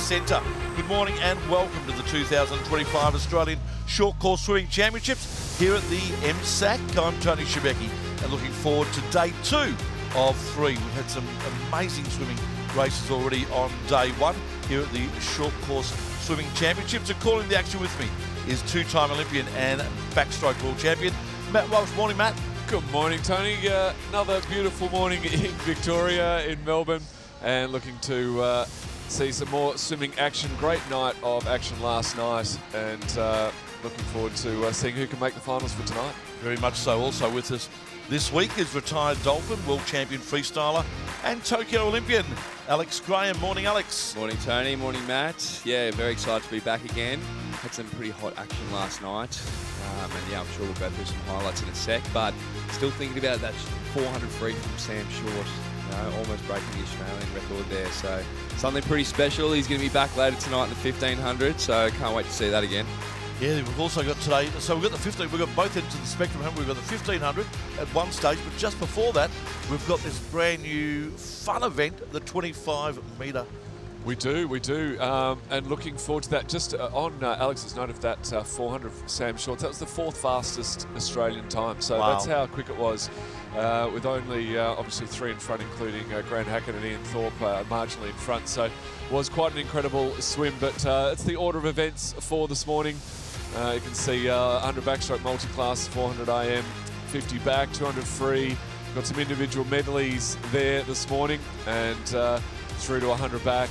centre. Good morning and welcome to the 2025 Australian Short Course Swimming Championships here at the MSAC. I'm Tony Shebeki and looking forward to day 2 of 3. We've had some amazing swimming races already on day 1 here at the Short Course Swimming Championships. And calling the action with me is two-time Olympian and backstroke world champion, Matt Walsh. Morning, Matt. Good morning, Tony. Another beautiful morning in Victoria, in Melbourne, and looking to see some more swimming action. Great night of action last night, and looking forward to seeing who can make the finals for tonight. Very much so. Also with us this week is retired Dolphin, world champion freestyler, and Tokyo Olympian, Alex Graham. Morning, Alex. Morning, Tony. Morning, Matt. Yeah, very excited to be back again. Had some pretty hot action last night. And yeah, I'm sure we'll go through some highlights in a sec, but still thinking about that 400 free from Sam Short, almost breaking the Australian record there. So something pretty special. He's going to be back later tonight in the 1500, so can't wait to see that again. Yeah, we've also got today, so we've got the 15, we've got both ends of the spectrum, haven't we? We've got the 1500 at one stage, but just before that, we've got this brand new fun event, the 25 metre. We do, and looking forward to that. Just on Alex's note of that 400 for Sam Short, that was the 4th fastest Australian time. So wow. That's how quick it was, with only obviously 3 in front, including Grant Hackett and Ian Thorpe marginally in front. So it was quite an incredible swim, but it's the order of events for this morning. You can see 100 backstroke multi-class, 400 AM, 50 back, 200 free. Got some individual medleys there this morning, and through to 100 back.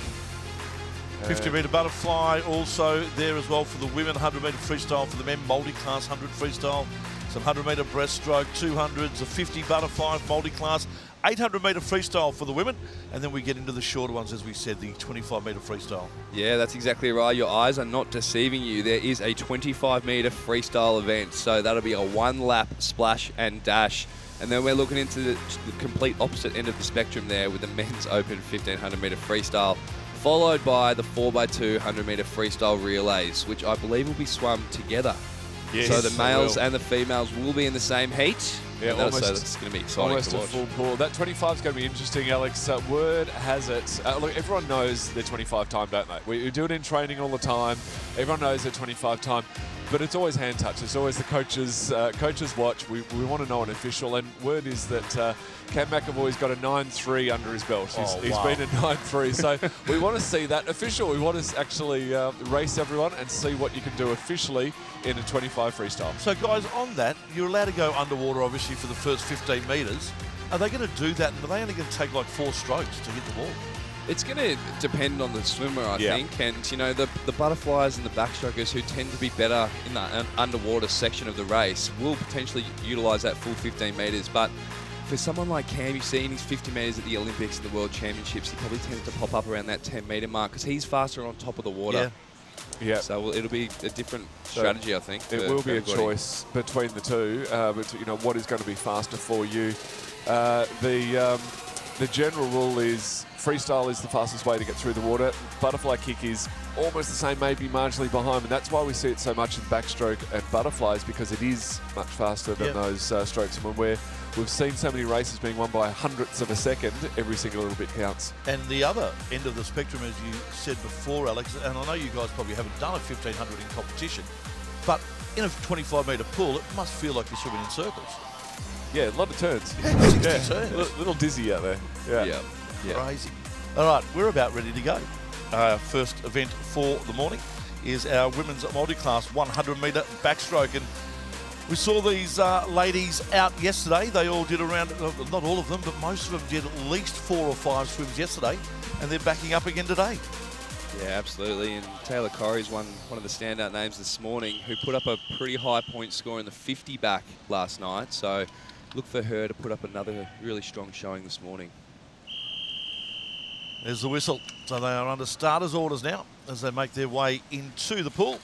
50 metre butterfly also there as well for the women, 100 metre freestyle for the men, multi-class 100 freestyle, some 100 metre breaststroke, 200s, a 50 butterfly multi-class, 800 metre freestyle for the women, and then we get into the shorter ones, as we said, the 25 metre freestyle. Yeah, that's exactly right. Your eyes are not deceiving you. There is a 25 metre freestyle event, so that'll be a 1-lap splash and dash. And then we're looking into the complete opposite end of the spectrum there with the men's open 1500 metre freestyle, followed by the 4x2 100 metre freestyle relays, which I believe will be swum together. Yes, so the males and the females will be in the same heat. Yeah, almost, so that's going to be exciting almost to watch. A full pool. That 25 is going to be interesting, Alex. Word has it. Look, everyone knows their 25 time, don't they? We do it in training all the time. Everyone knows their 25 time. But it's always hand touch. It's always the coach's watch. We want to know an official. And word is that Cam McAvoy's got a 9.3 under his belt. He's been a 9.3. So we want to see that official. We want to actually race everyone and see what you can do officially in a 25 freestyle. So guys, on that, you're allowed to go underwater obviously for the first 15 metres. Are they going to do that? Are they only going to take like 4 strokes to hit the wall? It's going to depend on the swimmer, I think. And, you know, the butterflies and the backstrokers who tend to be better in the underwater section of the race will potentially utilise that full 15 metres. But for someone like Cam, you see in his 50 metres at the Olympics and the World Championships, he probably tends to pop up around that 10 metre mark because he's faster on top of the water. Yeah. So it'll be a different strategy, I think. It will be a choice between the two, but you know, what is going to be faster for you? The general rule is freestyle is the fastest way to get through the water. Butterfly kick is almost the same, maybe marginally behind, and that's why we see it so much in backstroke and butterflies, because it is much faster than those strokes. And when we've seen so many races being won by hundredths of a second, every single little bit counts. And the other end of the spectrum, as you said before, Alex, and I know you guys probably haven't done a 1500 in competition, but in a 25 metre pool, it must feel like you're swimming in circles. Yeah, a lot of turns. 60 turns. Little dizzy out there. Yeah. Crazy. All right, we're about ready to go. First event for the morning is our women's multi-class 100 metre backstroke. And we saw these ladies out yesterday. They all did around, not all of them, but most of them did at least 4 or 5 swims yesterday. And they're backing up again today. Yeah, absolutely. And Taylor Corrie's one of the standout names this morning, who put up a pretty high point score in the 50 back last night. So look for her to put up another really strong showing this morning. There's the whistle. So they are under starters' orders now as they make their way into the pool.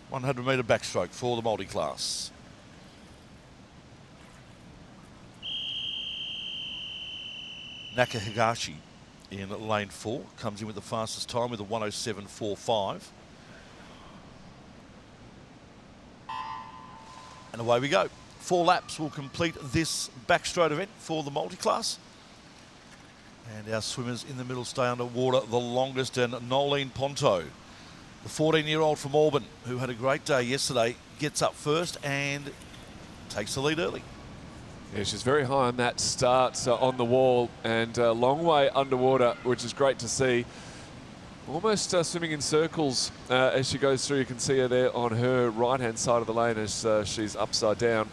100 metre backstroke for the multi-class. Nakahigashi in lane 4 comes in with the fastest time with a 1:07.45. And away we go. 4 laps will complete this backstroke event for the multi-class. And our swimmers in the middle stay underwater the longest, and Nolene Ponto, the 14-year-old from Auburn, who had a great day yesterday, gets up first and takes the lead early. Yeah, she's very high on that start on the wall and a long way underwater, which is great to see. Almost swimming in circles as she goes through. You can see her there on her right-hand side of the lane as she's upside down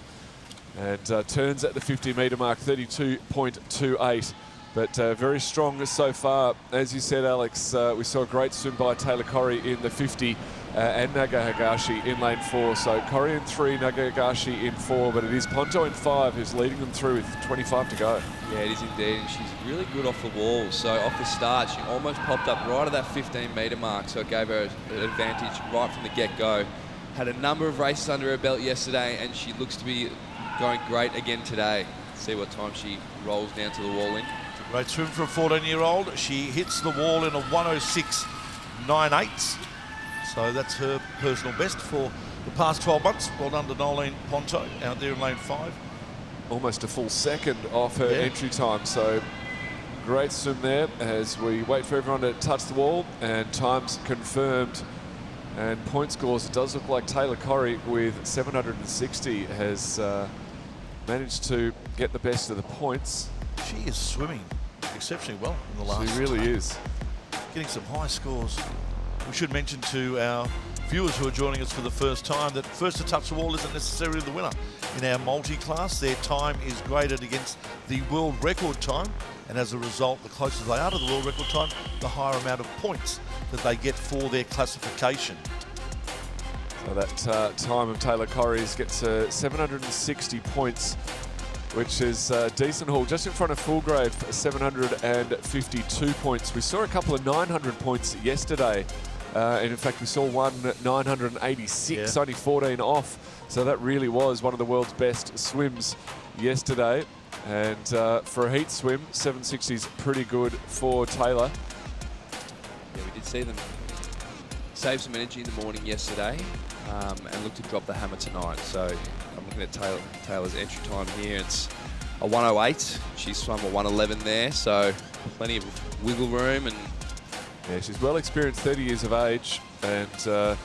and turns at the 50-metre mark, 32.28. But very strong so far. As you said, Alex, we saw a great swim by Taylor Corrie in the 50 and Naga Higashi in lane 4. So Corrie in 3, Naga Higashi in 4, but it is Ponto in 5 who's leading them through with 25 to go. Yeah, it is indeed, and she's really good off the wall. So off the start, she almost popped up right at that 15-metre mark, so it gave her an advantage right from the get-go. Had a number of races under her belt yesterday, and she looks to be going great again today. See what time she rolls down to the wall in. Great swim for a 14-year-old. She hits the wall in a 106.98. So that's her personal best for the past 12 months. Well done to Nolene Ponto out there in lane 5. Almost a full second off her entry time. So great swim there as we wait for everyone to touch the wall, and times confirmed. And point scores, it does look like Taylor Corrie with 760 has managed to get the best of the points. She is swimming exceptionally well in the last. She really is. Getting some high scores. We should mention to our viewers who are joining us for the first time that first to touch the wall isn't necessarily the winner. In our multi-class, their time is graded against the world record time, and as a result, the closer they are to the world record time, the higher amount of points that they get for their classification. So that time of Taylor Corrie's gets 760 points, which is a decent haul. Just in front of Fulgrave, 752 points. We saw a couple of 900 points yesterday. And in fact, we saw one 986, only 14 off. So that really was one of the world's best swims yesterday. And for a heat swim, 760 is pretty good for Taylor. Yeah, we did see them save some energy in the morning yesterday and look to drop the hammer tonight. So I'm looking at Taylor's entry time here. It's a 108. She swam a 111 there, so plenty of wiggle room. And yeah, she's well experienced, 30 years of age, and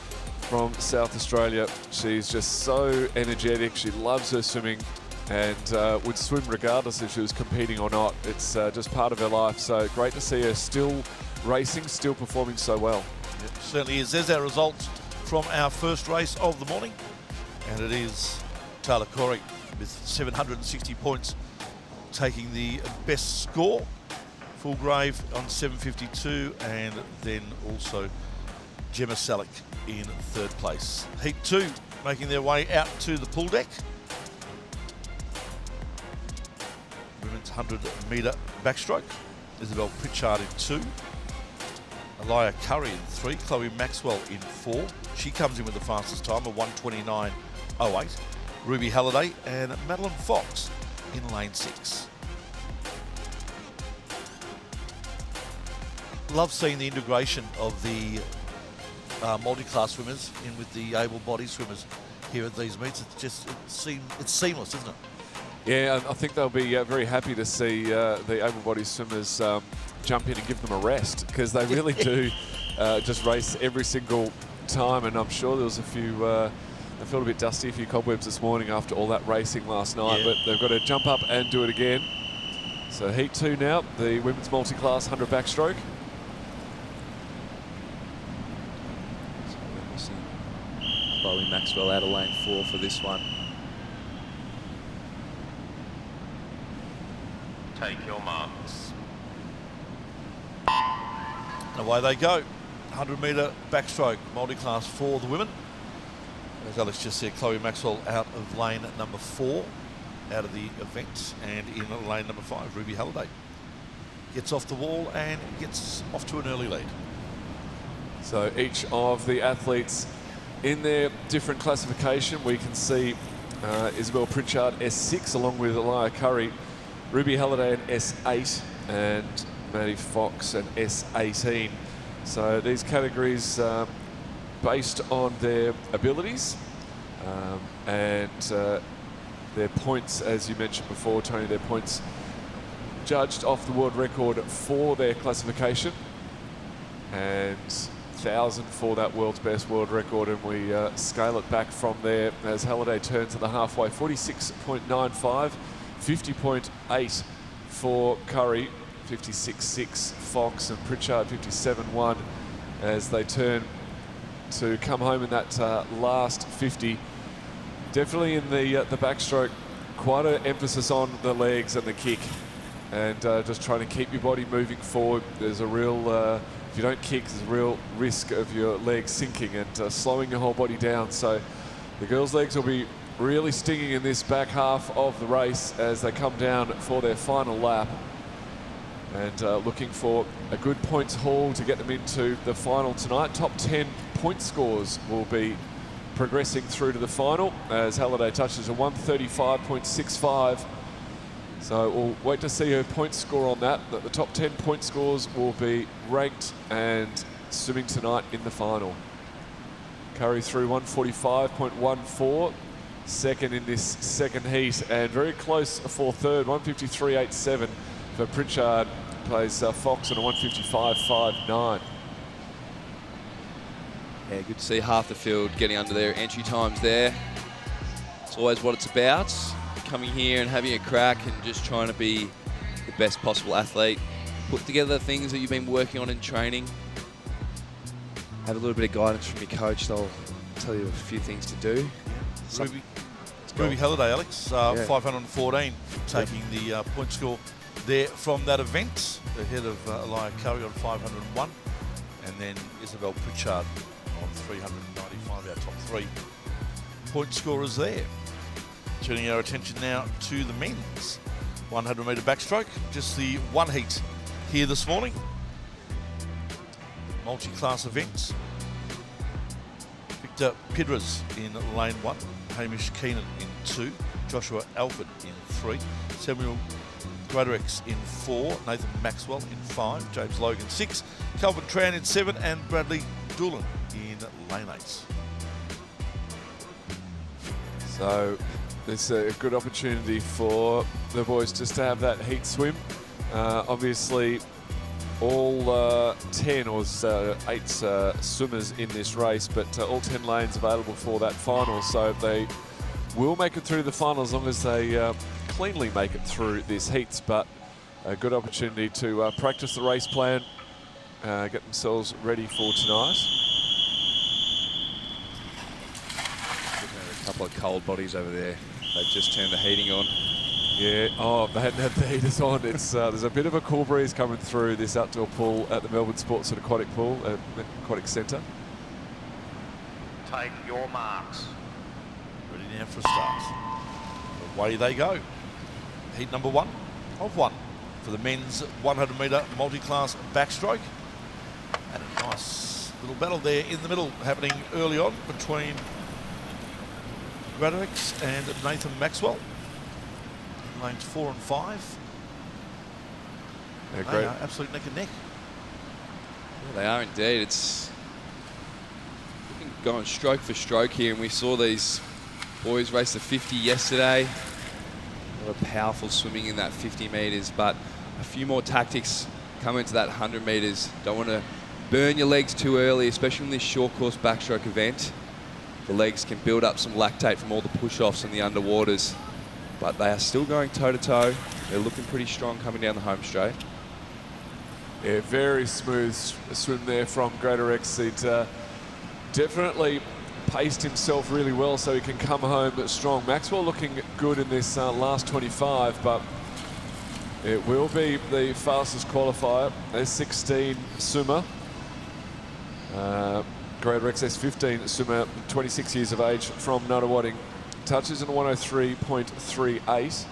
from South Australia. She's just so energetic. She loves her swimming and would swim regardless if she was competing or not. It's just part of her life. So great to see her still racing, still performing so well. It certainly is. There's our results from our first race of the morning, and it is Taylor Corrie with 760 points taking the best score. Fulgrave on 752, and then also Gemma Salick in 3rd place. Heat 2 making their way out to the pool deck. Women's 100-metre backstroke. Isabel Pritchard in 2. Elia Curry in 3. Chloe Maxwell in 4. She comes in with the fastest time, a 129.08. Ruby Halliday and Madeline Fox in lane 6. Love seeing the integration of the multi-class swimmers in with the able-bodied swimmers here at these meets. It's seamless, isn't it? Yeah, I think they'll be very happy to see the able-bodied swimmers jump in and give them a rest, because they really do just race every single time. And I'm sure there was a few, they felt a bit dusty, a few cobwebs this morning after all that racing last night, but they've got to jump up and do it again. So Heat 2 now, the women's multi-class 100 backstroke. Chloe Maxwell out of lane 4 for this one. Take your marks. Away they go. 100-metre backstroke, multi-class for the women. As Alex just said, Chloe Maxwell out of lane number 4, out of the event, and in lane number 5, Ruby Halliday gets off the wall and gets off to an early lead. So each of the athletes in their different classification, we can see Isabel Pritchard S6 along with Elia Curry, Ruby Halliday an S8, and Maddie Fox an S18. So these categories based on their abilities and their points, as you mentioned before, Tony, their points judged off the world record for their classification, and 1,000 for that world's best world record, and we scale it back from there as Halliday turns at the halfway. 46.95, 50.8 for Curry, 56.6 Fox, and Pritchard 57.1 as they turn to come home in that last 50. Definitely in the backstroke, quite an emphasis on the legs and the kick, and just trying to keep your body moving forward. There's a real, if you don't kick, there's a real risk of your legs sinking and slowing your whole body down. So the girls' legs will be really stinging in this back half of the race as they come down for their final lap, and looking for a good points haul to get them into the final tonight. Top 10 point scores will be progressing through to the final as Halliday touches a 135.65. So we'll wait to see her point score on that. The top 10 point scores will be ranked and swimming tonight in the final. Curry through 145.14, second in this second heat, and very close for third, 153.87 for Pritchard. Plays Fox on a 155.59. Yeah, good to see half the field getting under their entry times there. It's always what it's about, coming here and having a crack and just trying to be the best possible athlete. Put together the things that you've been working on in training. Have a little bit of guidance from your coach. They'll tell you a few things to do. Ruby Halliday, Alex, 514, taking the point score there from that event, ahead of Elia Curry on 501, and then Isabel Pritchard on 395, our top 3 point scorers there. Turning our attention now to the men's 100 metre backstroke, just the one heat here this morning. Multi-class events. Victor Pidras in lane 1, Hamish Keenan in 2, Joshua Alford in 3, Samuel Greatorex in 4, Nathan Maxwell in 5, James Logan 6, Calvin Tran in 7, and Bradley Doolan in lane 8. So it's a good opportunity for the boys just to have that heat swim. Obviously, all 10 or 8 swimmers in this race, but all 10 lanes available for that final. So they will make it through the final as long as they cleanly make it through this heats. But a good opportunity to practice the race plan, get themselves ready for tonight. A couple of cold bodies over there. They've just turned the heating on. Yeah, oh, they hadn't had the heaters on. It's there's a bit of a cool breeze coming through this outdoor pool at the Melbourne Sports and Aquatic Pool, Aquatic Centre. Take your marks. Ready now for a start. Away they go. Heat number 1 of 1 for the men's 100 metre multi-class backstroke. And a nice little battle there in the middle happening early on between Greatorex and Nathan Maxwell. In lanes 4 and 5. Yeah, They great. are absolute neck and neck. Yeah, they are indeed. It's going stroke for stroke here, and we saw these boys race the 50 yesterday. A lot of powerful swimming in that 50 metres, but a few more tactics come into that 100 metres. Don't want to burn your legs too early, especially in this short course backstroke event. The legs can build up some lactate from all the push-offs and the underwaters, but they are still going toe-to-toe. They're looking pretty strong coming down the home straight. Yeah, very smooth swim there from Greatorex. He'd definitely paced himself really well so he can come home strong. Maxwell looking good in this last 25, but it will be the fastest qualifier. S16 swimmer. Greatorex S15 swimmer, 26 years of age from Nunawading. Touches in 103.38.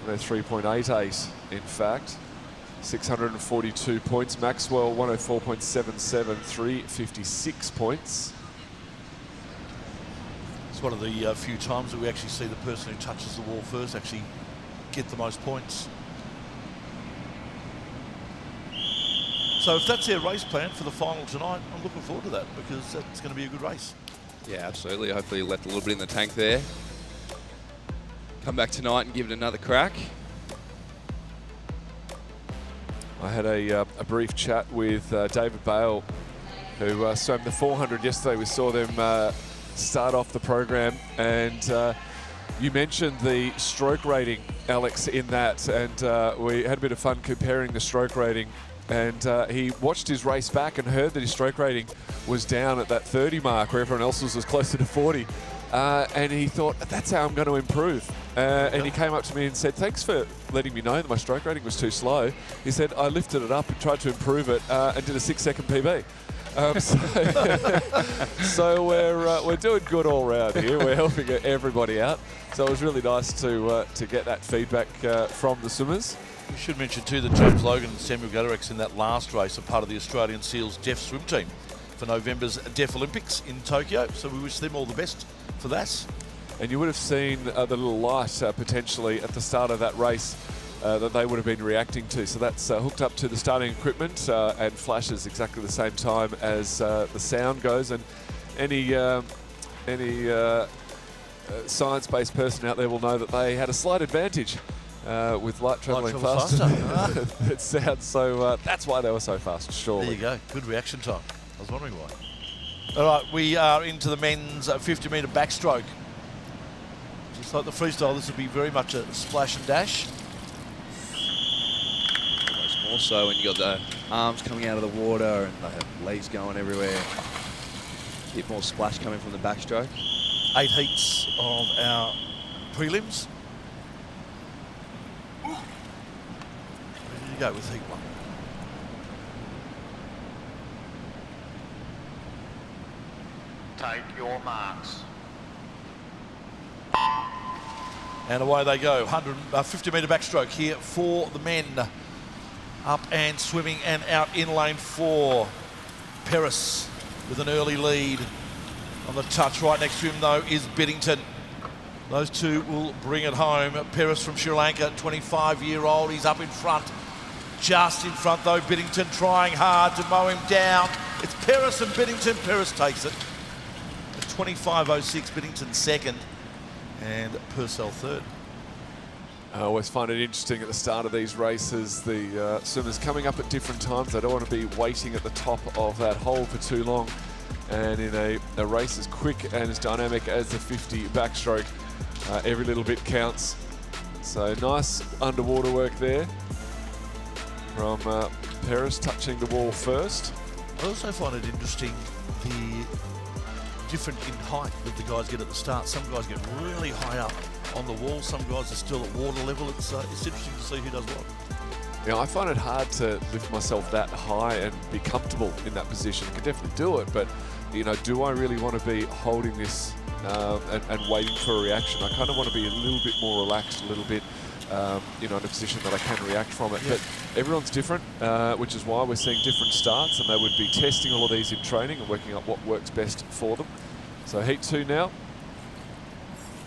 103.88 in fact. 642 points. Maxwell 104.77, 356 points. It's one of the few times that we actually see the person who touches the wall first actually get the most points. So if that's their race plan for the final tonight, I'm looking forward to that because that's going to be a good race. Yeah, absolutely. Hopefully you left a little bit in the tank there. Come back tonight and give it another crack. I had a brief chat with David Bale, who swam the 400 yesterday. We saw them start off the program, and you mentioned the stroke rating, Alex, in that, and we had a bit of fun comparing the stroke rating. And he watched his race back and heard that his stroke rating was down at that 30 mark, where everyone else's was closer to 40. And he thought, that's how I'm going to improve. And he came up to me and said, thanks for letting me know that my stroke rating was too slow. He said, I lifted it up and tried to improve it and did a 6-second PB. So we're doing good all round here. We're helping everybody out. So it was really nice to get that feedback from the swimmers. We should mention too that James Logan and Samuel Gutterex in that last race are part of the Australian Seals Deaf swim team for November's Deaf Olympics in Tokyo. So we wish them all the best for that. And you would have seen the little light potentially at the start of that race that they would have been reacting to. So that's hooked up to the starting equipment and flashes exactly the same time as the sound goes. And any science-based person out there will know that they had a slight advantage with light travelling faster. It sounds so. That's why they were so fast. Surely. There you go. Good reaction time. I was wondering why. All right, we are into the men's 50-metre backstroke. Just like the freestyle, this would be very much a splash and dash. Almost more so when you got the arms coming out of the water and the legs going everywhere. A bit more splash coming from the backstroke. 8 heats of our prelims. Ready to go with heat 1. Take your marks. And away they go. 50-metre backstroke here for the men. Up and swimming and out in lane 4. Peris with an early lead. On the touch right next to him, though, is Biddington. Those two will bring it home. Peris from Sri Lanka, 25-year-old. He's up in front. Just in front, though, Biddington trying hard to mow him down. It's Peris and Biddington. Peris takes it. 25.06, Biddington second. And Purcell third. I always find it interesting at the start of these races, the swimmers coming up at different times. They don't want to be waiting at the top of that hole for too long. And in a race as quick and as dynamic as the 50 backstroke, every little bit counts. So nice underwater work there from Peris, touching the wall first. I also find it interesting the different in height that the guys get at the start. Some guys get really high up on the wall. Some guys are still at water level. It's interesting to see who does what. Yeah, I find it hard to lift myself that high and be comfortable in that position. I can definitely do it, but you know, do I really want to be holding this and waiting for a reaction? I kind of want to be a little bit more relaxed, a little bit, you know, in a position that I can react from it. Yeah. But everyone's different, which is why we're seeing different starts, and they would be testing all of these in training and working out what works best for them. So heat 2 now.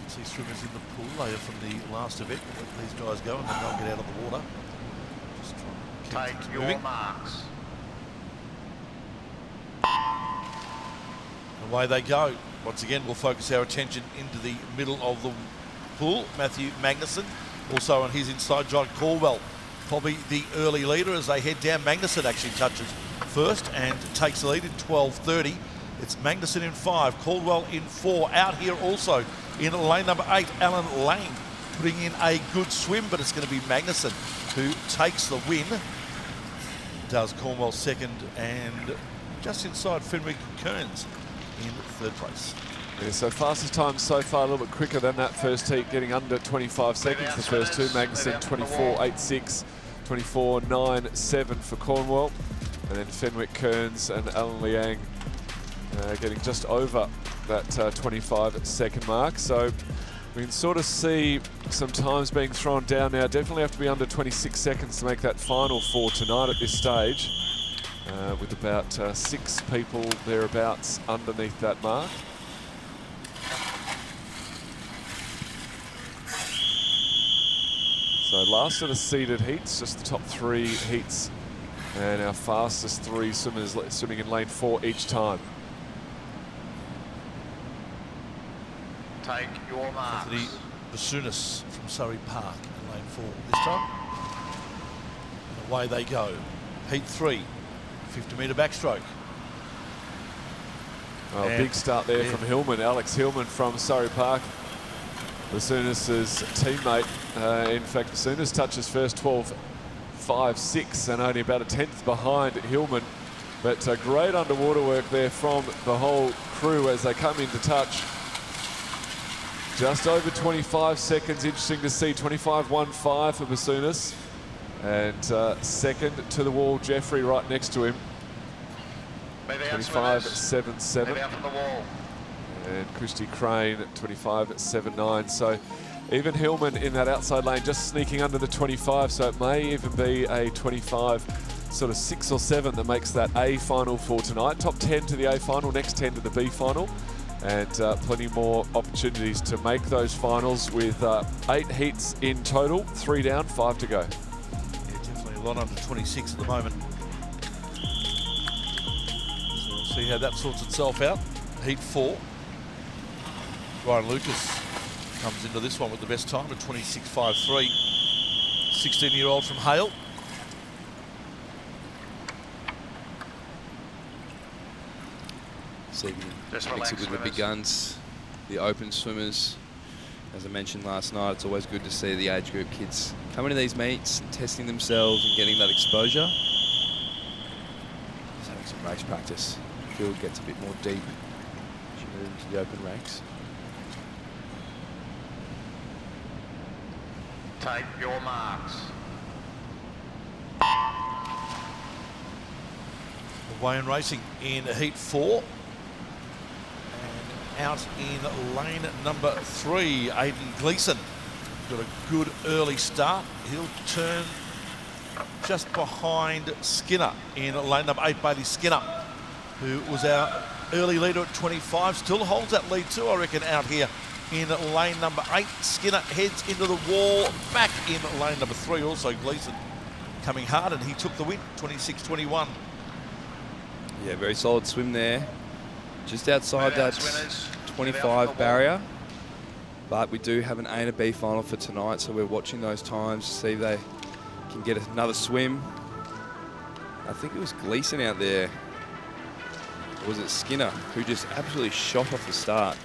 See swimmers in the pool later from the last event. Let these guys go and then they'll get out of the water. Just try and keep Take your moving. marks. Away they go. Once again, we'll focus our attention into the middle of the pool. Matthew Magnuson, also on his inside, John Caldwell, probably the early leader as they head down. Magnuson actually touches first and takes the lead in 12.30. It's Magnuson in 5, Caldwell in 4. Out here also in lane number 8, Alan Lane putting in a good swim, but it's going to be Magnuson who takes the win. Does Cornwell second, and just inside Fenwick Kearns in third place. Yeah, so fastest time so far, a little bit quicker than that first heat, getting under 25 seconds. The first two, Magnuson 24.86, 24.97 for Cornwell, and then Fenwick Kearns and Alan Liang getting just over that 25-second mark. So we can sort of see some times being thrown down now. Definitely have to be under 26 seconds to make that final 4 tonight at this stage, with about 6 people thereabouts underneath that mark. So last of the seeded heats, just the top 3 heats, and our fastest 3 swimmers swimming in lane 4 each time. Take your marks. Anthony Basunas from Surrey Park in lane 4 this time. Away they go. Heat 3, 50-metre backstroke. Oh, big start there from Hillman, Alex Hillman from Surrey Park. Basounas' teammate. In fact, Basounas touches first 12.56 and only about a tenth behind Hillman. But great underwater work there from the whole crew as they come into touch. Just over 25 seconds. Interesting to see 25.15 for Basounas. And second to the wall, Jeffrey right next to him. 25.77. And Christy Crane 25.79. So even Hillman in that outside lane just sneaking under the 25. So it may even be a 25 sort of 6 or 7 that makes that A final for tonight. Top 10 to the A final, next 10 to the B final. And plenty more opportunities to make those finals with 8 heats in total, 3 down, 5 to go. Yeah, definitely a lot under 26 at the moment. So we'll see how that sorts itself out. Heat 4. Ryan Lucas comes into this one with the best time at 26.53. 16-year-old from Hale. See, mix it with the big guns, the open swimmers. As I mentioned last night, it's always good to see the age group kids coming to these meets, testing themselves and getting that exposure. Just having some race practice. Field gets a bit more deep as you move into the open ranks. Take your marks. Away and racing in Heat 4. Out in lane number 3, Aiden Gleeson. Got a good early start. He'll turn just behind Skinner in lane number 8, Bailey Skinner, who was our early leader at 25. Still holds that lead too, I reckon, out here in lane number 8. Skinner heads into the wall, back in lane number 3. Also Gleeson coming hard, and he took the win, 26.21. Yeah, very solid swim there. Just outside that 25 barrier. But we do have an A and a B final for tonight, so we're watching those times to see if they can get another swim. I think it was Gleeson out there. Or was it Skinner, who just absolutely shot off the start?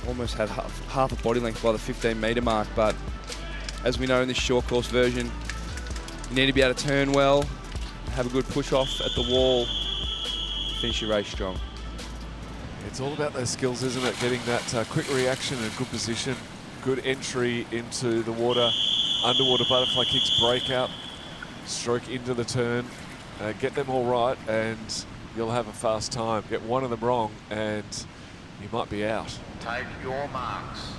Almost had half a body length by the 15-metre mark, but as we know in this short course version, you need to be able to turn well, have a good push off at the wall, finish your race strong. It's all about those skills, isn't it? Getting that quick reaction and good position, good entry into the water, underwater butterfly kicks, breakout, stroke into the turn, get them all right and you'll have a fast time. Get one of them wrong and you might be out. Take your marks.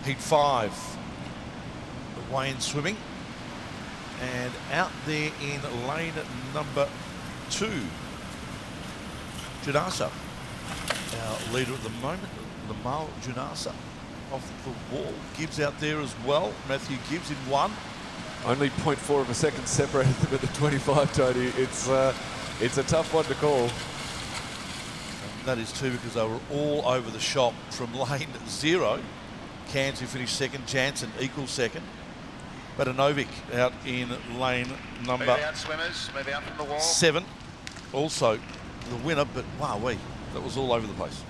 Heat 5. Away in swimming. And out there in lane number 2, Junasa, our leader at the moment, Lamal Junasa, off the wall. Gibbs out there as well. Matthew Gibbs in 1. Only 0.4 of a second separated them at the 25, Tony. It's a tough one to call. And that is too because they were all over the shop from lane 0. Cairns, who finished second, Jansen equal second. Badanovic out in lane number Move out, swimmers. Move out from the wall. 7. Also the winner, but wow-wee, that was all over the place.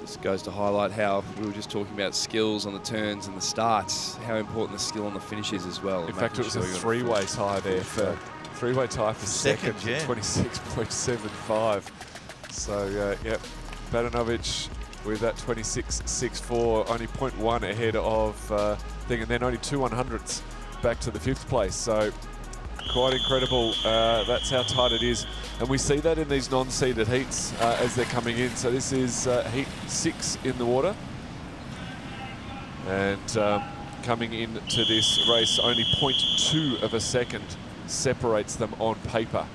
Just goes to highlight how we were just talking about skills on the turns and the starts, how important the skill on the finishes as well. In fact, it was a 3-way tie there for 3-way tie for second, yeah. 26.75. So, yep, Badanovic with that 26.64, only 0.1 ahead of thing, and then only 2 100ths back to the 5th place. So quite incredible. That's how tight it is. And we see that in these non-seeded heats as they're coming in. So this is heat 6 in the water. And coming into this race, only 0.2 of a second separates them on paper.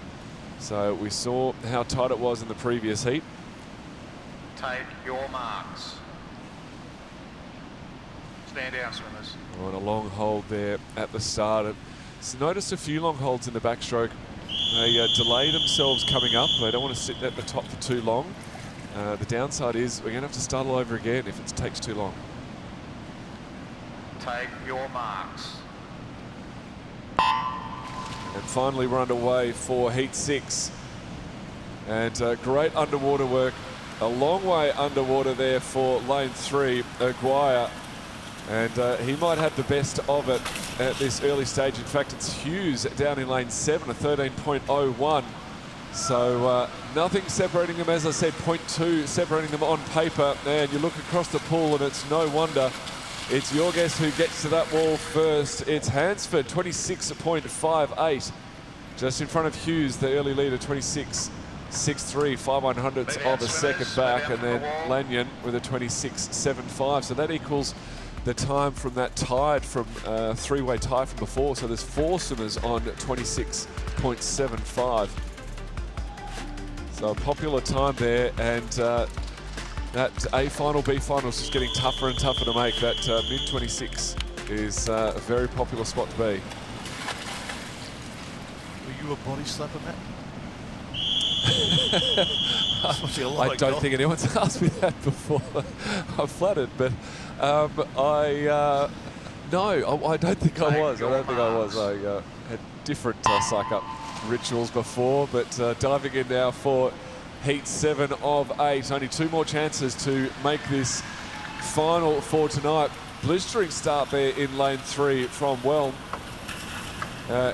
So we saw how tight it was in the previous heat. Take your marks. Stand down, swimmers. On a long hold there at the start. So notice a few long holds in the backstroke. They delay themselves coming up. They don't want to sit at the top for too long. The downside is we're going to have to start all over again if it takes too long. Take your marks. And finally we're underway for Heat 6. And great underwater work. A long way underwater there for lane 3, Aguirre. And he might have the best of it at this early stage. In fact, it's Hughes down in lane 7, a 13.01. So nothing separating them, as I said, 0.2 separating them on paper. And you look across the pool and it's no wonder. It's your guess who gets to that wall first. It's Hansford, 26.58. Just in front of Hughes, the early leader, 26.63, 5/100ths of a second back. And then Lanyon with a 26.75. So that equals the time from that tied from three-way tie from before. So there's 4 swimmers on 26.75. So a popular time there, and that A final, B final is just getting tougher and tougher to make. That mid-26 is a very popular spot to be. Were you a body slapper, Matt? I don't think anyone's asked me that before. I'm flattered, but no, I don't think I was. I don't think I was. I had different psych-up rituals before, but diving in now for Heat 7 of 8. Only 2 more chances to make this final for tonight. Blistering start there in lane 3 from Whelm.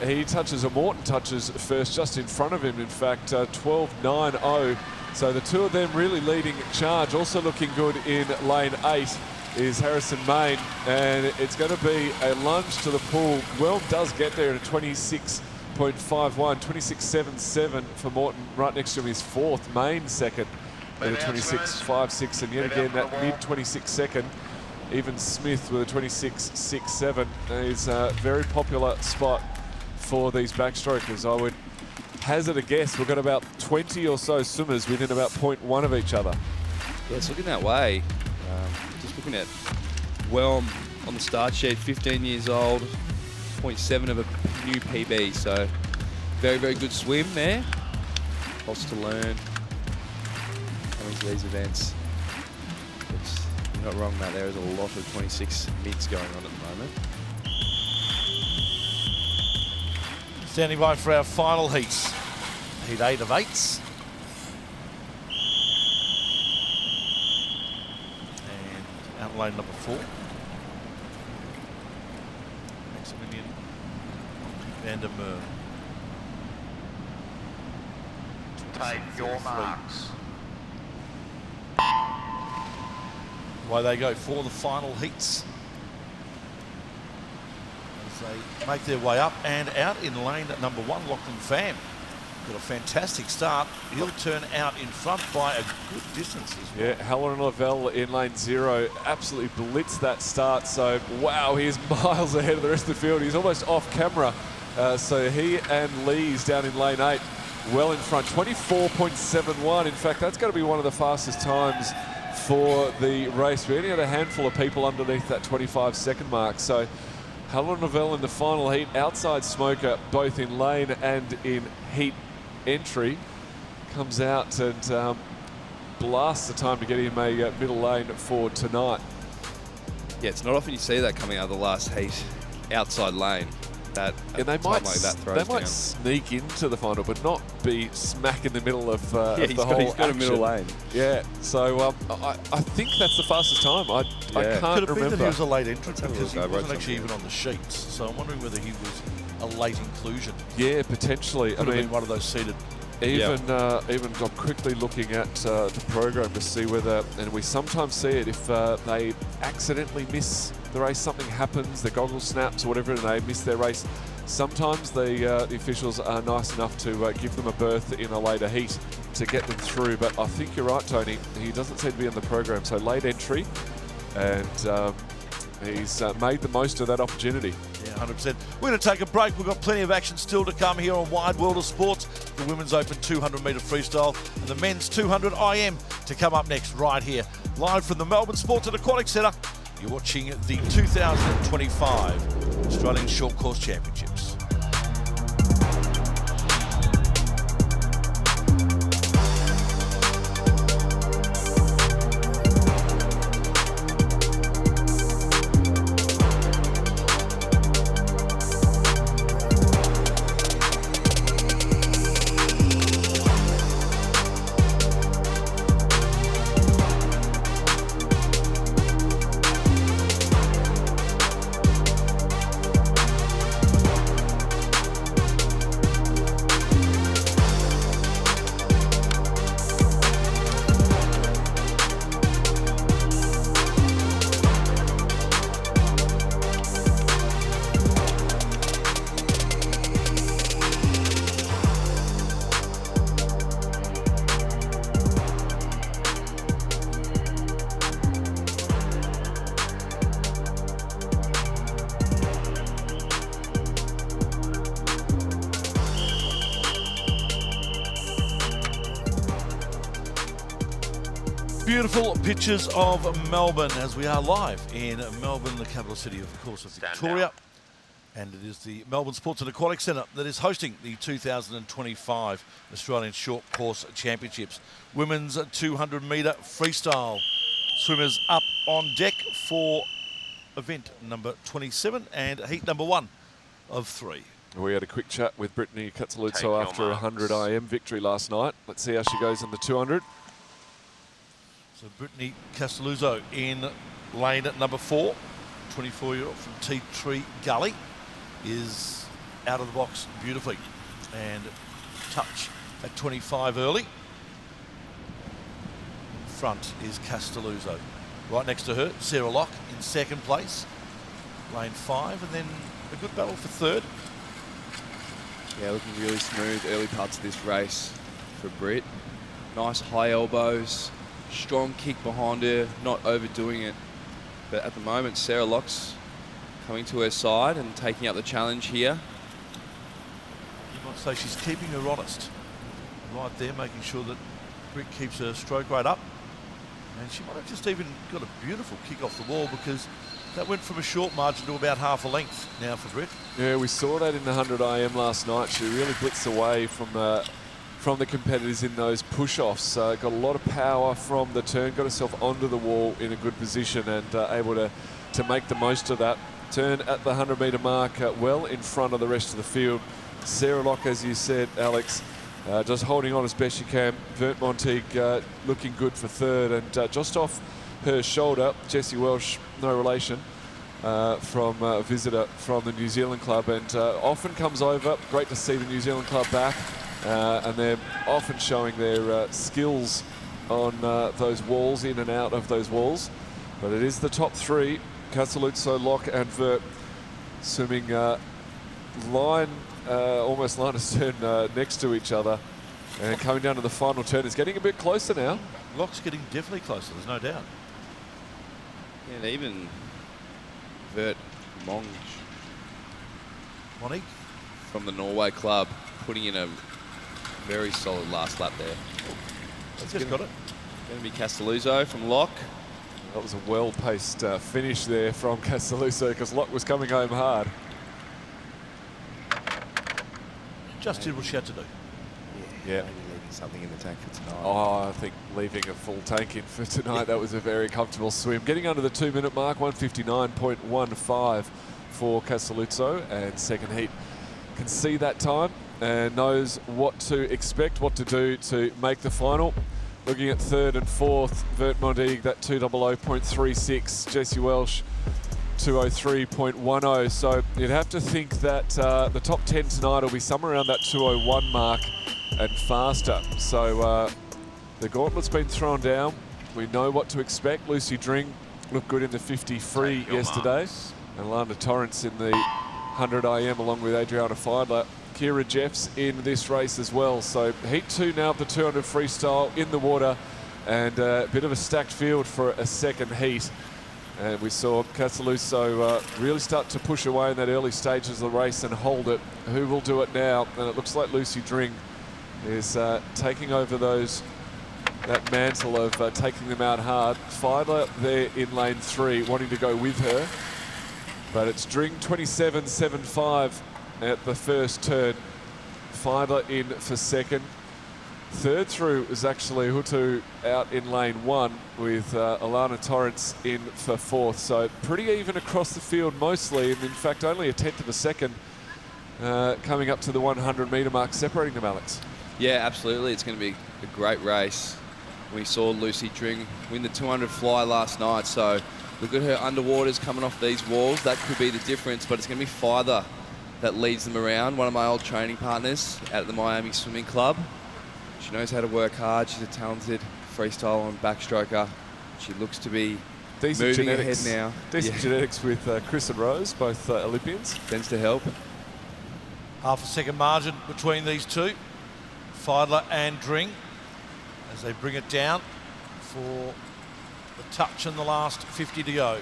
He touches, Morton touches first, just in front of him, in fact, 12.90. So the two of them really leading charge. Also looking good in lane 8 is Harrison Main, and it's going to be a lunge to the pool. Whelm does get there at a 26.51, 26.77 for Morton. Right next to him is 4th, Main second at a 26.56, and yet again that mid-26 second. Even Smith with a 26.67 is a very popular spot for these backstrokers. I would hazard a guess we've got about 20 or so swimmers within about 0.1 of each other. Yeah, it's looking that way. Just looking at Whelm on the start sheet, 15 years old, 0.7 of a new PB. So very, very good swim there. Lots to learn coming to these events. But you're not wrong, Matt. There is a lot of 26 mids going on at the moment. Standing by for our final heats. Heat 8 of 8s. And out lane number 4. Maximilian van der Merwe. Take your marks. Away they go for the final heats. As they make their way up and out in lane number 1, Lachlan Pham. Got a fantastic start. He'll turn out in front by a good distance as well. Yeah, Halloran Lavelle in lane 0 absolutely blitzed that start. So, wow, he is miles ahead of the rest of the field. He's almost off camera. So he and Lee's down in lane 8 well in front, 24.71. In fact, that's going to be one of the fastest times for the race. We only had a handful of people underneath that 25-second mark. So Halloran Lavelle in the final heat, outside smoker both in lane and in heat entry, comes out and blasts the time to get him a middle lane for tonight. Yeah, it's not often you see that coming out of the last heat, outside lane. That and they might down. sneak into the final, but not be smack in the middle of, yeah, of the whole he's got action. a middle lane. Yeah, so I think that's the fastest time. I can't Could it be remember. that he was a late entrant? Let's have a Because he look. I wrote wasn't actually something even on the sheets. So I'm wondering whether he was a late inclusion. Yeah, potentially. Could have been one of those seated. Even I'm quickly looking at the program to see whether, and we sometimes see it, if they accidentally miss the race, something happens, the goggle snaps or whatever, and they miss their race. Sometimes the officials are nice enough to give them a berth in a later heat to get them through. But I think you're right, Tony. He doesn't seem to be in the program, so late entry, and he's made the most of that opportunity. Yeah, 100%. We're going to take a break. We've got plenty of action still to come here on Wide World of Sports. The Women's Open 200-metre freestyle and the Men's 200 IM to come up next right here. Live from the Melbourne Sports and Aquatic Centre, you're watching the 2025 Australian Short Course Championships. Beautiful pictures of Melbourne as we are live in Melbourne, the capital city, of course, of Victoria. And it is the Melbourne Sports and Aquatic Centre that is hosting the 2025 Australian Short Course Championships. Women's 200 metre freestyle. Swimmers up on deck for event number 27 and heat number 1 of 3. We had a quick chat with Brittany Take Castelluzzo your after a 100 marks. IM victory last night. Let's see how she goes in the 200. So Brittany Castelluzzo in lane at number 4. 24-year-old from Tea Tree Gully is out of the box beautifully. And touch at 25 early. Front is Castelluzzo. Right next to her, Sarah Locke in second place. Lane 5, and then a good battle for third. Yeah, looking really smooth early parts of this race for Britt. Nice high elbows, strong kick behind her, not overdoing it. But at the moment, Sarah Locke's coming to her side and taking up the challenge here. You might say she's keeping her honest. Right there, making sure that Britt keeps her stroke rate up. And she might have just even got a beautiful kick off the wall, because that went from a short margin to about half a length now for Britt. Yeah, we saw that in the 100 IM last night. She really blitzed away from the competitors in those push-offs. Got a lot of power from the turn, got herself onto the wall in a good position, and able to make the most of that. Turn at the 100 metre mark, well in front of the rest of the field. Sarah Locke, as you said, Alex, just holding on as best she can. Vert Monteague looking good for third, and just off her shoulder, Jessie Welsh, no relation, from a visitor from the New Zealand club, and often comes over. Great to see the New Zealand club back, and they're often showing their skills on those walls, in and out of those walls. But it is the top 3, Castelluzzo, Locke and Vert, swimming almost line of stern next to each other, and coming down to the final turn. It's getting a bit closer now. Locke's getting definitely closer, there's no doubt. Yeah, and even Vert Monique from the Norway club putting in a very solid last lap there. Just got it. Going to be Castelluzzo from Locke. That was a well-paced finish there from Castelluzzo, because Locke was coming home hard. Just did what she had to do. Yeah. Maybe leaving something in the tank for tonight. Oh, I think leaving a full tank in for tonight, that was a very comfortable swim. Getting under the 2-minute mark, 1:59.15 for Castelluzzo, and second heat can see that time and knows what to expect, what to do to make the final. Looking at third and fourth, Vert Monteague, that 2:00.36, Jessie Welsh, 2:03.10. So you'd have to think that the top 10 tonight will be somewhere around that 2:01 mark and faster. So the gauntlet's been thrown down. We know what to expect. Lucy Dring looked good in the 50 free yesterday. marks. And Lana Torrance in the 100 IM along with Adriana Feidler. Kira Jeffs in this race as well. So heat 2 now of the 200 freestyle in the water, and a bit of a stacked field for a second heat. And we saw Castelluzzo really start to push away in that early stages of the race and hold it. Who will do it now? And it looks like Lucy Dring is taking over that mantle of taking them out hard. Feidler there in lane 3, wanting to go with her. But it's Dring 27.75 at the first turn. Feidler in for second. Third through is actually Hutu out in lane 1, with Alana Torrance in for fourth. So pretty even across the field mostly, and in fact only a tenth of a second coming up to the 100 metre mark separating them, Alex. Yeah, absolutely. It's going to be a great race. We saw Lucy Dring win the 200 fly last night, so look at her underwaters coming off these walls. That could be the difference, but it's going to be Feidler that leads them around. One of my old training partners out at the Miami Swimming Club. She knows how to work hard. She's a talented freestyle and backstroker. She looks to be Decent moving genetics ahead now. Decent genetics with Chris and Rose, both Olympians. Tends to help. Half a second margin between these two, Feidler and Dring, as they bring it down for the touch in the last 50 to go.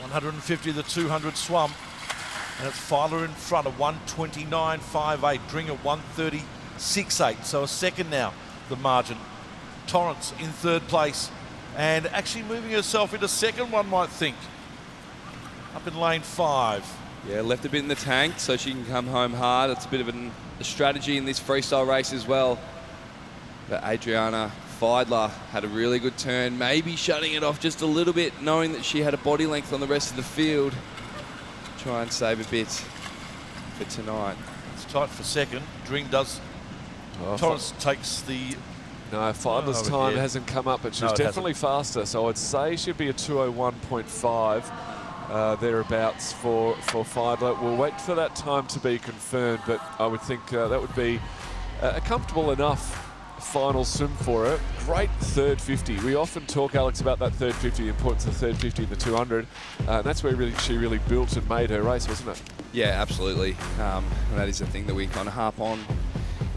150 the 200 swum, and it's Feidler in front of 1:29.58, Dring at 1:30.68, so a second now the margin Torrance in third place and actually moving herself into second, one might think. Up in lane 5. Yeah, left a bit in the tank so she can come home hard. It's a bit of a strategy in this freestyle race as well. But Adriana Feidler had a really good turn, maybe shutting it off just a little bit, knowing that she had a body length on the rest of the field. Try and save a bit for tonight. It's tight for second. Dring does. Torrance takes the... No, Feidler's time hasn't come up, but she's definitely faster. So I'd say she'd be a 2:01.5 thereabouts for Feidler. We'll wait for that time to be confirmed, but I would think that would be a comfortable enough final swim for her. Great third 50. We often talk, Alex, about that third 50, the importance of the third 50 in the 200. And that's where she really built and made her race, wasn't it? Yeah, absolutely. And that is the thing that we kind of harp on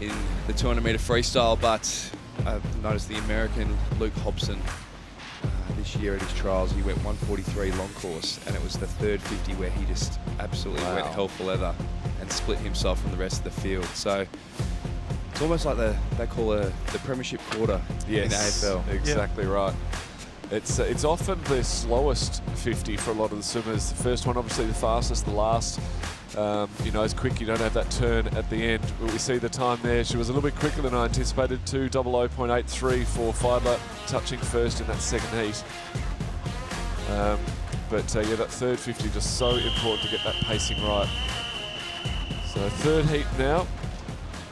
in the 200-metre freestyle, but I've noticed the American Luke Hobson this year at his trials, he went 1:43 long course, and it was the third 50 where he just absolutely went hell for leather and split himself from the rest of the field. So it's almost like they call it the premiership quarter in the AFL. Exactly right. It's often the slowest 50 for a lot of the swimmers. The first one, obviously, the fastest. The last, is quick. You don't have that turn at the end. But we see the time there. She was a little bit quicker than I anticipated. 2:00.83 for Feidler, touching first in that second heat. But that third 50 just so important to get that pacing right. So third heat now.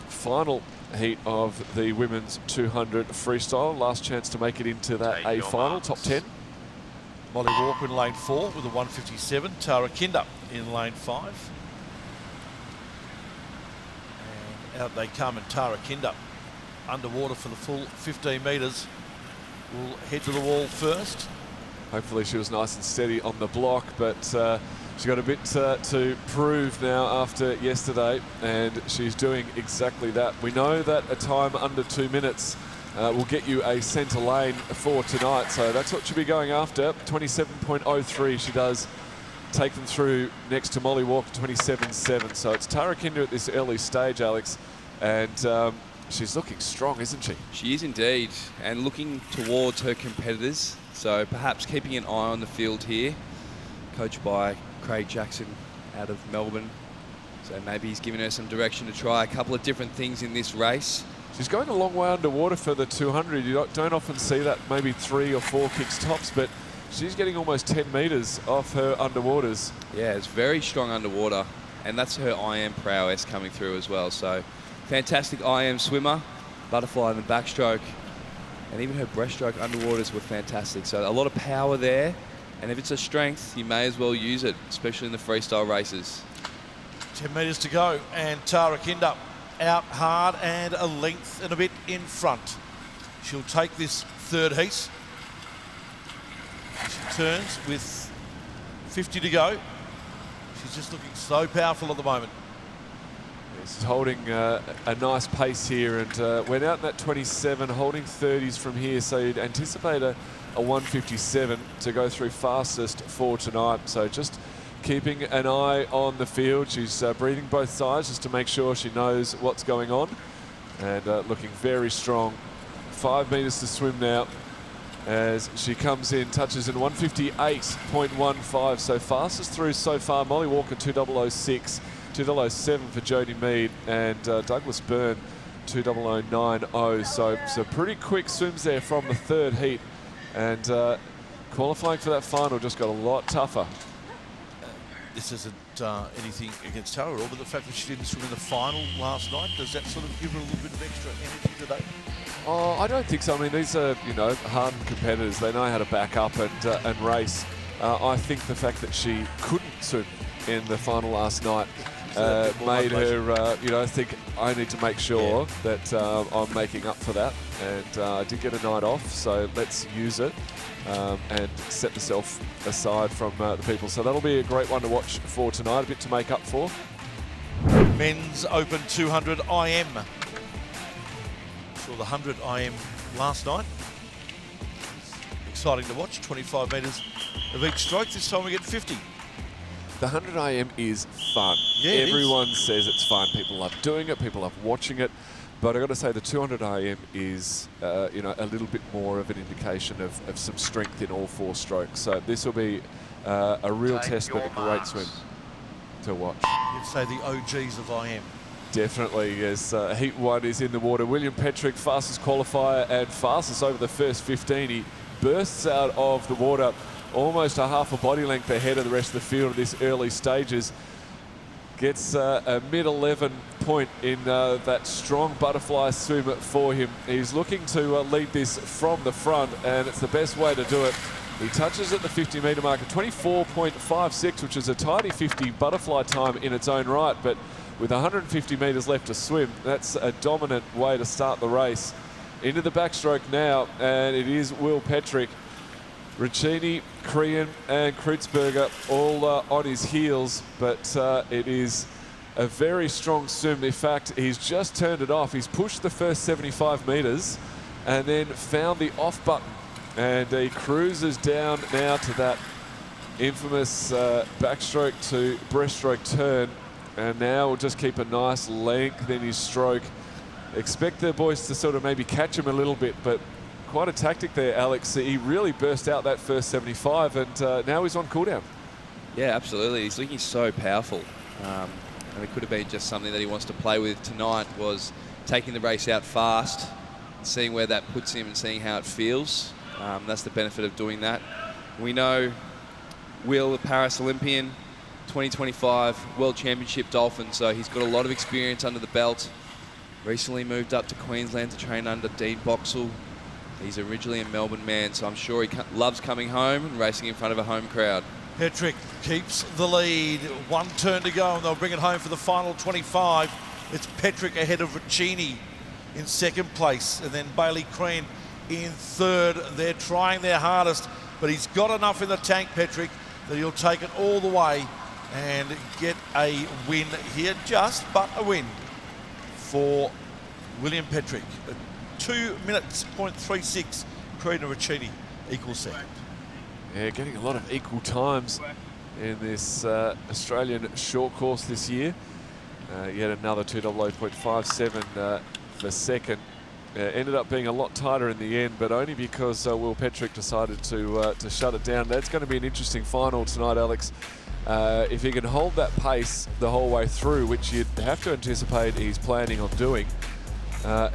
Final heat of the women's 200 freestyle. Last chance to make it into that A final, top 10. Molly Walker in lane 4 with a 1:57. Tara Kinder in lane 5. And out they come, and Tara Kinder underwater for the full 15 metres. Will head to the wall first. Hopefully she was nice and steady on the block, but she's got a bit to prove now after yesterday, and she's doing exactly that. We know that a time under 2 minutes will get you a centre lane for tonight, so that's what she'll be going after. 27.03 she does take them through next to Molly Walker, 27.7. So it's Tara Kinder at this early stage, Alex, and she's looking strong, isn't she? She is indeed, and looking towards her competitors. So perhaps keeping an eye on the field here, coached by Craig Jackson out of Melbourne. So maybe he's giving her some direction to try a couple of different things in this race. She's going a long way underwater for the 200. You don't often see that, maybe 3 or 4 kicks tops, but she's getting almost 10 metres off her underwaters. Yeah, it's very strong underwater, and that's her IM prowess coming through as well. So fantastic IM swimmer, butterfly in the backstroke, and even her breaststrokes underwaters were fantastic. So a lot of power there, and if it's a strength, you may as well use it, especially in the freestyle races. 10 metres to go, and Tara Kinder out hard and a length and a bit in front. She'll take this third heat. She turns with 50 to go. She's just looking so powerful at the moment. She's holding a nice pace here, and went out in that 27, holding 30s from here, so you'd anticipate a 1:57 to go through fastest for tonight. So just keeping an eye on the field. She's breathing both sides just to make sure she knows what's going on, and looking very strong. 5 metres to swim now as she comes in, touches in 1:58.15, so fastest through so far. Molly Walker 2:00.06. 2:00.07 for Jodie Mead, and Douglas Byrne 2:00.90. So pretty quick swims there from the third heat, and qualifying for that final just got a lot tougher. This isn't anything against Tara at all, but the fact that she didn't swim in the final last night, does that sort of give her a little bit of extra energy today? Oh, I don't think so. I mean, these are, hardened competitors. They know how to back up and race. I think the fact that she couldn't swim in the final last night made her, think I need to make sure that I'm making up for that. And I did get a night off, so let's use it and set myself aside from the people. So that'll be a great one to watch for tonight, a bit to make up for. Men's Open 200 IM. Saw the 100 IM last night. Exciting to watch, 25 metres of each stroke. This time we get 50. The 100 IM is fun. Yeah, Everyone says it's fun. People love doing it. People love watching it. But I've got to say the 200 IM is, you know, a little bit more of an indication of some strength in all 4 strokes. So this will be a real Take test, but your a great marks. swim to watch. You'd say the OGs of IM. Definitely, as Heat 1 is in the water. William Petrick, fastest qualifier and fastest over the first 15. He bursts out of the water almost a half a body length ahead of the rest of the field at this early stages. Gets a mid-11 point in that strong butterfly swim for him. He's looking to lead this from the front, and it's the best way to do it. He touches at the 50-metre mark at 24.56, which is a tidy 50 butterfly time in its own right, but with 150 metres left to swim, that's a dominant way to start the race. Into the backstroke now, and it is Will Petrick. Riccini, Crean and Kreutzberger all on his heels, but it is a very strong swim. In fact, he's just turned it off. He's pushed the first 75 metres and then found the off button, and he cruises down now to that infamous backstroke to breaststroke turn, and now we'll just keep a nice length in his stroke. Expect the boys to sort of maybe catch him a little bit, but quite a tactic there, Alex. He really burst out that first 75, and now he's on cooldown. Yeah, absolutely. He's looking so powerful. And it could have been just something that he wants to play with tonight, was taking the race out fast, seeing where that puts him and seeing how it feels. That's the benefit of doing that. We know Will, a Paris Olympian, 2025 World Championship Dolphin, so he's got a lot of experience under the belt. Recently moved up to Queensland to train under Dean Boxall. He's originally a Melbourne man, so I'm sure he loves coming home and racing in front of a home crowd. Petrick keeps the lead. 1 turn to go, and they'll bring it home for the final 25. It's Petrick ahead of Riccini in 2nd place, and then Bailey Crean in 3rd. They're trying their hardest, but he's got enough in the tank, Petrick, that he'll take it all the way and get a win here. Just but a win for William Petrick. 2 minutes, 0.36, Crean and Riccini equal second. Yeah, getting a lot of equal times in this Australian short course this year. Yet another 2:00.57 for second. Ended up being a lot tighter in the end, but only because Will Petrick decided to shut it down. That's going to be an interesting final tonight, Alex. If he can hold that pace the whole way through, which you'd have to anticipate he's planning on doing,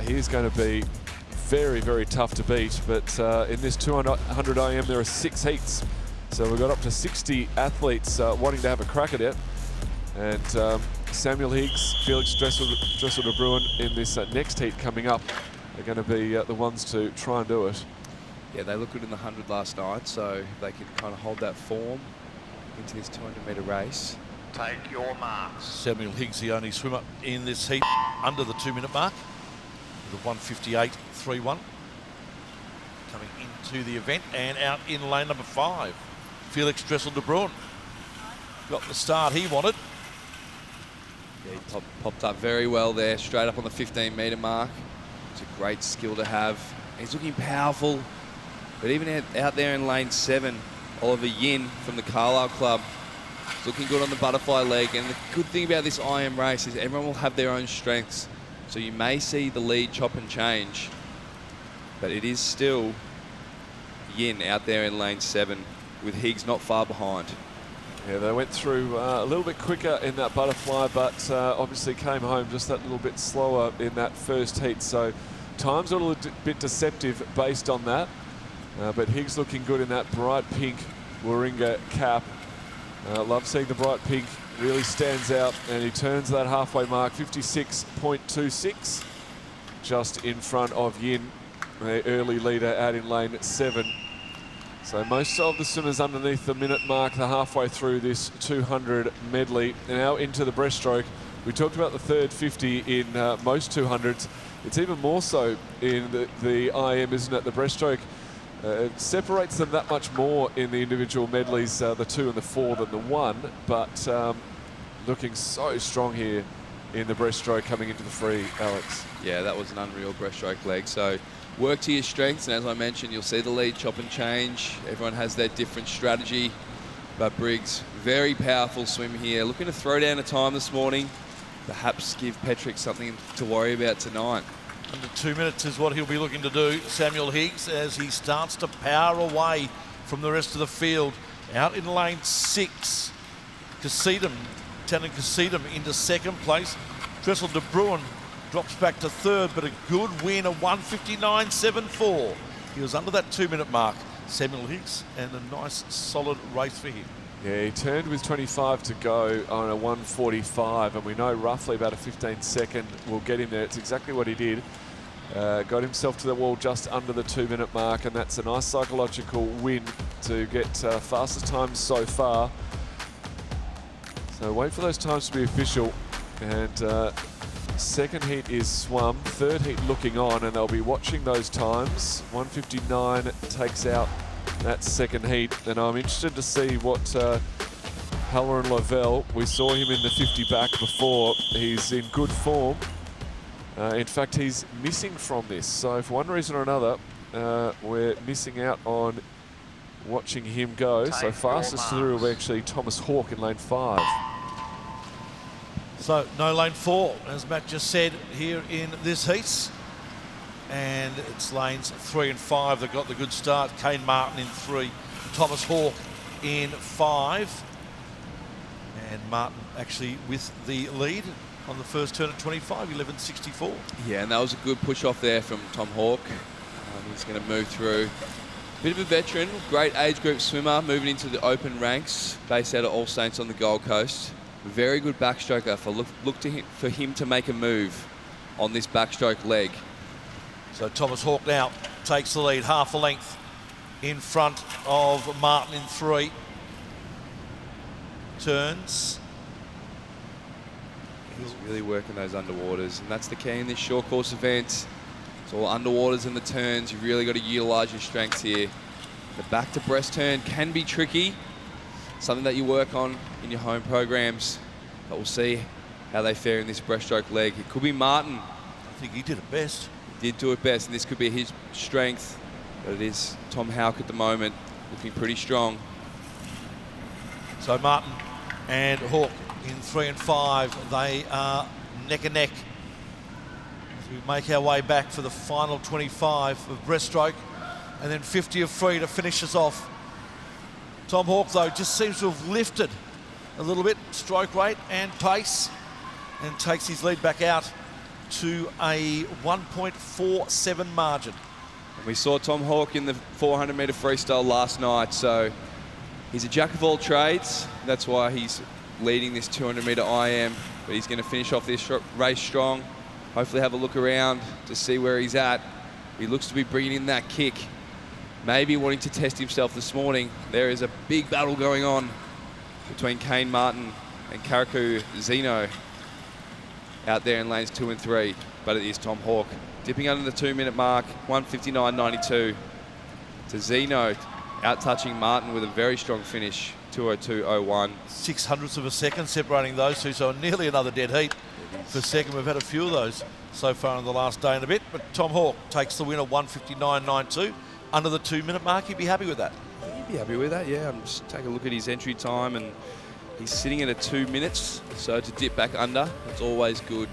he's going to be very, very tough to beat. But in this 200 IM, there are 6 heats. So we've got up to 60 athletes wanting to have a crack at it. And Samuel Higgs, Felix Dressel de Bruin in this next heat coming up are going to be the ones to try and do it. Yeah, they looked good in the 100 last night, so if they can kind of hold that form into this 200-metre race. Take your marks. Samuel Higgs, the only swimmer in this heat under the 2-minute mark, with a 1:58.31. Coming into the event and out in lane number 5, Felix Dressel de Bruin. Got the start he wanted. Yeah, he popped up very well there, straight up on the 15-metre mark. It's a great skill to have. He's looking powerful, but even out there in lane 7, Oliver Yin from the Carlisle Club is looking good on the butterfly leg. And the good thing about this IM race is everyone will have their own strengths. So you may see the lead chop and change, but it is still Yin out there in lane 7 with Higgs not far behind. Yeah, they went through a little bit quicker in that butterfly, but obviously came home just that little bit slower in that first heat. So times are a little bit deceptive based on that. But Higgs looking good in that bright pink Warringah cap. Love seeing the bright pink, really stands out, and he turns that halfway mark, 56.26, just in front of Yin, the early leader out in lane 7. So most of the swimmers underneath the minute mark, the halfway through this 200 medley. Now into the breaststroke. We talked about the third 50 in most 200s. It's even more so in the IM, isn't it? The breaststroke it separates them that much more in the individual medleys, the 2 and the 4 than the 1, but looking so strong here in the breaststroke coming into the free, Alex. Yeah, that was an unreal breaststroke leg. So work to your strengths, and as I mentioned, you'll see the lead chop and change. Everyone has their different strategy, but Briggs, very powerful swim here. Looking to throw down a time this morning. perhaps give Petrick something to worry about tonight. Under 2 minutes is what he'll be looking to do, Samuel Higgs, as he starts to power away from the rest of the field. Out in lane 6, Tannen Cassiedam into second place. Dressel De Bruin drops back to third, but a good win, a 1:59.74. He was under that 2 minute mark, Samuel Higgs, and a nice solid race for him. Yeah, he turned with 25 to go on a 1:45, and we know roughly about a 15-second will get him there. It's exactly what he did. Got himself to the wall just under the 2 minute mark, and that's a nice psychological win to get fastest times so far. So wait for those times to be official. And second heat is swum, third heat looking on, and they'll be watching those times. 1:59 takes out that second heat, and I'm interested to see what Haller and Lovell, we saw him in the 50 back before. He's in good form. In fact, he's missing from this. So for one reason or another, we're missing out on watching him go. So fastest through will be actually Thomas Hawke in lane 5. So no lane 4, as Matt just said, here in this heat. And it's lanes 3 and 5 that got the good start. Kane Martin in 3, Thomas Hawke in 5. And Martin actually with the lead on the first turn at 25, 11.64. Yeah, and that was a good push off there from Tom Hawke. He's going to move through. Bit of a veteran, great age group swimmer, moving into the open ranks, based out of All Saints on the Gold Coast. Very good backstroker. For him to make a move on this backstroke leg. So Thomas Hawke now takes the lead, half a length in front of Martin in 3. Turns. He's really working those underwaters, and that's the key in this short course event. It's all underwaters and the turns. You've really got to utilise your strengths here. The back to breast turn can be tricky, something that you work on in your home programs, but we'll see how they fare in this breaststroke leg. It could be Martin. I think he did it best. He did do it best, and this could be his strength, but it is Tom Hawke at the moment, looking pretty strong. So Martin and Hawke in 3 and 5, they are neck and neck as we make our way back for the final 25 of breaststroke, and then 50 of free to finish us off. Tom Hawke, though, just seems to have lifted a little bit, stroke rate and pace, and takes his lead back out to a 1.47 margin. And we saw Tom Hawke in the 400-metre freestyle last night, so he's a jack of all trades. That's why he's leading this 200-metre IM, but he's going to finish off this race strong. Hopefully have a look around to see where he's at. He looks to be bringing in that kick, maybe wanting to test himself this morning. There is a big battle going on between Kane Martin and Karaku Zeno out there in lanes 2 and 3, but it is Tom Hawke dipping under the 2 minute mark, 1:59.92 to Zeno, out touching Martin with a very strong finish, 2:02.01. 0.06 of a second separating those two, so nearly another dead heat for second. We've had a few of those so far in the last day and a bit, but Tom Hawke takes the win at 1:59.92 under the 2 minute mark. He'd be happy with that. He'd be happy with that, yeah. I'm just taking a look at his entry time, and he's sitting at a 2 minutes, so to dip back under, it's always good.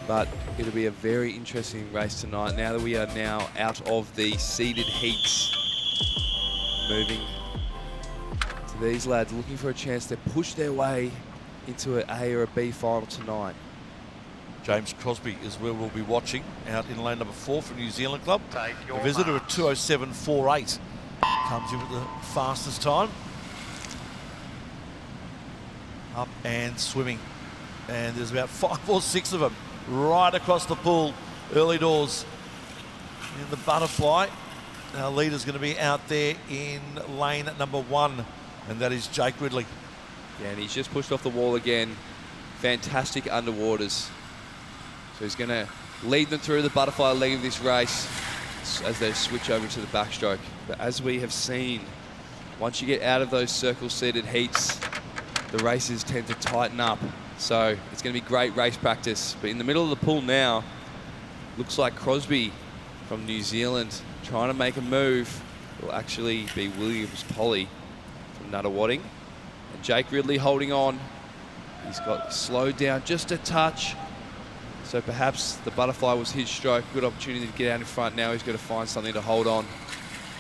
But it'll be a very interesting race tonight now that we are now out of the seeded heats. Moving to these lads looking for a chance to push their way into an A or a B final tonight. James Crosby is where we'll be watching, out in lane number 4 from New Zealand Club. Take your A visitor at marks. 2:07.48 comes in with the fastest time. Up and swimming, and there's about 5 or 6 of them right across the pool early doors in the butterfly. Our leader's going to be out there in lane number 1, and that is Jake Ridley. Yeah, and he's just pushed off the wall again. Fantastic underwaters. So he's going to lead them through the butterfly leg of this race as they switch over to the backstroke. But as we have seen, once you get out of those circle-seated heats, the races tend to tighten up. So it's going to be great race practice. But in the middle of the pool now, looks like Crosby from New Zealand trying to make a move. Will actually be Williams Polly from Nuttawading. And Jake Ridley holding on. He's got slowed down just a touch. So perhaps the butterfly was his stroke. Good opportunity to get out in front. Now he's got to find something to hold on.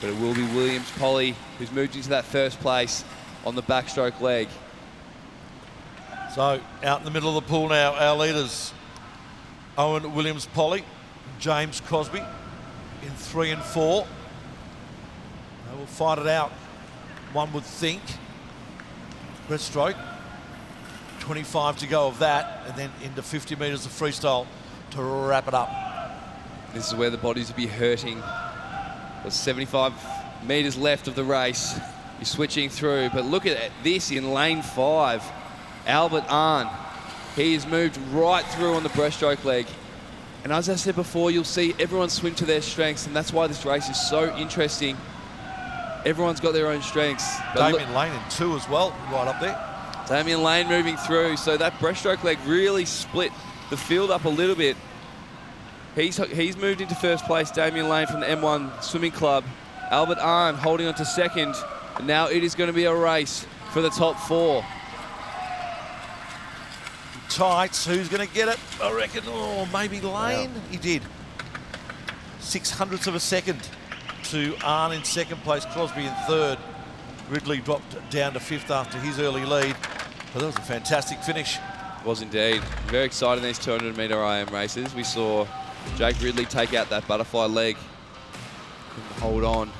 But it will be Williams Polly who's moved into that first place on the backstroke leg. So out in the middle of the pool now, our leaders, Owen Williams Polly, James Crosby in 3 and 4. They will fight it out, one would think. Breaststroke, 25 to go of that, and then into 50 metres of freestyle to wrap it up. This is where the bodies will be hurting. There's 75 metres left of the race. You're switching through, but look at this in lane 5. Albert Arnn, he has moved right through on the breaststroke leg. And as I said before, you'll see everyone swim to their strengths, and that's why this race is so interesting. Everyone's got their own strengths. But Damien Lane in 2 as well, right up there. Damien Lane moving through, so that breaststroke leg really split the field up a little bit. He's moved into first place, Damien Lane from the M1 Swimming Club. Albert Arnn holding on to second, and now it is going to be a race for the top 4. Tights, who's going to get it? I reckon, maybe Lane. Wow. He did. 0.06 of a second to Arnn in second place, Crosby in third. Ridley dropped down to 5th after his early lead. But that was a fantastic finish. It was indeed. Very excited in these 200-metre IM races. We saw Jake Ridley take out that butterfly leg, hold on,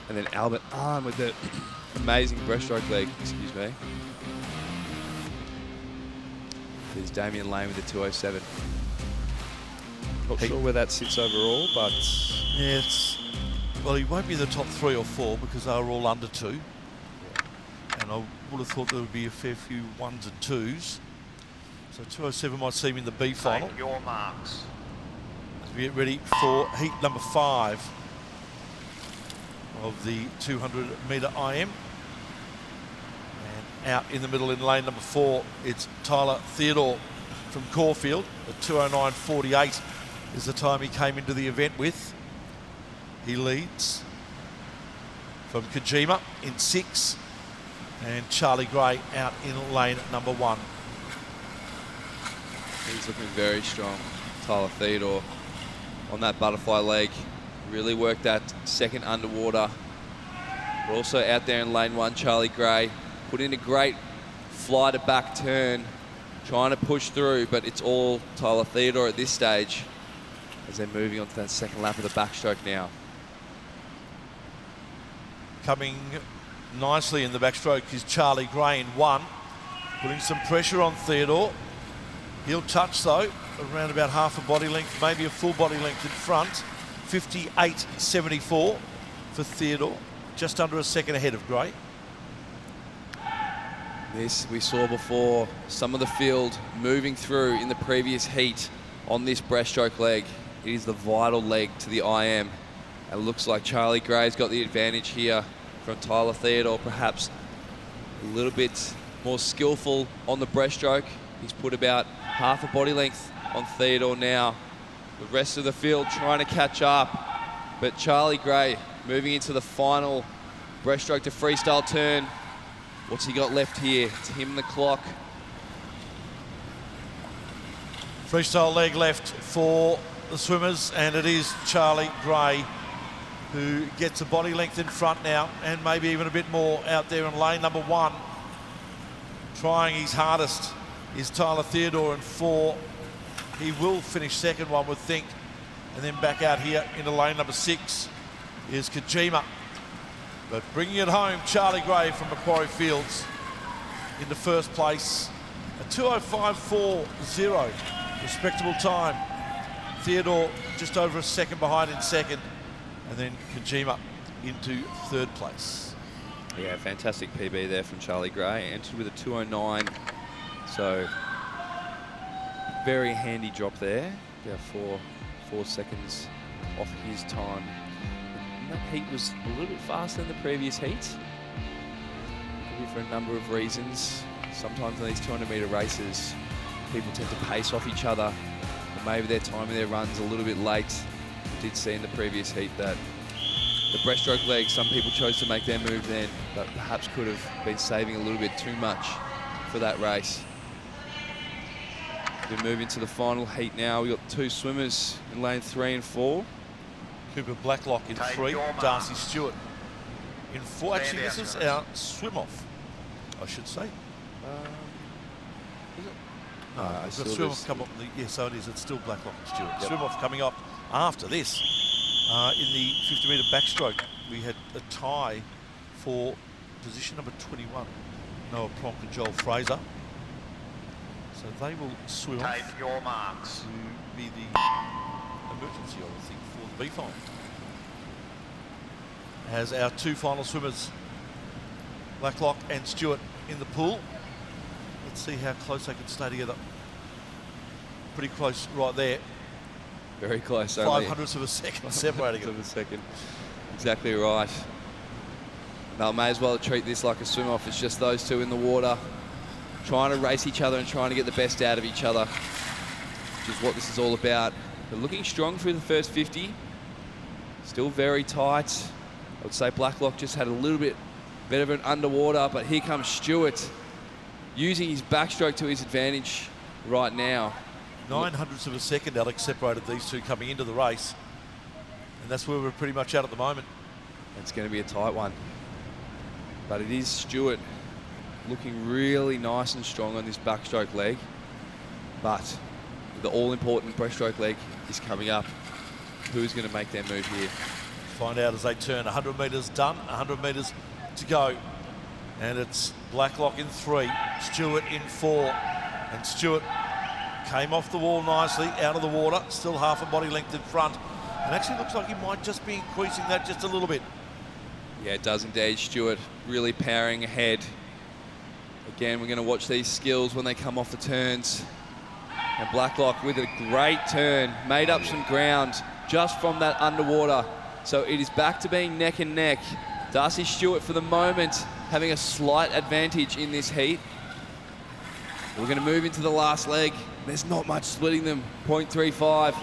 and then Albert Arnn with the amazing breaststroke leg, excuse me. There's Damien Lane with the 207. Not sure where that sits overall, but... Yeah, well, he won't be in the top 3 or 4 because they were all under 2. And I would have thought there would be a fair few 1s and 2s. So 207 might see him in the B final. Take your marks. As we get ready for heat number 5 of the 200-metre IM. And out in the middle in lane number 4, it's Tyler Theodore from Caulfield. The 209.48 is the time he came into the event with. He leads from Kojima in 6, and Charlie Gray out in lane number 1. He's looking very strong, Tyler Theodore, on that butterfly leg. Really worked that second underwater. But also out there in lane 1, Charlie Gray put in a great fly to back turn, trying to push through, but it's all Tyler Theodore at this stage as they're moving on to that second lap of the backstroke now. Coming nicely in the backstroke is Charlie Gray in 1, putting some pressure on Theodore. He'll touch though, around about half a body length, maybe a full body length in front. 58.74 for Theodore, just under a second ahead of Gray. This we saw before, some of the field moving through in the previous heat on this breaststroke leg. It is the vital leg to the IM. It looks like Charlie Gray's got the advantage here from Tyler Theodore, perhaps a little bit more skillful on the breaststroke. He's put about half a body length on Theodore now. The rest of the field trying to catch up, but Charlie Gray moving into the final breaststroke to freestyle turn. What's he got left here? It's him and the clock. Freestyle leg left for the swimmers, and it is Charlie Gray who gets a body length in front now, and maybe even a bit more out there in lane number 1. Trying his hardest is Tyler Theodore in 4. He will finish second, one would think. And then back out here into lane number 6 is Kojima. But bringing it home, Charlie Gray from Macquarie Fields into first place. A 2:05.40, respectable time. Theodore just over a second behind in second. And then Kojima into third place. Yeah, fantastic PB there from Charlie Gray. Entered with a 2:09. So, very handy drop there. About 4 seconds off his time. And that heat was a little bit faster than the previous heat. Maybe for a number of reasons. Sometimes in these 200-metre races, people tend to pace off each other. Or maybe their timing their runs a little bit late. We did see in the previous heat that the breaststroke leg, some people chose to make their move then, but perhaps could have been saving a little bit too much for that race. We move into the final heat now. We've got 2 swimmers in lane 3 and 4. Cooper Blacklock in Take 3, your marks. Darcy Stewart in 4. Stand Actually, out, this is guys. our swim-off, I should say. Is it? No, I we've saw got swim-off this. come up. Yeah, so it is. It's still Blacklock and Stewart. Yep. Swim-off coming up after this. In the 50-metre backstroke, we had a tie for position number 21. Noah Pronk and Joel Fraser. So they will swim Take off your marks. to be the emergency, I would think, for the B final. As our 2 final swimmers, Blacklock and Stewart, in the pool. Let's see how close they can stay together. Pretty close right there. Very close. 500ths of a second separating of them. a second. Exactly right. Now, may as well treat this like a swim-off. It's just those 2 in the water, trying to race each other and trying to get the best out of each other, which is what this is all about. They're looking strong through the first 50. Still very tight. I would say Blacklock just had a little bit better of an underwater, but here comes Stewart, using his backstroke to his advantage right now. 900ths of a second, Alex, separated these 2 coming into the race. And that's where we're pretty much at the moment. It's going to be a tight one. But it is Stewart looking really nice and strong on this backstroke leg. But the all-important breaststroke leg is coming up. Who's going to make their move here? Find out as they turn. 100 metres done, 100 metres to go. And it's Blacklock in 3, Stewart in 4. And Stewart came off the wall nicely, out of the water, still half a body length in front. And actually looks like he might just be increasing that just a little bit. Yeah, it does indeed. Stewart really powering ahead. Again, we're going to watch these skills when they come off the turns. And Blacklock with a great turn, made up some ground just from that underwater. So it is back to being neck and neck. Darcy Stewart, for the moment, having a slight advantage in this heat. We're going to move into the last leg. There's not much splitting them, 0.35.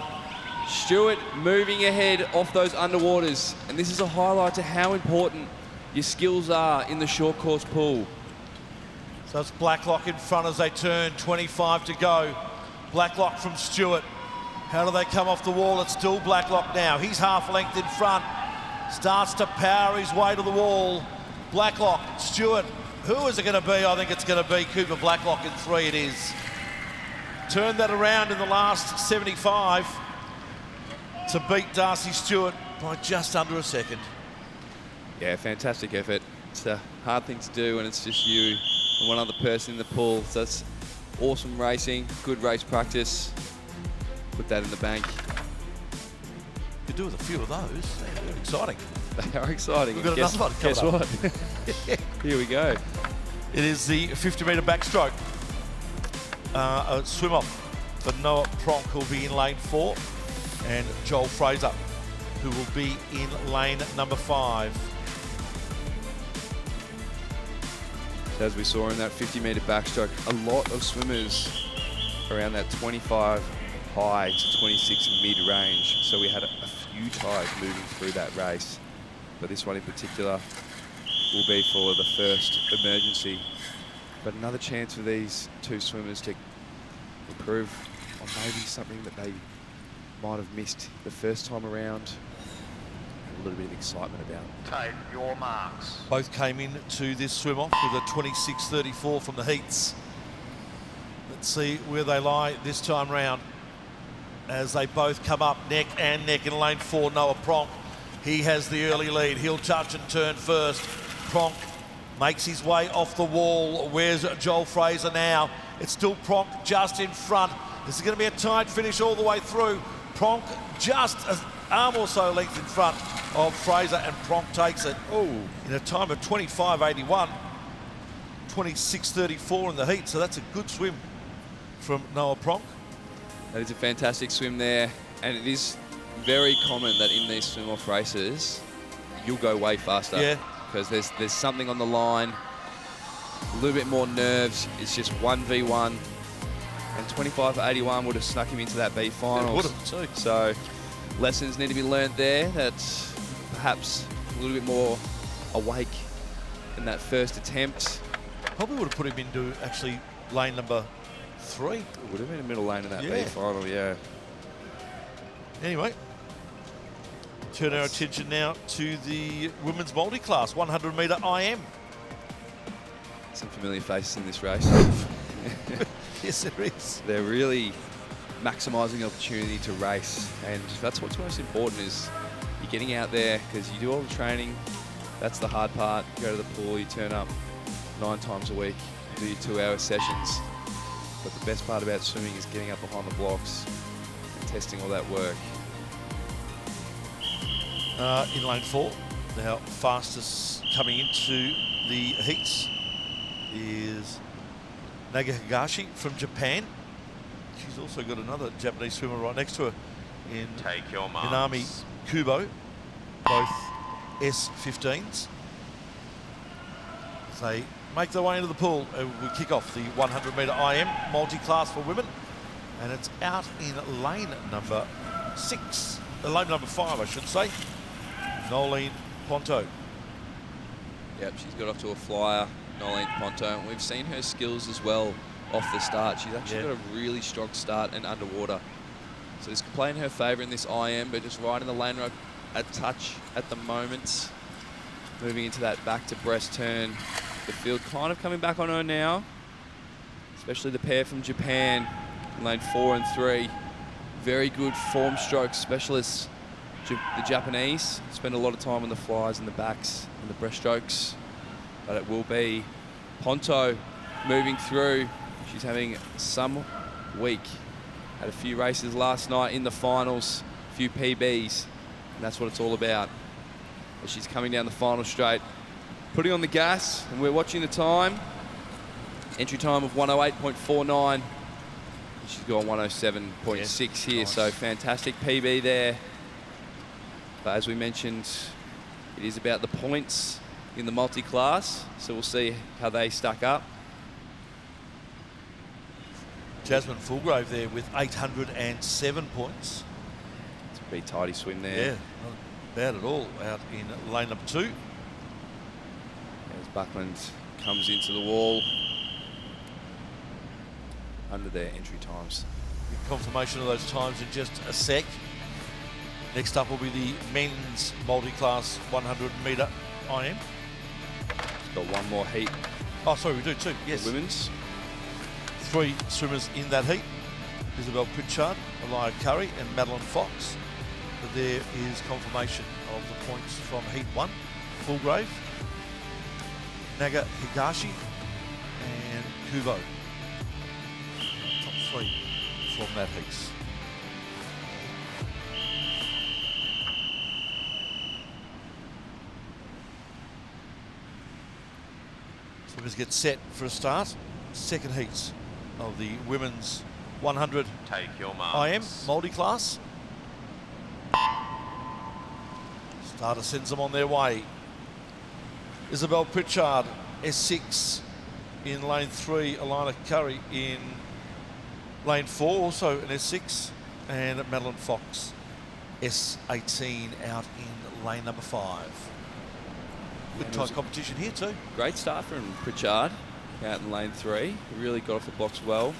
Stewart moving ahead off those underwaters. And this is a highlight to how important your skills are in the short course pool. So it's Blacklock in front as they turn, 25 to go. Blacklock from Stewart. How do they come off the wall? It's still Blacklock now. He's half length in front. Starts to power his way to the wall. Blacklock, Stewart. Who is it going to be? I think it's going to be Cooper Blacklock in 3. It is. Turned that around in the last 75 to beat Darcy Stewart by just under a second. Yeah, fantastic effort. It's a hard thing to do when it's just you and one other person in the pool. So that's awesome racing, good race practice. Put that in the bank. Could do with a few of those. They're exciting. They are exciting. We've got Guess- another one coming Guess up. what? Here we go. It is the 50-metre backstroke. A swim off for Noah Pronk, who will be in lane 4, and Joel Fraser, who will be in lane number 5. So as we saw in that 50-metre backstroke, a lot of swimmers around that 25 high to 26 mid range. So we had a few ties moving through that race. But this one in particular will be for the first emergency. But another chance for these 2 swimmers to improve on maybe something that they might have missed the first time around. A little bit of excitement about. Take your marks. Both came in to this swim off with a 26.34 from the heats. Let's see where they lie this time round as they both come up neck and neck in lane 4. Noah Pronk, he has the early lead. He'll touch and turn first. Pronk makes his way off the wall. Where's Joel Fraser now? It's still Pronk just in front. This is going to be a tight finish all the way through. Pronk just an arm or so length in front of Fraser, and Pronk takes it in a time of 25.81. 26.34 in the heat, so that's a good swim from Noah Pronk. That is a fantastic swim there, and it is very common that in these swim-off races, you'll go way faster. Yeah. Because there's something on the line, a little bit more nerves. It's just 1v1, and 25.81 would have snuck him into that B finals. It would have too. So lessons need to be learned there. That perhaps a little bit more awake in that first attempt. Probably would have put him into actually lane number 3. It would have been a middle lane in that Yeah. B final, yeah. Anyway, turn our attention now to the women's multi-class 100 metre IM. Some familiar faces in this race. Yes, there is. They're really maximising the opportunity to race, and that's what's most important is you're getting out there because you do all the training. That's the hard part. You go to the pool, you turn up 9 times a week, do your 2-hour sessions. But the best part about swimming is getting up behind the blocks and testing all that work. In lane 4, now fastest coming into the heats is Naga Higashi from Japan. She's also got another Japanese swimmer right next to her in Take your marks. Inami Kubo, both S15s. As they make their way into the pool, we kick off the 100 metre IM multi-class for women, and it's out in lane number 6, lane number 5 I should say, Nolene Ponto. Yep, she's got off to a flyer, Nolene Ponto, and we've seen her skills as well off the start. She's actually got a really strong start and underwater. So this could play in her favour in this IM, but just right in the lane rope a touch at the moment. Moving into that back to breast turn. The field kind of coming back on her now, especially the pair from Japan in lane 4 and 3. Very good form stroke specialists. The Japanese spend a lot of time on the flies and the backs and the breaststrokes, but it will be Ponto moving through. She's having some week. Had a few races last night in the finals, a few PBs, and that's what it's all about. As she's coming down the final straight, putting on the gas, and we're watching the time. Entry time of 108.49. She's got 107.6 here, nice. so fantastic PB there. But as we mentioned, it is about the points in the multi-class, so we'll see how they stack up. Jasmine Fulgrave there with 807 points. It's a pretty tidy swim Yeah, there. not bad at all out in lane number 2. As Buckland comes into the wall under their entry times. Confirmation of those times in just a sec. Next up will be the men's multi-class 100 metre IM. Got one more heat. Oh, sorry, we do too. Yes. The women's. 3 swimmers in that heat. Isabel Pritchard, Elia Curry and Madeline Fox. But there is confirmation of the points from heat 1. Fulgrave, Naga Higashi and Kubo. Top 3 from that heat. Swimmers get set for a start. Second heats of the women's 100 Take your marks. IM multi-class. Starter sends them on their way. Isabel Pritchard, S6 in lane 3. Alana Curry in lane 4, also an S6. And Madeline Fox, S18 out in lane number 5. Good tight competition here too. Great start from Pritchard out in lane 3. He really got off the blocks well.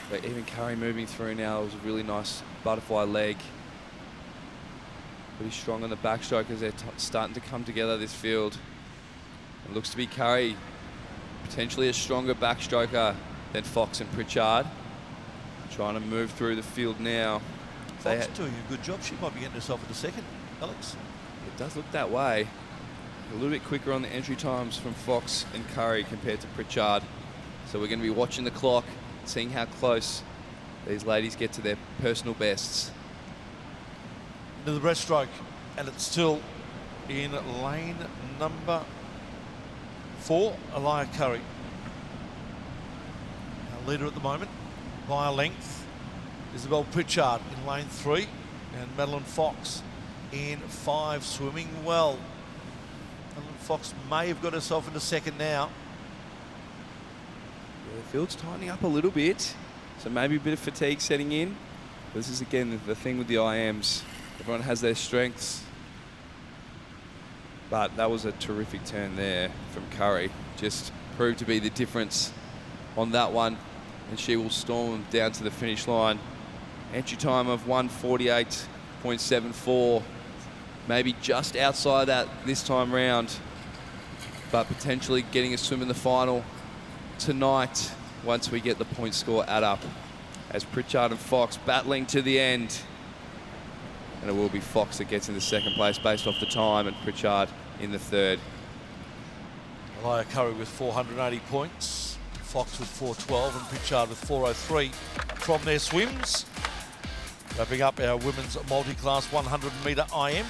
But even Curry moving through now, it was a really nice butterfly leg. Pretty strong on the backstroke as they're starting to come together this field. It looks to be Curry, potentially a stronger backstroker than Fox and Pritchard. Trying to move through the field now. Fox doing a good job. She might be getting herself into second, Alex. It does look that way. A little bit quicker on the entry times from Fox and Curry compared to Pritchard. So we're going to be watching the clock, seeing how close these ladies get to their personal bests. Into the breaststroke, and it's still in lane number 4, Elia Curry. Our leader at the moment by a length. Isabel Pritchard in lane 3, and Madeline Fox in 5, swimming well. Madeline Fox may have got herself into second now. Yeah, the field's tightening up a little bit, so maybe a bit of fatigue setting in. This is again the thing with the IMs. Everyone has their strengths. But that was a terrific turn there from Curry. Just proved to be the difference on that one. and she will storm down to the finish line. Entry time of 1:48.74, maybe just outside that this time round, but potentially getting a swim in the final tonight once we get the point score add up, as Pritchard and Fox battling to the end. And it will be Fox that gets in the second place based off the time, and Pritchard in the third. Elia Curry with 480 points, Fox with 412 and Pritchard with 403 from their swims. Wrapping up our women's multi-class 100 metre IM.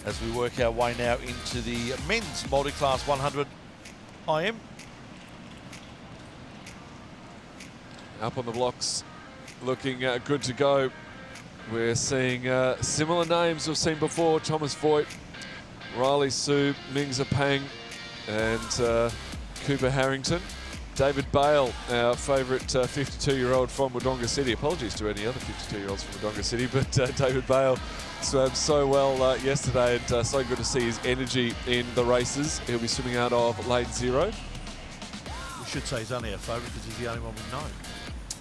As we work our way now into the men's multi-class 100 IM. Up on the blocks, looking good to go. We're seeing similar names we've seen before: Thomas Voigt, Riley Sue, Mingza Pang, and Cooper Harrington. David Bale, our favourite 52-year-old from Wodonga City. Apologies to any other 52-year-olds from Wodonga City, but David Bale swam so well yesterday, and so good to see his energy in the races. He'll be swimming out of lane 0. We should say he's only our favourite because he's the only one we know.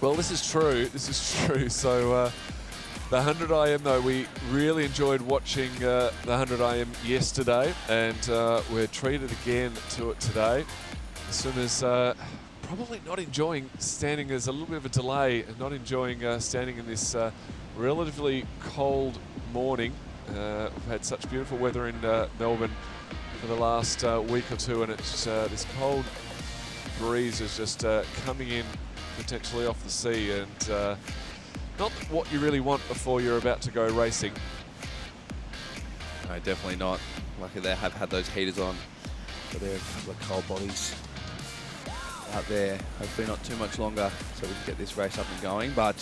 Well, this is true. This is true. So the 100 IM, though, we really enjoyed watching the 100 IM yesterday, and we're treated again to it today. The swimmers probably not enjoying standing. There's a little bit of a delay, and not enjoying standing in this relatively cold morning. We've had such beautiful weather in Melbourne for the last week or two, and it's this cold breeze is just coming in potentially off the sea, and not what you really want before you're about to go racing. No, definitely not. Lucky they have had those heaters on, but there are a couple of cold bodies out there. Hopefully not too much longer, so we can get this race up and going. But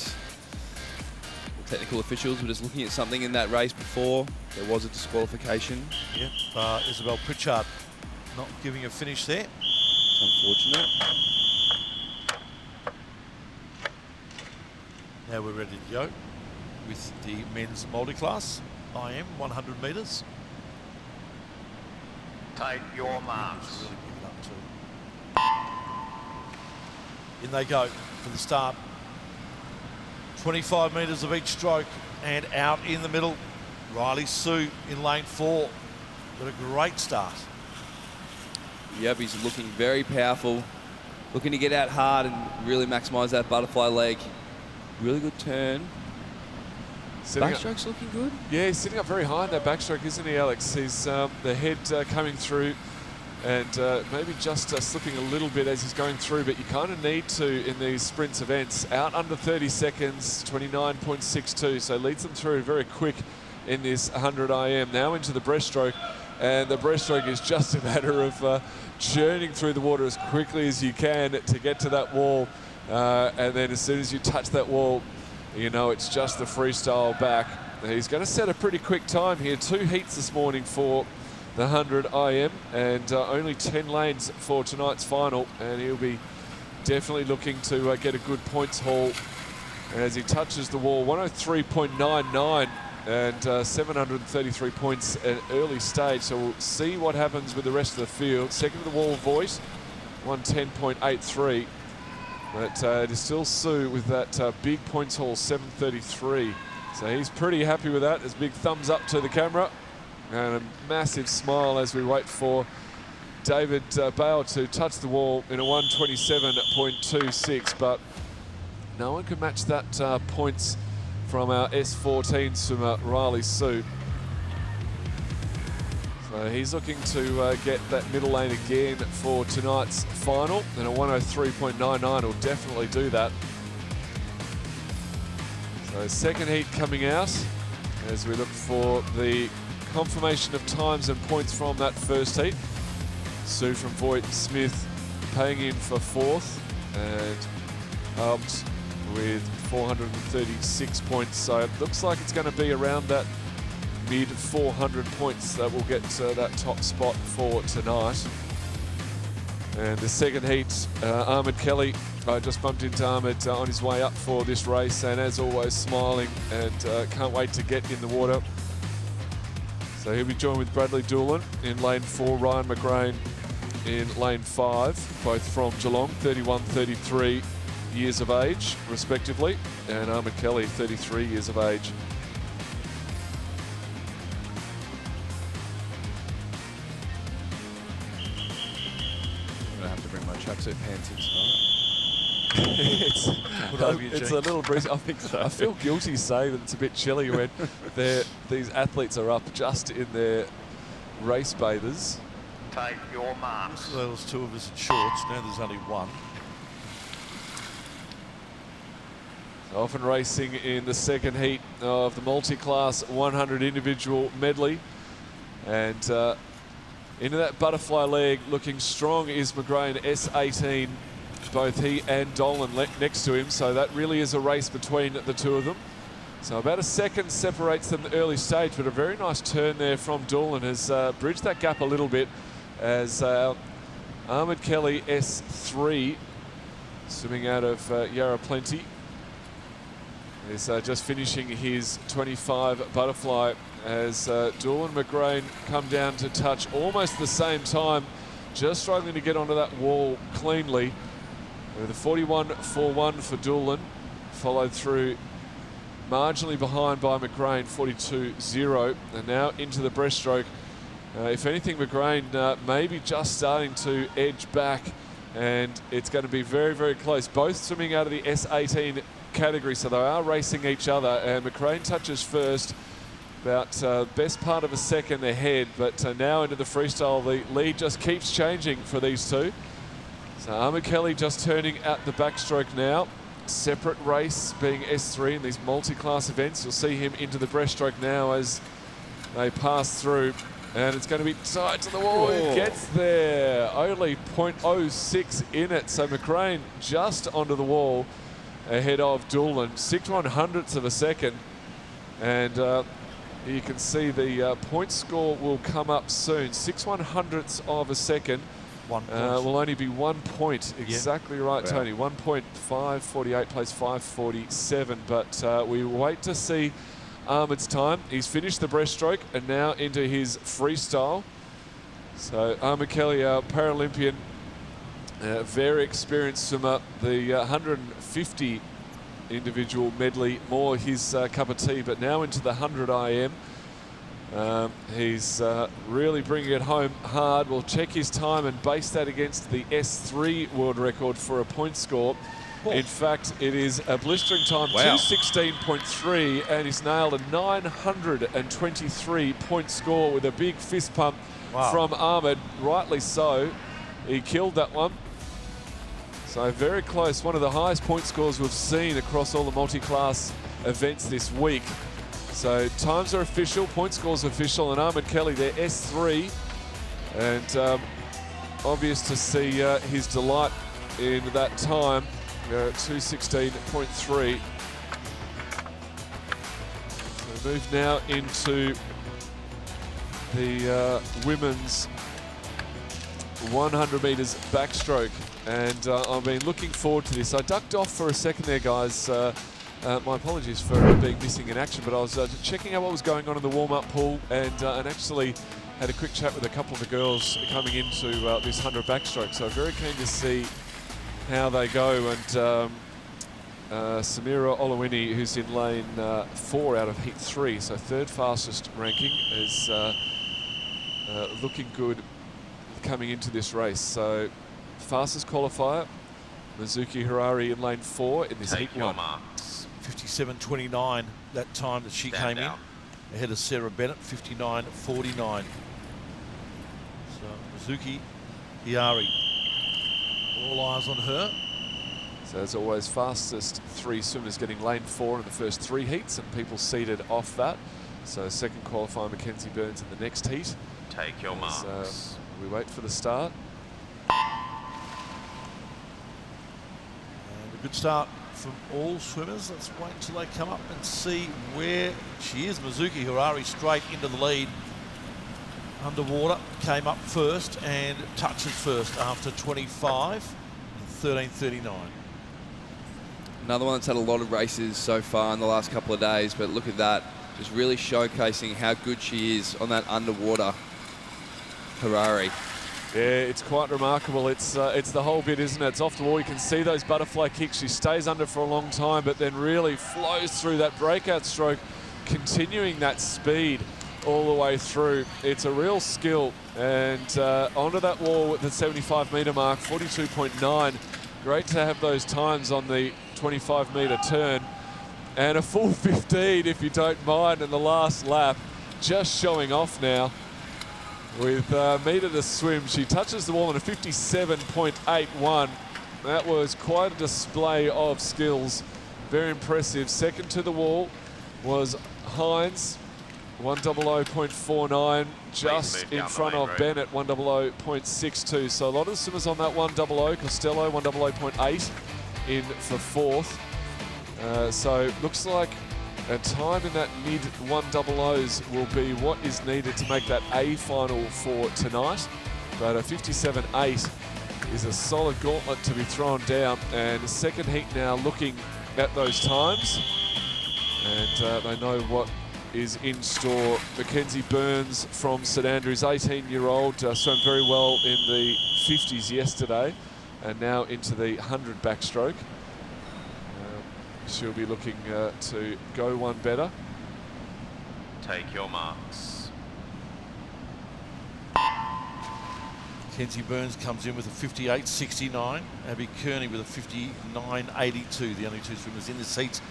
the technical officials were just looking at something in that race before. There was a disqualification. Yep, Isabel Pritchard not giving a finish there. It's unfortunate. Now we're ready to go with the men's multi-class IM 100 metres. Take your marks. Really give it up to. In they go for the start. 25 metres of each stroke, and out in the middle, Riley Sue in lane 4. Got a great start. Yep, he's looking very powerful, looking to get out hard and really maximise that butterfly leg. Really good turn. Backstroke's looking good. Yeah, he's sitting up very high in that backstroke, isn't he, Alex? He's the head coming through, and maybe just slipping a little bit as he's going through, but you kind of need to in these sprints events. Out under 30 seconds, 29.62, so leads them through very quick in this 100 IM. Now into the breaststroke, and the breaststroke is just a matter of churning through the water as quickly as you can to get to that wall, and then as soon as you touch that wall, you know it's just the freestyle back. He's going to set a pretty quick time here. 2 heats this morning for the 100 IM, and only 10 lanes for tonight's final, and he'll be definitely looking to get a good points haul as he touches the wall. 103.99 and 733 points at early stage, so we'll see what happens with the rest of the field. Second to the wall, Voight, 110.83. But it is still Sue with that big points haul, 733. So he's pretty happy with that. There's a big thumbs up to the camera and a massive smile as we wait for David Bale to touch the wall in a 127.26. But no one can match that points from our S14 swimmer, Riley Sue. So he's looking to get that middle lane again for tonight's final, and a 103.99 will definitely do that. So second heat coming out as we look for the confirmation of times and points from that first heat. Sue from Voigt Smith paying in for 4th and helped with 436 points. So it looks like it's going to be around that mid 400 points that will get that top spot for tonight. And the second heat, Ahmed Kelly. I just bumped into Ahmed on his way up for this race, and as always smiling and can't wait to get in the water. So he'll be joined with Bradley Doolan in lane 4, Ryan McGrain in lane 5, both from Geelong, 31, 33 years of age, respectively, and Ahmed Kelly, 33 years of age. I'm gonna have to bring my tracksuit pants inside. it's a little breezy. I think so. I feel guilty saying that it's a bit chilly when these athletes are up just in their race bathers. Take your marks. So there was 2 of us in shorts. Now there's only 1. Often racing in the second heat of the multi-class 100 individual medley. And into that butterfly leg, looking strong is McGrain, S18. Both he and Dolan next to him, so that really is a race between the 2 of them. So about a second separates them the early stage, but a very nice turn there from Dolan has bridged that gap a little bit as Ahmed Kelly, S3, swimming out of Yarra Plenty, is just finishing his 25 butterfly as Dolan and McGrain come down to touch almost the same time, just struggling to get onto that wall cleanly. With a 41.41 for Dolan, followed through marginally behind by McGrain, 42.0, and now into the breaststroke. If anything, McGrain maybe just starting to edge back, and it's going to be very, very close. Both swimming out of the S18 category, so they are racing each other, and McGrain touches first, about best part of a second ahead, but now into the freestyle, the lead just keeps changing for these 2. So Ahmed Kelly just turning at the backstroke now. Separate race being S3 in these multi-class events. You'll see him into the breaststroke now as they pass through, and it's going to be tight to the wall. He gets there, only 0.06 in it. So McGrain just onto the wall ahead of Dolan, 6/100ths of a second, and you can see the point score will come up soon. 6/100ths of a second. 1 point. Will only be 1 point. Exactly right, Wow. Tony. 1.548 plays 547, but we wait to see Ahmed's time. He's finished the breaststroke and now into his freestyle. So Ahmed Kelly, our Paralympian, very experienced swimmer. The 150 individual medley, more his cup of tea, but now into the 100 IM. He's really bringing it home hard. We'll check his time and base that against the S3 world record for a point score. In fact, it is a blistering time, Wow. 2:16.3, and he's nailed a 923 point score with a big fist pump from Ahmed. Rightly so. He killed that one. So very close. One of the highest point scores we've seen across all the multi-class events this week. So times are official, point scores official, and Ahmed Kelly there, S3. And obvious to see his delight in that time, 2:16.3. We move now into the women's 100 metres backstroke. And I've been looking forward to this. I ducked off for a second there, guys. My apologies for being missing in action, but I was checking out what was going on in the warm-up pool and actually had a quick chat with a couple of the girls coming into this 100 backstroke. So very keen to see how they go. And Samira Olawini, who's in lane 4 out of heat 3, so third fastest ranking, is looking good coming into this race. So fastest qualifier, Mizuki Harari in lane 4 in this heat 1. 57.29 that time that she came in, ahead of Sarah Bennett, 59.49. So Mizuki Hiari, all eyes on her. So as always, fastest 3 swimmers getting lane 4 in the first 3 heats, and people seated off that. So second qualifier Mackenzie Burns in the next heat. Take your marks. We wait for the start. And a good start from all swimmers. Let's wait until they come up and see where she is. Mizuki Harari straight into the lead. Underwater, came up first and touches first after 25 and 13.39. Another one that's had a lot of races so far in the last couple of days, but look at that. Just really showcasing how good she is on that underwater. Harari. Yeah, it's quite remarkable. It's the whole bit, isn't it? It's off the wall. You can see those butterfly kicks. She stays under for a long time, but then really flows through that breakout stroke, continuing that speed all the way through. It's a real skill. And onto that wall at the 75-metre mark, 42.9. Great to have those times on the 25-metre turn. And a full 15, if you don't mind, in the last lap. Just showing off now. With metre to swim, she touches the wall in a 57.81. That was quite a display of skills. Very impressive. Second to the wall was Hines, 100.49, just in front of Bennett, 100.62. So a lot of swimmers on that 100. Costello, 100.8 in for fourth. So looks like a time in that mid 100s will be what is needed to make that A final for tonight. But a 57.8 is a solid gauntlet to be thrown down. And the second heat now looking at those times. And they know what is in store. Mackenzie Burns from St Andrews, 18-year-old, swam very well in the 50s yesterday and now into the 100 backstroke. She'll be looking to go one better. Take your marks. Mackenzie Burns comes in with a 58.69. Abby Kearney with a 59.82. The only two swimmers in the seats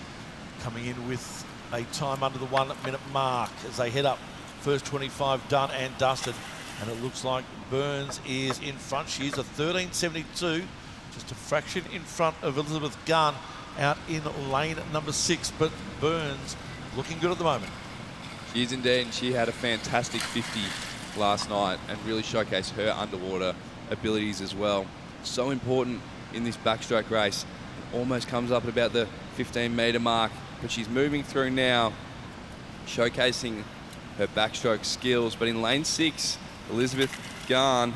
coming in with a time under the 1 minute mark as they head up. First 25 done and dusted. And it looks like Burns is in front. She is a 13.72, just a fraction in front of Elizabeth Gunn out in lane number 6, but Burns looking good at the moment. She is indeed, and she had a fantastic 50 last night and really showcased her underwater abilities as well. So important in this backstroke race. Almost comes up at about the 15-metre mark, but she's moving through now, showcasing her backstroke skills. But in lane 6, Elizabeth Gunn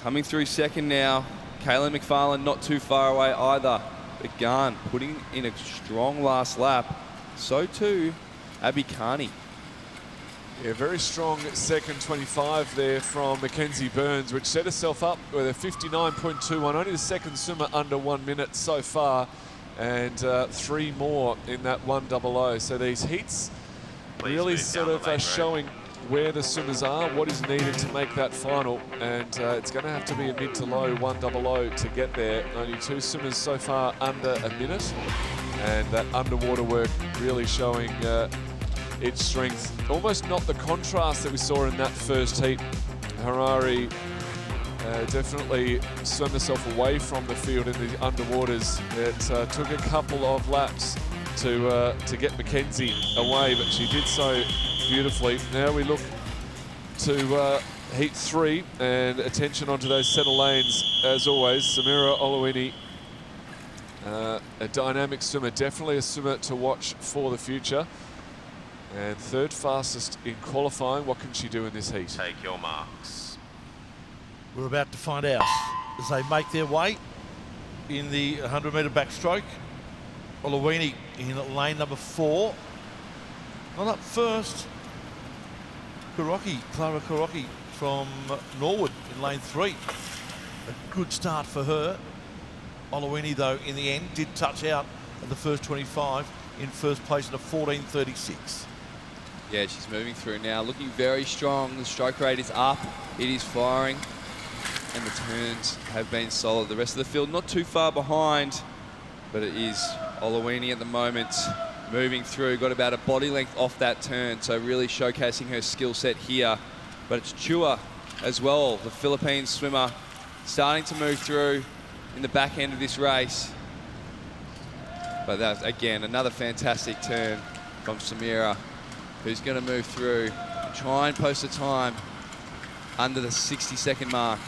coming through second now. Kaylin McFarlane not too far away either. But Gunn putting in a strong last lap. So too, Abby Kearney. Yeah, very strong second 25 there from Mackenzie Burns, which set herself up with a 59.21. Only the second swimmer under 1 minute so far, and 3 more in that 100. So these heats really sort of showing where the swimmers are, what is needed to make that final, and it's going to have to be a mid to low 100 to get there. Only 2 swimmers so far under a minute, and that underwater work really showing its strength. Almost not the contrast that we saw in that first heat. Harari definitely swam herself away from the field in the underwaters. It took a couple of laps to get Mackenzie away, but she did so beautifully. Now we look to heat 3 and attention onto those center lanes as always. Samira Olowini, a dynamic swimmer, definitely a swimmer to watch for the future. And third fastest in qualifying. What can she do in this heat? Take your marks. We're about to find out as they make their way in the 100-metre backstroke. Olowini in lane number 4. Not up first. Clara Kuroki from Norwood in lane 3. A good start for her. Olowini, though, in the end, did touch out at the first 25 in first place at a 14.36. Yeah, she's moving through now, looking very strong. The stroke rate is up, it is firing, and the turns have been solid. The rest of the field not too far behind, but it is Olowini at the moment moving through. Got about a body length off that turn, so really showcasing her skill set here. But it's Chua as well, the Philippine swimmer, starting to move through in the back end of this race. But that's, again, another fantastic turn from Samira, who's going to move through and try and post a time under the 60-second mark.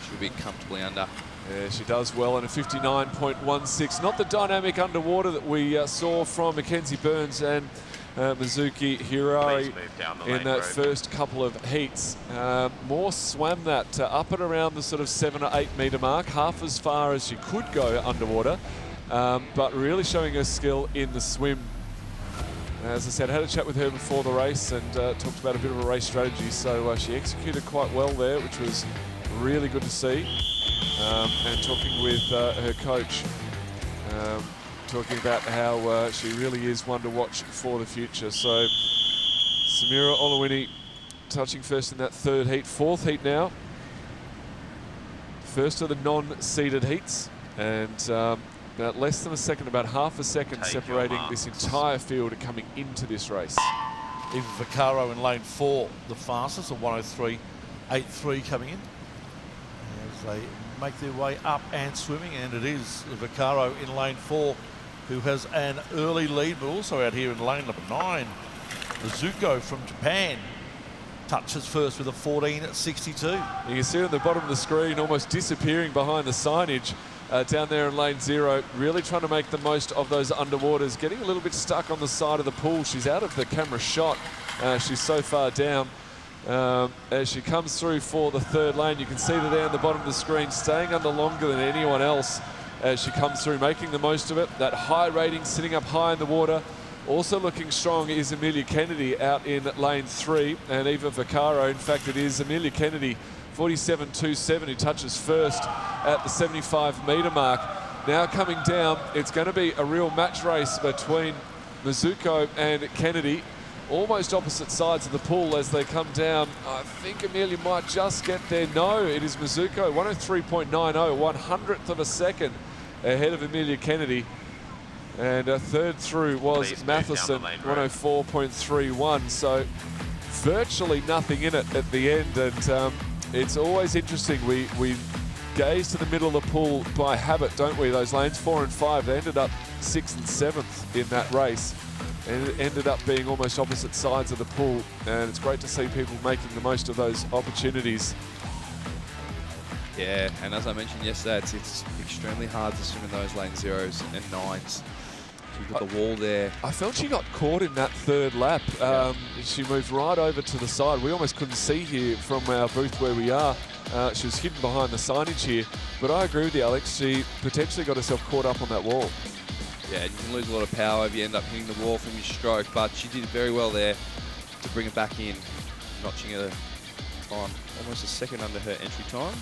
She'll be comfortably under. Yeah, she does well in a 59.16. Not the dynamic underwater that we saw from Mackenzie Burns and Mizuki Hirari in that first couple of heats. More swam that up and around the sort of 7 or 8 metre mark, half as far as she could go underwater, but really showing her skill in the swim. As I said, I had a chat with her before the race and talked about a bit of a race strategy. So she executed quite well there, which was really good to see. And talking with her coach, talking about how she really is one to watch for the future. So Samira Olawini touching first in that third heat, fourth heat now. First of the non-seeded heats, and about less than a second, about half a second separating this entire field coming into this race. Even Vaccaro in lane 4, the fastest, a 103.83 coming in. As they make their way up and swimming, and it is Vaccaro in lane 4 who has an early lead, but also out here in lane number 9, Mizuko from Japan touches first with a 14.62. You can see on the bottom of the screen, almost disappearing behind the signage down there in lane 0, really trying to make the most of those underwaters, getting a little bit stuck on the side of the pool. She's out of the camera shot. She's so far down. As she comes through for the third lane, you can see her there on the bottom of the screen, staying under longer than anyone else as she comes through, making the most of it. That high rating, sitting up high in the water. Also looking strong is Amelia Kennedy out in lane 3, and Eva Vaccaro. In fact, it is Amelia Kennedy, 47.27, who touches first at the 75-metre mark. Now coming down, it's going to be a real match race between Mizuko and Kennedy. Almost opposite sides of the pool as they come down. I think Amelia might just get there. No, it is Mizuko, 103.90, 100th of a second ahead of Amelia Kennedy. And third through was Matheson, 104.31. So virtually nothing in it at the end. And it's always interesting. We gaze to the middle of the pool by habit, don't we? Those lanes 4 and 5, they ended up 6th and 7th in that race. And it ended up being almost opposite sides of the pool. And it's great to see people making the most of those opportunities. Yeah, and as I mentioned yesterday, it's extremely hard to swim in those lane 0s and 9s. You've got the wall there. I felt she got caught in that third lap. She moved right over to the side. We almost couldn't see here from our booth where we are. She was hidden behind the signage here. But I agree with you, Alex. She potentially got herself caught up on that wall. Yeah, you can lose a lot of power if you end up hitting the wall from your stroke, but she did very well there to bring it back in, notching her time almost a second under her entry time.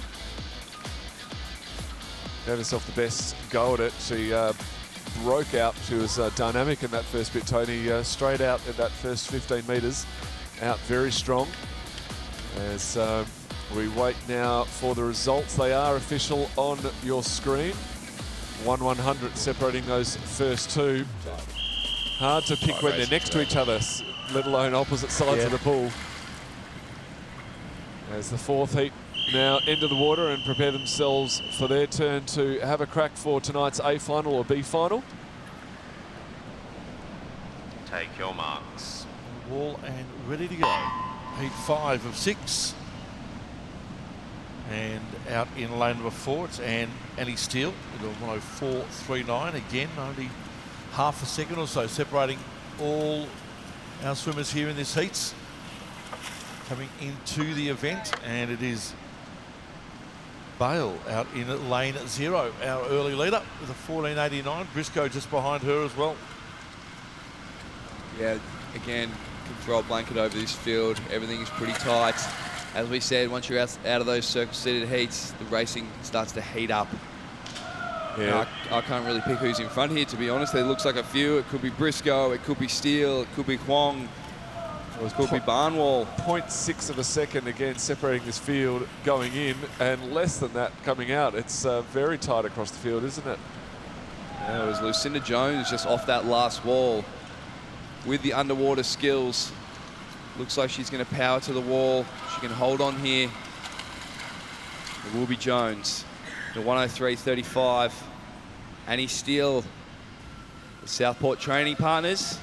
Gave herself the best go at it. She broke out. She was dynamic in that first bit, Tony. Straight out in that first 15 metres. Out very strong. As we wait now for the results. They are official on your screen. 1/100 separating those first two. Hard to pick when they're next to each other, let alone opposite sides of the pool. As the fourth heat now enter the water and prepare themselves for their turn to have a crack for tonight's A final or B final. Take your marks. Wall and ready to go. Heat 5 of 6. And out in lane number 4, it's Annie Steele with a 104.39. Again, only half a second or so separating all our swimmers here in this heats. Coming into the event, and it is Bale out in lane 0, our early leader with a 14.89. Briscoe just behind her as well. Yeah, again, control blanket over this field. Everything is pretty tight. As we said, once you're out of those circle-seated heats, the racing starts to heat up. Yeah. I can't really pick who's in front here, to be honest. There looks like a few. It could be Briscoe, it could be Steele, it could be Huang, it could be Barnwell. 0.6 of a second again separating this field going in, and less than that coming out. It's very tight across the field, isn't it? Yeah, it was Lucinda Jones just off that last wall with the underwater skills. Looks like she's going to power to the wall. She can hold on here. It will be Jones. The 103.35. Annie Steele, the Southport training partners.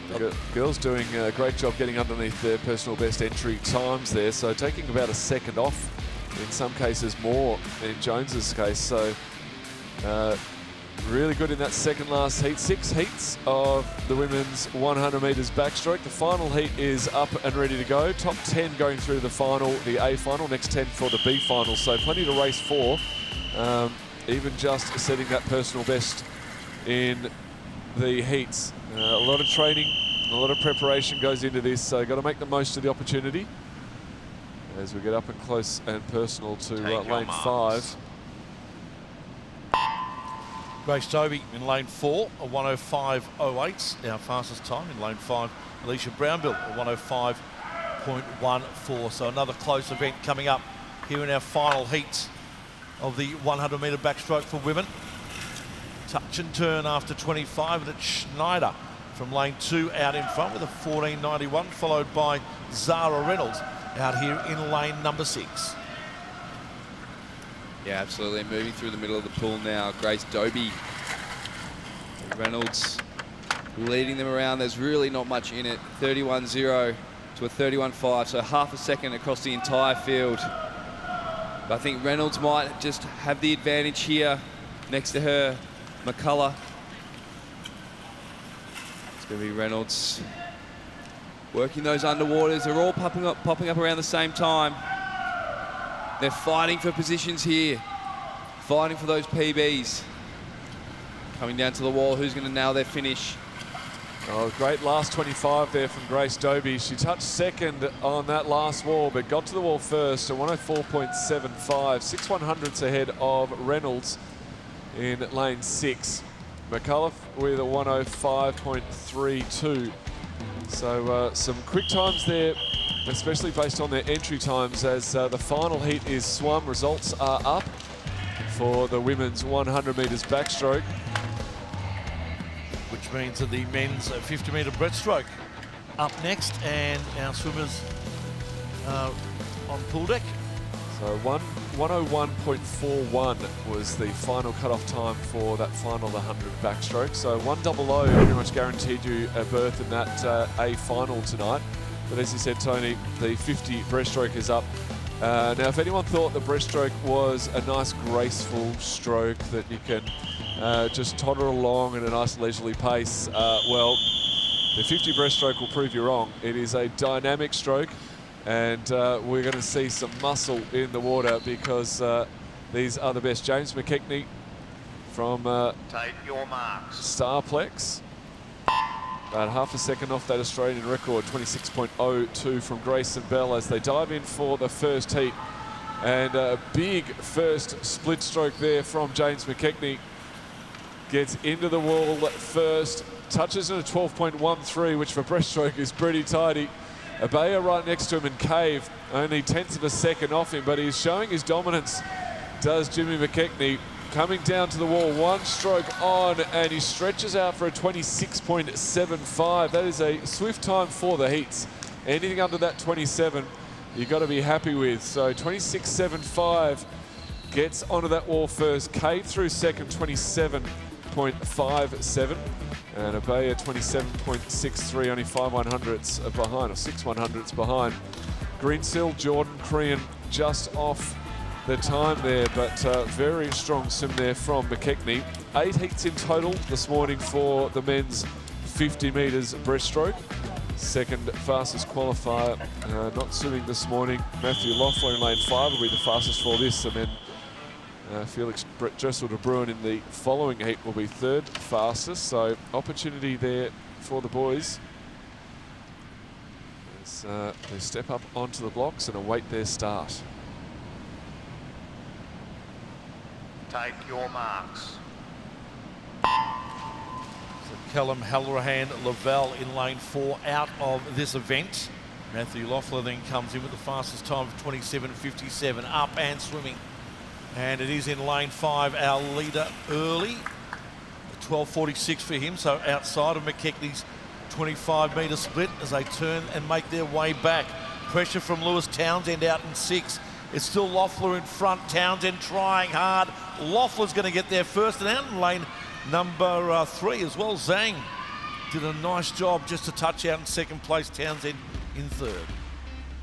The girls doing a great job getting underneath their personal best entry times there. So taking about a second off, in some cases more in Jones's case. So really good in that second last heat. 6 heats of the women's 100 metres backstroke. The final heat is up and ready to go. Top 10 going through the final, the A final, next 10 for the B final. So plenty to race for. Even just setting that personal best in the heats. A lot of training, a lot of preparation goes into this, so got to make the most of the opportunity as we get up and close and personal to lane 5. Grace Dobie in lane 4, a 105.08, our fastest time. In lane 5, Alicia Brownbill, a 105.14. So another close event coming up here in our final heats of the 100-metre backstroke for women. Touch and turn after 25, and it's Schneider from lane 2 out in front with a 14.91, followed by Zara Reynolds out here in lane number 6. Yeah, absolutely. Moving through the middle of the pool now. Grace Dobie. Reynolds leading them around. There's really not much in it. 31.0 to a 31.5, so half a second across the entire field. But I think Reynolds might just have the advantage here next to her. McCullough. It's going to be Reynolds working those underwaters. They're all popping up around the same time. They're fighting for positions here, fighting for those PBs. Coming down to the wall, who's going to nail their finish? Oh, great last 25 there from Grace Dobie. She touched second on that last wall, but got to the wall first, a 104.75, 6 100ths ahead of Reynolds in lane 6. McCullough with a 105.32. So some quick times there, especially based on their entry times, as the final heat is swum. Results are up for the women's 100 metres backstroke. Which means that the men's 50-metre breaststroke up next, and our swimmers on pool deck. So 101.41 was the final cut-off time for that final 100 backstroke. So 100 pretty much guaranteed you a berth in that A final tonight. But as you said, Tony, the 50 breaststroke is up. Now, if anyone thought the breaststroke was a nice graceful stroke that you can just totter along at a nice leisurely pace, well, the 50 breaststroke will prove you wrong. It is a dynamic stroke, and we're going to see some muscle in the water because these are the best. James McKechnie from Take your marks. Starplex. About half a second off that Australian record, 26.02 from Grayson Bell as they dive in for the first heat. And a big first split stroke there from James McKechnie. Gets into the wall first, touches in a 12.13, which for breaststroke is pretty tidy. Abaya right next to him, and Cave only tenths of a second off him, but he's showing his dominance, does Jimmy McKechnie. Coming down to the wall, one stroke on, and he stretches out for a 26.75. That is a swift time for the heats. Anything under that 27, you've got to be happy with. So 26.75 gets onto that wall first. Cave through second, 27.57. And Abaya 27.63, only 5 100ths behind, or 6 100ths behind. Greensill, Jordan, Crean just off the time there, but very strong swim there from McKechnie. 8 heats in total this morning for the men's 50 metres breaststroke. Second fastest qualifier not swimming this morning. Matthew Loeffler in lane 5 will be the fastest for this, and then Felix Dressel de Bruin in the following heat will be third fastest. So opportunity there for the boys as they step up onto the blocks and await their start. Take your marks. So Callum Halloran Lavelle in lane 4 out of this event. Matthew Loeffler then comes in with the fastest time of 27.57, up and swimming. And it is in lane 5, our leader early. 12.46 for him, so outside of McKechnie's 25-metre split as they turn and make their way back. Pressure from Lewis Townsend out in 6. It's still Loeffler in front, Townsend trying hard. Loeffler's going to get there first, and out in lane number 3 as well. Zhang did a nice job just to touch out in second place, Townsend in third.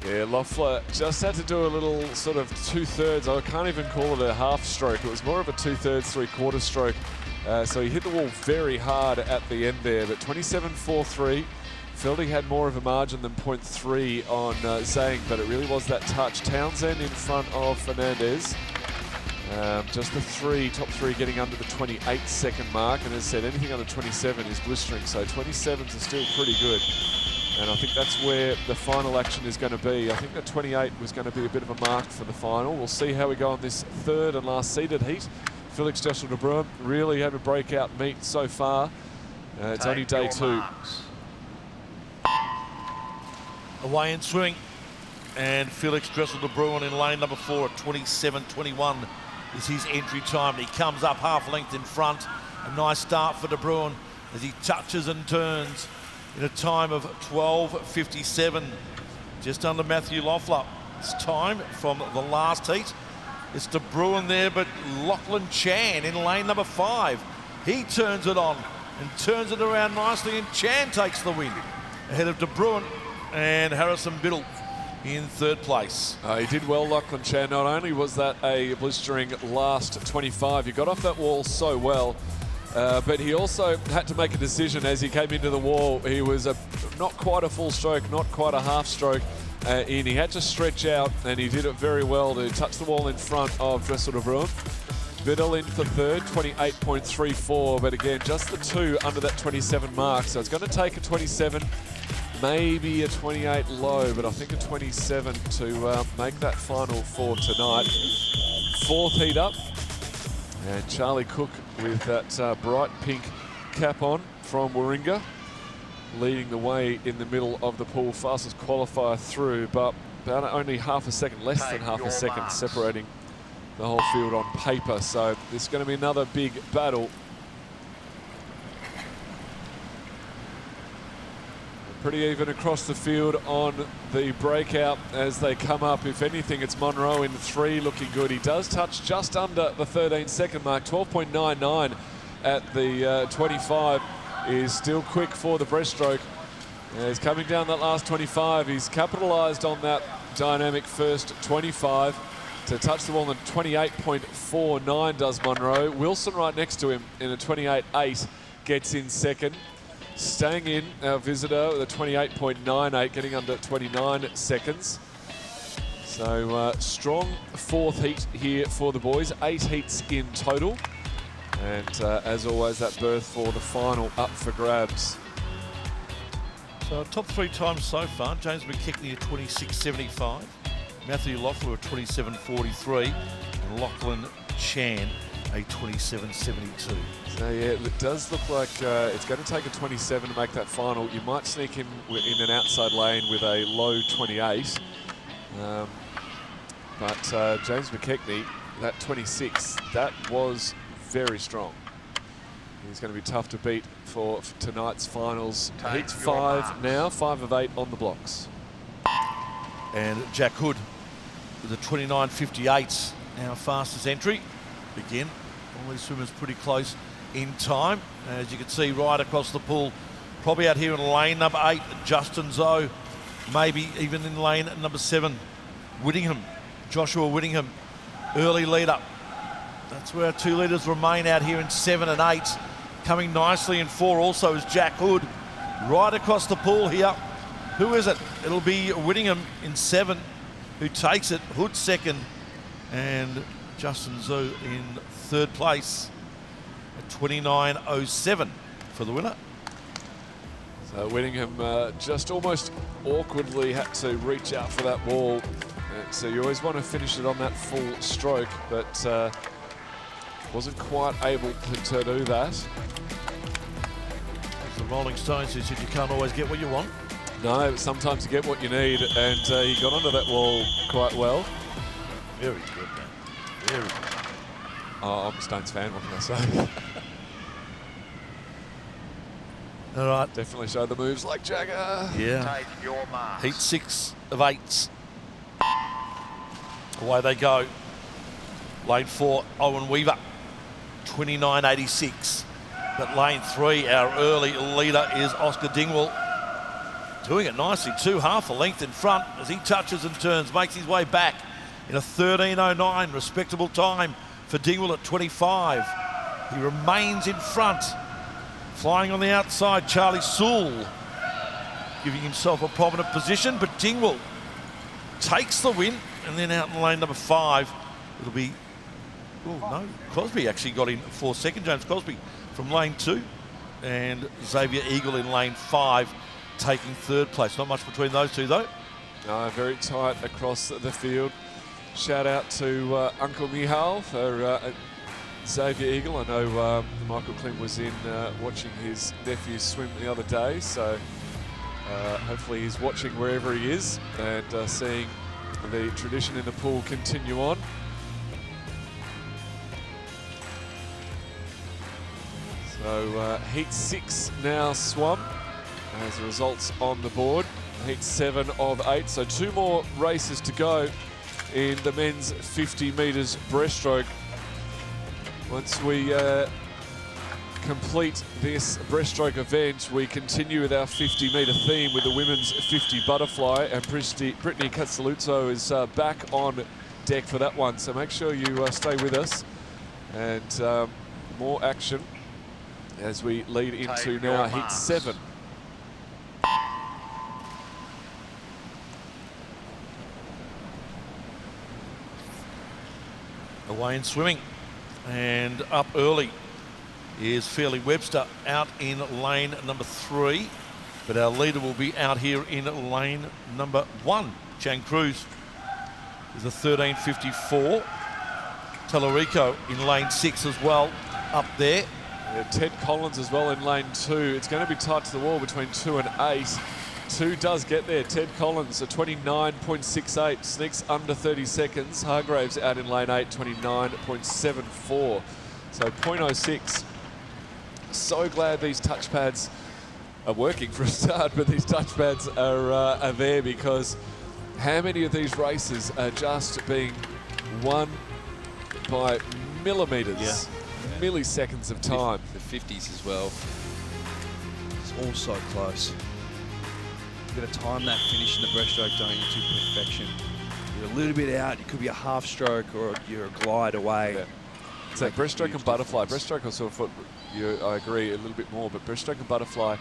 Yeah, Loeffler just had to do a little sort of 2/3. I can't even call it a half stroke. It was more of a 2/3, 3/4 stroke. So he hit the wall very hard at the end there, but 27.43. Felt he had more of a margin than 0.3 on Zhang, but it really was that touch. Townsend in front of Fernandez. Just the top three getting under the 28-second mark, and as I said, anything under 27 is blistering, so 27s are still pretty good. And I think that's where the final action is going to be. I think that 28 was going to be a bit of a mark for the final. We'll see how we go on this third and last seeded heat. Felix Joshua de Bruin really had a breakout meet so far. It's only day 2. Away in swing. And Felix Dressel de Bruin in lane number 4 at 27.21 is his entry time. He comes up half length in front. A nice start for de Bruin as he touches and turns in a time of 12.57. Just under Matthew Loeffler. It's time from the last heat. It's de Bruin there, but Lachlan Chan in lane number 5. He turns it on and turns it around nicely, and Chan takes the win ahead of de Bruin and Harrison Biddle in third place. He did well, Lachlan Chan. Not only was that a blistering last 25, he got off that wall so well, but he also had to make a decision as he came into the wall. He was not quite a full stroke, not quite a half stroke in. He had to stretch out, and he did it very well to touch the wall in front of Dressel de Bruin. Biddle in for third, 28.34, but again, just the 2 under that 27 mark, so it's going to take a 27, maybe a 28 low, but I think a 27 to make that final for tonight. Fourth heat up, and Charlie Cook with that bright pink cap on from Warringah, leading the way in the middle of the pool, fastest qualifier through, but about only half a second, less than half a second separating the whole field on paper. So this is going to be another big battle. Pretty even across the field on the breakout as they come up. If anything, it's Monroe in 3 looking good. He does touch just under the 13-second mark. 12.99 at the 25 is still quick for the breaststroke. He's coming down that last 25. He's capitalised on that dynamic first 25 to touch the wall in 28.49 does Monroe. Wilson right next to him in a 28.8 gets in second. Staying in, our visitor with a 28.98, getting under 29 seconds. So strong fourth heat here for the boys. 8 heats in total. And as always, that berth for the final up for grabs. So top 3 times so far. James McKechnie at 26.75. Matthew Loeffler at 27.43. And Lachlan Chan a 27.72. So yeah, it does look like it's going to take a 27 to make that final. You might sneak him in an outside lane with a low 28. But James McKechnie, that 26, that was very strong. He's going to be tough to beat for tonight's finals. Heat 5 now, 5 of 8 on the blocks. And Jack Hood with a 29.58, our fastest entry. Again, all these swimmers pretty close in time. As you can see right across the pool, probably out here in lane number 8, Justin Zoe, maybe even in lane number 7, Whittingham, Joshua Whittingham, early leader. That's where our 2 leaders remain out here in 7 and 8. Coming nicely in 4 also is Jack Hood. Right across the pool here. Who is it? It'll be Whittingham in 7 who takes it. Hood second and Justin Zoe in third place at 29.07 for the winner. So Whittingham just almost awkwardly had to reach out for that wall. So you always want to finish it on that full stroke, but wasn't quite able to do that. The Rolling Stones who said you can't always get what you want. No, but sometimes you get what you need, and he got onto that wall quite well. Very good, man. Very good. Oh, I'm a Stones fan, what can I say? All right. Definitely show the moves like Jagger. Yeah. Take your marks. Heat 6 of 8. Away they go. Lane 4, Owen Weaver, 29.86. But lane 3, our early leader is Oscar Dingwall. Doing it nicely, 2 half a length in front as he touches and turns, makes his way back in a 13.09, respectable time for Dingwall at 25. He remains in front. Flying on the outside, Charlie Sewell, giving himself a prominent position, but Dingwall takes the win, and then out in lane number 5, it'll be Oh, no. Crosby actually got in for second. James Crosby from lane 2. And Xavier Eagle in lane 5 taking third place. Not much between those two, though. No, very tight across the field. Shout out to Uncle Mihal for Xavier Eagle. I know Michael Klim was in watching his nephew swim the other day, so hopefully he's watching wherever he is and seeing the tradition in the pool continue on. So heat 6 now swum as the results on the board. Heat 7 of 8, so 2 more races to go in the men's 50 metres breaststroke. Once we complete this breaststroke event, we continue with our 50 metre theme with the women's 50 butterfly, and Brittany Castelluzzo is back on deck for that one. So make sure you stay with us, and more action as we lead into now heat 7. Away in swimming, and up early is Fairleigh Webster out in lane number 3, but our leader will be out here in lane number 1. Jan Cruz is a 13.54. Tellerico in lane 6 as well, up there. Yeah, Ted Collins as well in lane 2. It's going to be tight to the wall between 2 and 8. 2 does get there. Ted Collins, a 29.68, sneaks under 30 seconds. Hargraves out in lane 8, 29.74. So 0.06. So glad these touchpads are working for a start, but these touchpads are there, because how many of these races are just being won by millimetres, milliseconds of time? The 50s as well. It's all so close. You've got to time that finish in the breaststroke, don't you, to perfection. You're a little bit out, it could be a half stroke or you're a glide away. Yeah. So breaststroke and butterfly. Breaststroke I sort of I agree a little bit more, but breaststroke and butterfly,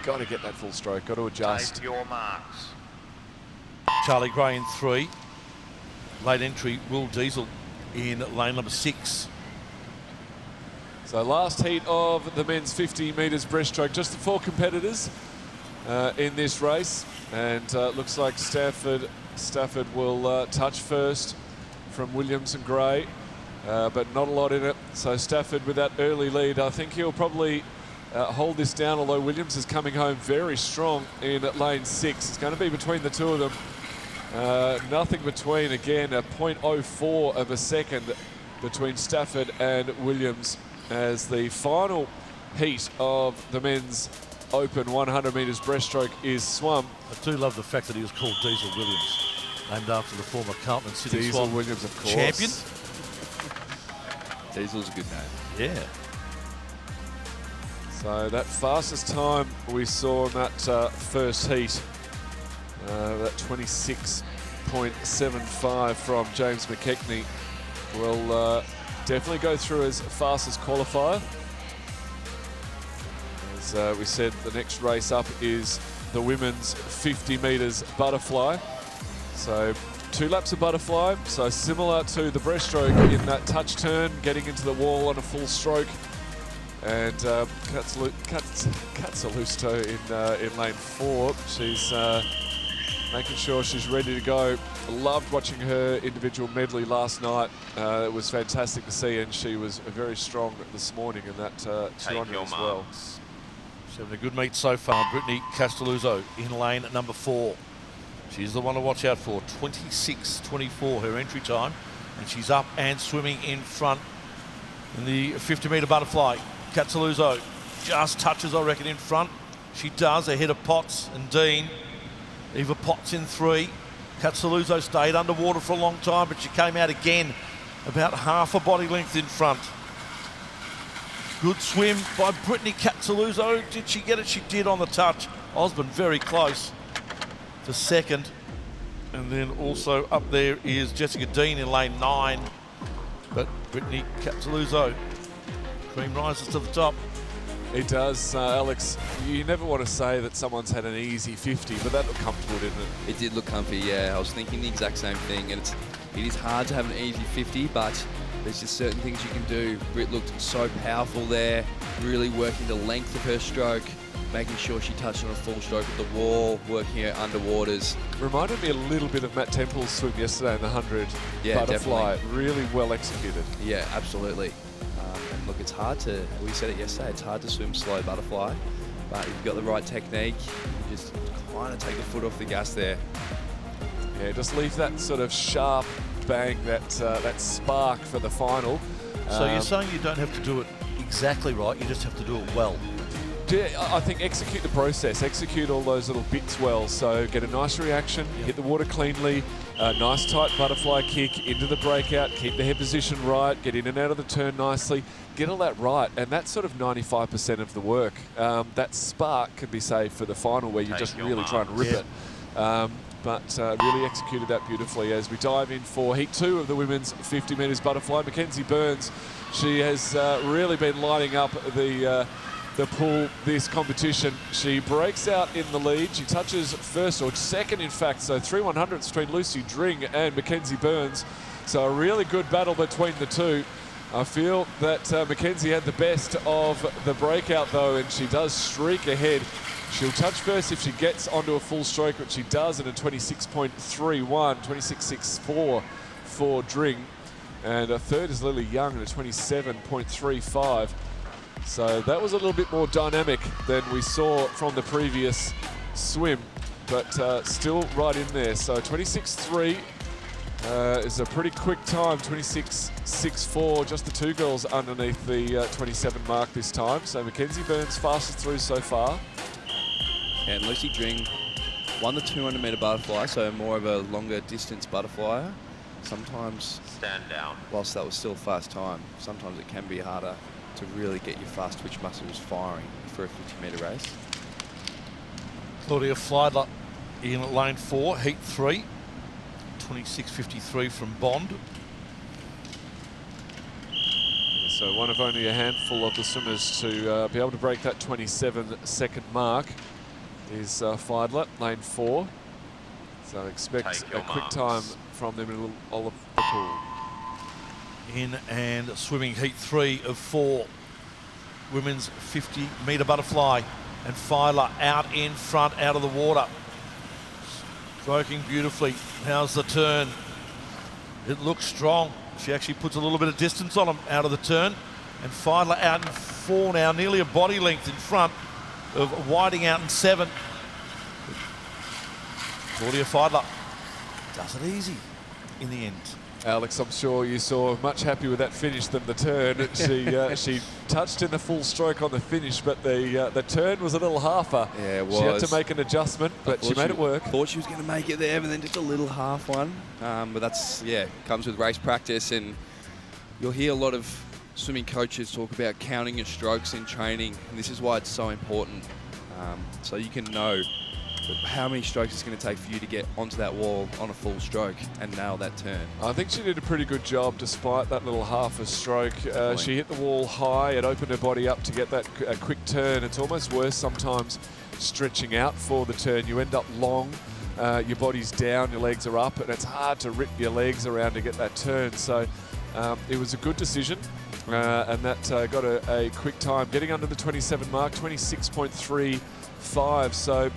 got to get that full stroke, got to adjust. Take your marks. Charlie Gray in 3. Late entry, Will Diesel in lane number 6. So last heat of the men's 50 metres breaststroke, just the 4 competitors in this race, and looks like Stafford will touch first from Williams and Gray, but not a lot in it. So Stafford with that early lead, I think he'll probably hold this down, although Williams is coming home very strong in lane 6. It's going to be between the two of them. Nothing between, again, a 0.04 of a second between Stafford and Williams as the final heat of the men's open 100 metres breaststroke is swum. I do love the fact that he was called Diesel Williams, named after the former Carlton City Diesel Swan Williams, of course. champion. Diesel's a good name. Yeah. So that fastest time we saw in that first heat, that 26.75 from James McKechnie, will definitely go through as fastest qualifier. As we said, the next race up is the women's 50 metres butterfly. So 2 laps of butterfly, so similar to the breaststroke in that touch turn, getting into the wall on a full stroke. And Katsalusto in lane 4. She's making sure she's ready to go. Loved watching her individual medley last night. It was fantastic to see, and she was very strong this morning in that 200 as well. She's having a good meet so far. Brittany Castelluzzo in lane number 4. She's the one to watch out for. 26.24 her entry time, and she's up and swimming in front in the 50 metre butterfly. Castelluzzo just touches, I reckon, in front. She does, ahead of Potts and Dean. Eva Potts in 3. Castelluzzo stayed underwater for a long time, but she came out again about half a body length in front. Good swim by Brittany Castelluzzo. Did she get it? She did on the touch. Osborne very close to second. And then also up there is Jessica Dean in lane 9. But Brittany Castelluzzo, cream rises to the top. It does, Alex. You never want to say that someone's had an easy 50, but that looked comfortable, didn't it? It did look comfy, yeah. I was thinking the exact same thing, and it is hard to have an easy 50, but There's just certain things you can do. Britt looked so powerful there, really working the length of her stroke, making sure she touched on a full stroke at the wall, working her underwaters. Reminded me a little bit of Matt Temple's swim yesterday in the 100 Yeah, butterfly. definitely. Really well executed. Yeah, absolutely. And look, it's hard to, we said it yesterday, it's hard to swim slow butterfly, but if you've got the right technique, you just kind of take the foot off the gas there. Yeah, just leave that sort of sharp bang, that spark for the final. So you're saying you don't have to do it exactly right, you just have to do it well. Yeah, I think execute the process, execute all those little bits well. So get a nice reaction, hit the water cleanly, a nice tight butterfly kick into the breakout, keep the head position right, get in and out of the turn nicely, get all that right, and that's sort of 95% of the work. That spark can be saved for the final where you just really try and rip it. But really executed that beautifully as we dive in for Heat 2 of the women's 50 metres butterfly. Mackenzie Burns, she has really been lining up the pool this competition. She breaks out in the lead. She touches first or second, in fact, so 3/100ths between Lucy Dring and Mackenzie Burns. So a really good battle between the two. I feel that Mackenzie had the best of the breakout though, and she does streak ahead. She'll touch first if she gets onto a full stroke, which she does in a 26.31, 26.64 for Dring. And a third is Lily Young at a 27.35. So that was a little bit more dynamic than we saw from the previous swim, but still right in there. So 26.3 is a pretty quick time, 26.64, just the two girls underneath the 27 mark this time. So Mackenzie Burns fastest through so far. And Lucy Dring won the 200 metre butterfly, so more of a longer distance butterflyer. Sometimes, Stand down. whilst that was still a fast time, sometimes it can be harder to really get your fast twitch muscles firing for a 50 metre race. Claudia Fleidler in lane 4, Heat 3, 26.53 from Bond. So one of only a handful of the swimmers to be able to break that 27-second mark is Fleidler, lane 4. So expect a quick time from them in all of the pool. In and swimming Heat 3 of 4, women's 50 metre butterfly, and Fleidler out in front, out of the water. Stroking beautifully. How's the turn? It looks strong. She actually puts a little bit of distance on him out of the turn. And Fleidler out in 4 now, nearly a body length in front of Whiting out in 7. Claudia Fleidler does it easy in the end. Alex, I'm sure you saw much happier with that finish than the turn. She touched in the full stroke on the finish, but the turn was a little halfer. Yeah, it was. She had to make an adjustment, but she made it work. Thought she was going to make it there, but then just a little half one. But that's, yeah, comes with race practice, and you'll hear a lot of swimming coaches talk about counting your strokes in training, and this is why it's so important. So you can know how many strokes it's going to take for you to get onto that wall on a full stroke and nail that turn. I think she did a pretty good job despite that little half a stroke. She hit the wall high, it opened her body up to get that quick turn. It's almost worse sometimes stretching out for the turn. You end up long, your body's down, your legs are up, and it's hard to rip your legs around to get that turn. So it was a good decision, and that got a quick time. Getting under the 27 mark, 26.35, so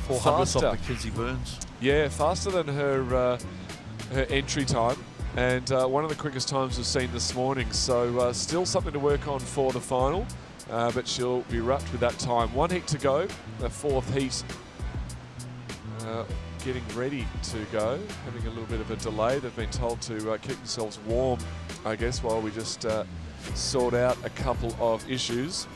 400ths faster. off Mackenzie Burns. Yeah, faster than her entry time, and one of the quickest times we've seen this morning. So still something to work on for the final, but she'll be wrapped with that time. One heat to go, the fourth heat getting ready to go, having a little bit of a delay. They've been told to keep themselves warm, I guess, while we just sort out a couple of issues.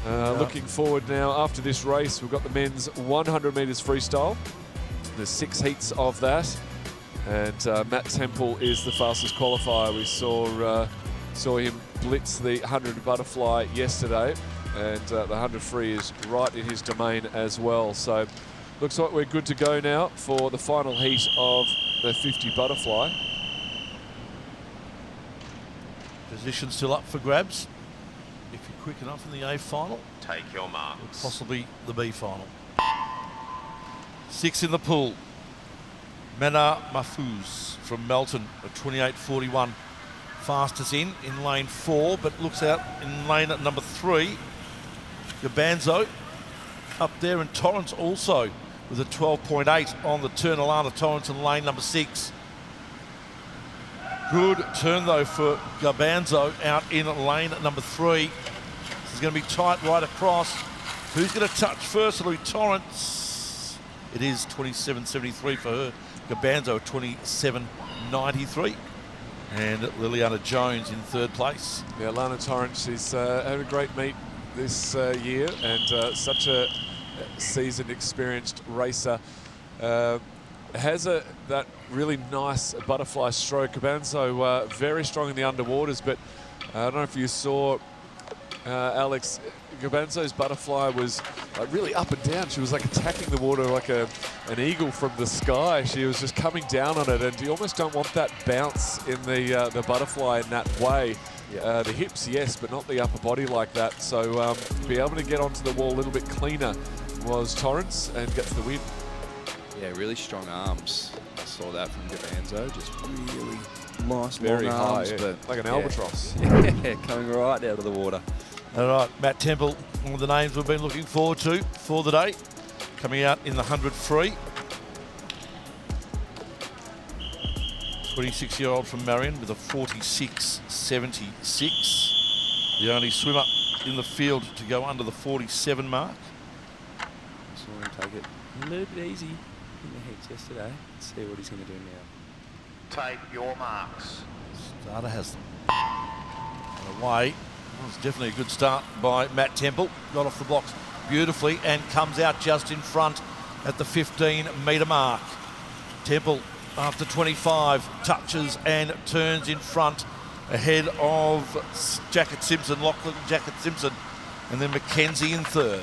Looking forward now, after this race, we've got the men's 100 metres freestyle. There's 6 heats of that, and Matt Temple is the fastest qualifier. We saw him blitz the 100 butterfly yesterday, and the 100 free is right in his domain as well. So looks like we're good to go now for the final heat of the 50 butterfly. Position still up for grabs. If you're quick enough in the A final, Take your marks. possibly the B final. 6 in the pool. Mena Mahfouz from Melton at 28.41. fastest in lane 4, but looks out in lane at number 3. Gabanzo up there, and Torrance also with a 12.8 on the turn. Alana Torrance in lane number 6. Good turn though for Gabanzo out in lane number 3. This is going to be tight right across. Who's going to touch first? It'll be Torrance. It is 27.73 for her. Gabanzo 27.93. And Liliana Jones in 3rd place. Yeah, Lana Torrance, she's had a great meet this year, and such a seasoned, experienced racer. Has that really nice butterfly stroke. Gabanzo very strong in the underwaters, but I don't know if you saw, Alex, Gabanzo's butterfly was really up and down. She was like attacking the water like an eagle from the sky. She was just coming down on it, and you almost don't want that bounce in the butterfly in that way. Yeah. The hips, yes, but not the upper body like that. So be able to get onto the wall a little bit cleaner was Torrance and get to the win. Yeah, really strong arms. I saw that from Gabanzo. Just really nice, very long high, arms, yeah. but like an albatross. Yeah, coming right out of the water. All right, Matt Temple, one of the names we've been looking forward to for the day, coming out in the 100 free. 26-year-old from Marion with a 46.76. The only swimmer in the field to go under the 47 mark. Saw him take it a little bit easy in the heats yesterday. Let's see what he's going to do now. Take your marks. Starter has them. And away. It was definitely a good start by Matt Temple. Got off the blocks beautifully and comes out just in front at the 15-metre mark. Temple, after 25, touches and turns in front ahead of Jacket Simpson, Lachlan Jacket Simpson, and then Mackenzie in 3rd.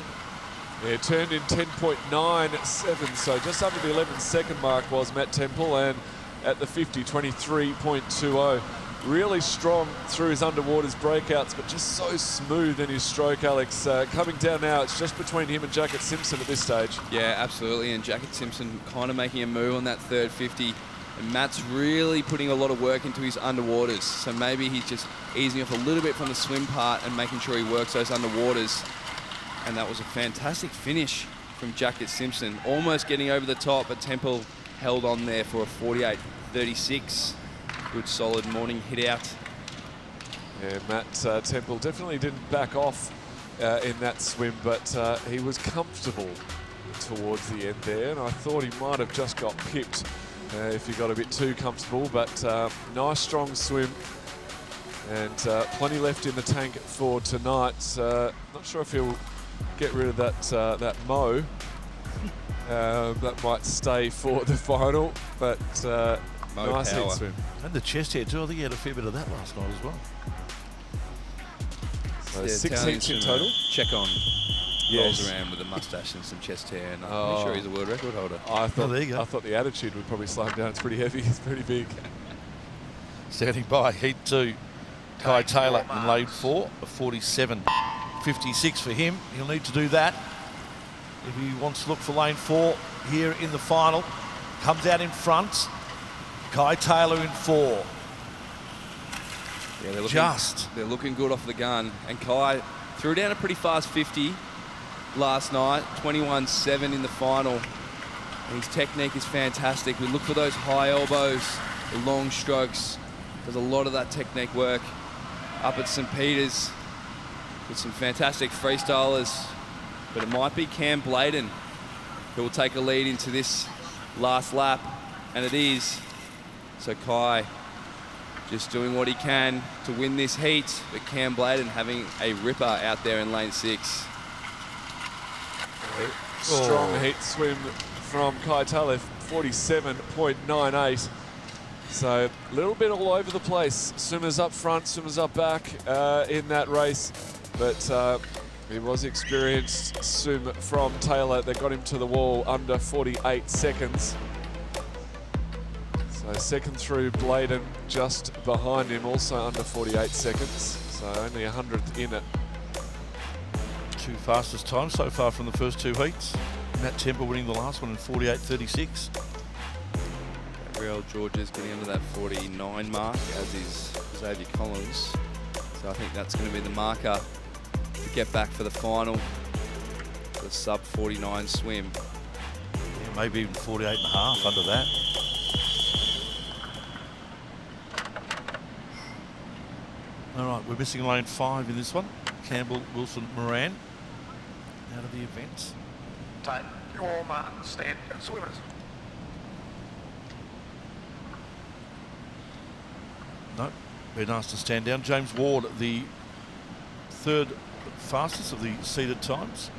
Yeah, turned in 10.97, so just under the 11-second mark was Matt Temple, and at the 50, 23.20. Really strong through his underwaters breakouts, but just so smooth in his stroke, Alex. Coming down now, it's just between him and Jacket Simpson at this stage. Yeah, absolutely, and Jacket Simpson kind of making a move on that 3rd 50. And Matt's really putting a lot of work into his underwaters, so maybe he's just easing off a little bit from the swim part and making sure he works those underwaters. And that was a fantastic finish from Jacket Simpson, almost getting over the top, but Temple held on there for a 48.36. Good solid morning hit out. Yeah, Matt Temple definitely didn't back off in that swim, but he was comfortable towards the end there, and I thought he might have just got pipped if he got a bit too comfortable, but nice strong swim, and plenty left in the tank for tonight. Not sure if he'll get rid of that mo. That might stay for the final, but nice hit swim. And the chest hair too. I think he had a fair bit of that last night as well. So 6 hits in total. Check on. Yes. Rolls around with a mustache and some chest hair, and I'm pretty sure he's a world record holder. I thought, there you go. I thought the attitude would probably slow him down. It's pretty heavy. It's pretty big. Standing by, heat 2. Kai Taylor in lane 4, a 47.56 for him. He'll need to do that if he wants to look for lane 4 here in the final. Comes out in front. Kai Taylor in 4. Yeah, they're looking good off the gun. And Kai threw down a pretty fast 50 last night, 21.7 in the final. And his technique is fantastic. We look for those high elbows, the long strokes. There's a lot of that technique work up at St. Peter's with some fantastic freestylers. But it might be Cam Bladen who will take a lead into this last lap. And it is. So Kai just doing what he can to win this heat, but Cam Bladen having a ripper out there in lane 6. Strong heat swim from Kai Taylor, 47.98. So a little bit all over the place. Swimmers up front, swimmers up back in that race. But it was experienced swim from Taylor that got him to the wall under 48 seconds. So second through Bladen, just behind him, also under 48 seconds. So only 100th in it. 2 fastest times so far from the first 2 heats. Matt Temple winning the last one in 48.36. Gabriel Georges getting under that 49 mark, as is Xavier Collins. So I think that's going to be the marker to get back for the final. The sub 49 swim. Yeah, maybe even 48.5 under that. All right, we're missing lane 5 in this one. Campbell, Wilson, Moran out of the events. Take your mark. Stand swimmers. No, very nice to stand down. James Ward, the third fastest of the seeded times.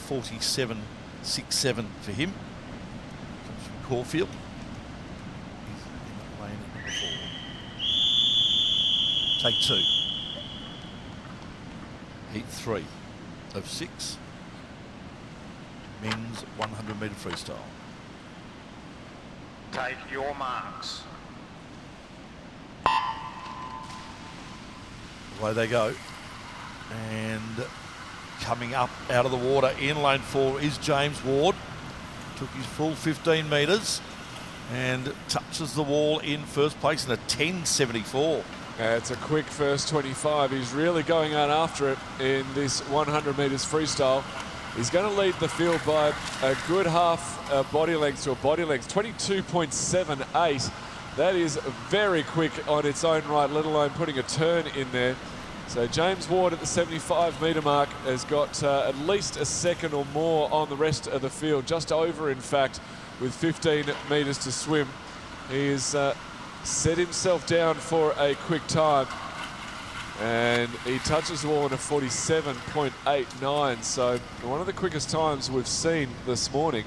47.67 for him. Comes from Caulfield. He's in lane at number 4. Take 2. Heat 3 of 6. Men's 100 metre freestyle. Take your marks. Away they go. And coming up out of the water in lane 4 is James Ward. Took his full 15 metres and touches the wall in first place in a 10.74. It's a quick first 25. He's really going out after it in this 100 metres freestyle. He's going to lead the field by a good half body length to a body length, 22.78. That is very quick on its own right, let alone putting a turn in there. So James Ward at the 75 metre mark has got at least a second or more on the rest of the field, just over in fact, with 15 metres to swim. He has set himself down for a quick time, and he touches the wall in a 47.89, so one of the quickest times we've seen this morning.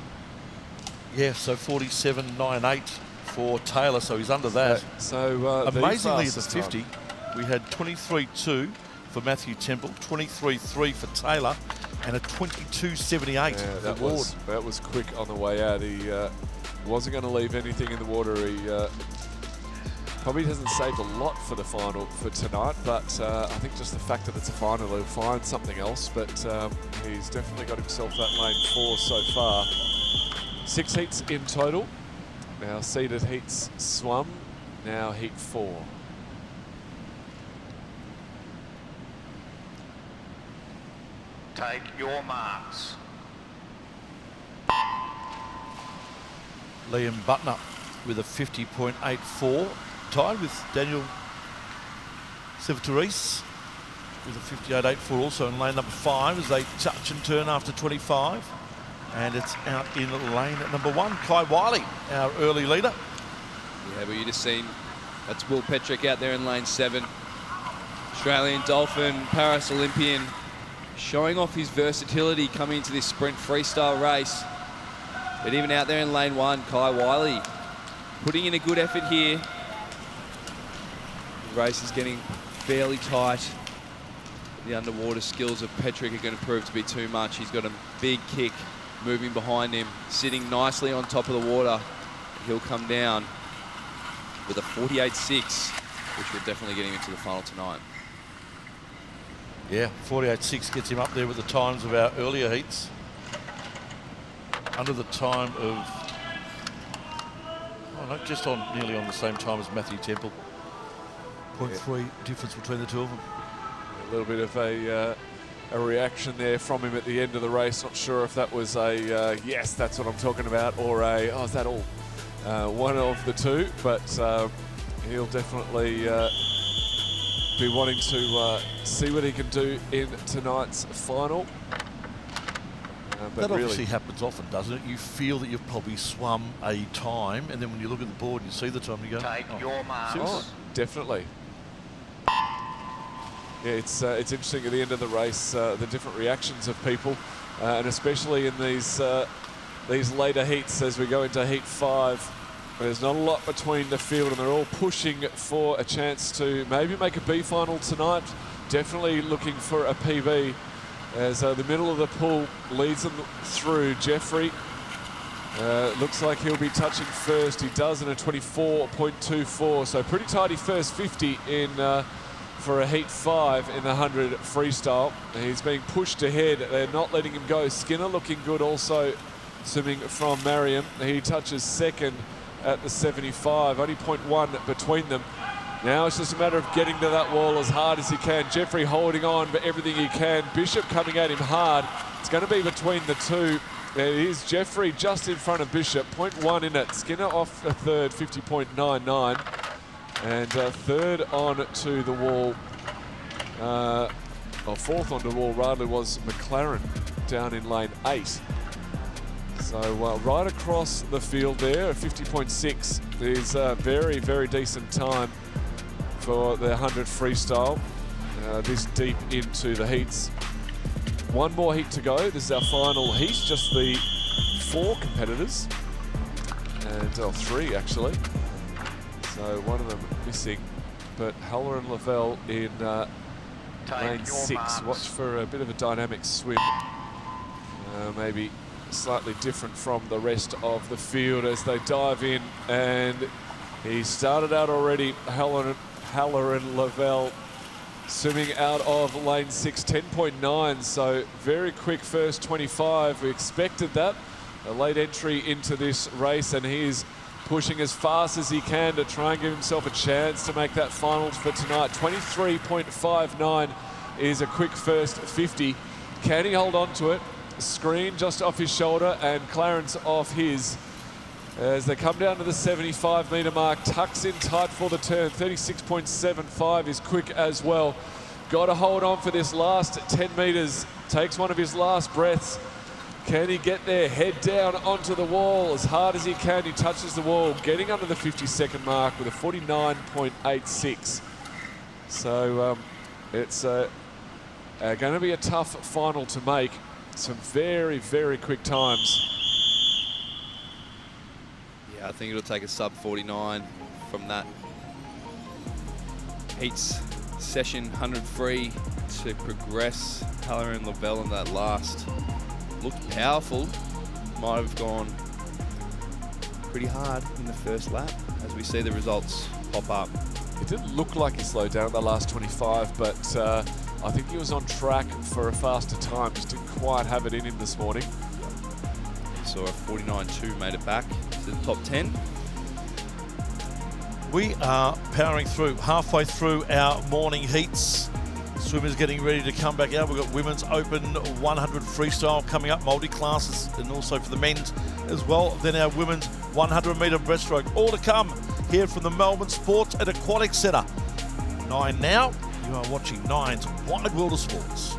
Yeah, so 47.98 for Taylor, so he's under that. So amazingly at the fastest 50, time. we had 23.2 for Matthew Temple, 23.3 for Taylor, and a 22.78 for Ward. That was quick on the way out. He wasn't going to leave anything in the water. He probably hasn't saved a lot for the final for tonight, but I think just the fact that it's a final, he'll find something else. But he's definitely got himself that lane 4 so far. 6 heats in total. Now seeded heats swum, now heat 4. Take your marks. Liam Butner with a 50.84, tied with Daniel Sevatoris with a 58.84 also in lane number 5 as they touch and turn after 25. And it's out in lane number 1. Kai Wiley, our early leader. Yeah, but you just seen, that's Will Petrick out there in lane 7. Australian Dolphin, Paris Olympian, showing off his versatility coming into this sprint freestyle race. But even out there in lane 1, Kai Wiley putting in a good effort here. The race is getting fairly tight. The underwater skills of Petrick are going to prove to be too much. He's got a big kick moving behind him, sitting nicely on top of the water. He'll come down with a 48.6, which will definitely get him into the final tonight. Yeah, 48.6 gets him up there with the times of our earlier heats. Under the time of, oh no, just on nearly on the same time as Matthew Temple. 0.3 difference between the two of them. A little bit of a reaction there from him at the end of the race. Not sure if that was a yes, that's what I'm talking about, or a oh, is that all? One of the two, but he'll definitely be wanting to see what he can do in tonight's final. That obviously happens often, doesn't it? You feel that you've probably swum a time, and then when you look at the board and you see the time, you go, Take your marks. Oh, definitely. Yeah, it's interesting at the end of the race, the different reactions of people, and especially in these later heats as we go into heat 5. There's not a lot between the field, and they're all pushing for a chance to maybe make a B final tonight. Definitely looking for a PB as the middle of the pool leads them through. Jeffrey looks like he'll be touching first. He does in a 24.24, so pretty tidy first 50 in for a heat 5 in the 100 freestyle. He's being pushed ahead. They're not letting him go. Skinner looking good also swimming from Mariam. He touches second at the 75, only 0.1 between them. Now it's just a matter of getting to that wall as hard as he can. Jeffrey holding on for everything he can. Bishop coming at him hard. It's going to be between the two. It is Jeffrey just in front of Bishop. 0.1 in it. Skinner off a third, 50.99. And third on to the wall. Or fourth on the wall, rather, was McLaren down in lane 8. So right across the field there, a 50.6 is a very, very decent time for the 100 freestyle. This deep into the heats. One more heat to go. This is our final heat, just the 4 competitors. And 3 actually. So one of them missing. But Heller and Lavelle in lane 6. Watch for a bit of a dynamic swim. Maybe slightly different from the rest of the field as they dive in. And he started out already, Heller and Lavelle swimming out of lane 6, 10.9. So very quick first 25. We expected that. A late entry into this race, and he is pushing as fast as he can to try and give himself a chance to make that finals for tonight. 23.59 is a quick first 50. Can he hold on to it? Screen just off his shoulder and Clarence off his. As they come down to the 75-metre mark, tucks in tight for the turn. 36.75 is quick as well. Got to hold on for this last 10 metres. Takes one of his last breaths. Can he get there? Head down onto the wall as hard as he can. He touches the wall, getting under the 50-second mark with a 49.86. So it's going to be a tough final to make. Some very, very quick times. Yeah, I think it'll take a sub 49 from that heats session 100 free to progress. Heller and Lavelle in that last. Looked powerful. Might have gone pretty hard in the first lap as we see the results pop up. It didn't look like he slowed down at the last 25, but I think he was on track for a faster time. Just didn't quite have it in him this morning. Saw a 49.2 made it back to the top 10. We are powering through, halfway through our morning heats. Swimmers getting ready to come back out. We've got women's open 100 freestyle coming up, multi-classes, and also for the men's as well. Then our women's 100-metre breaststroke. All to come here from the Melbourne Sports and Aquatic Centre. 9 now. You are watching Nine's Wide World of Sports.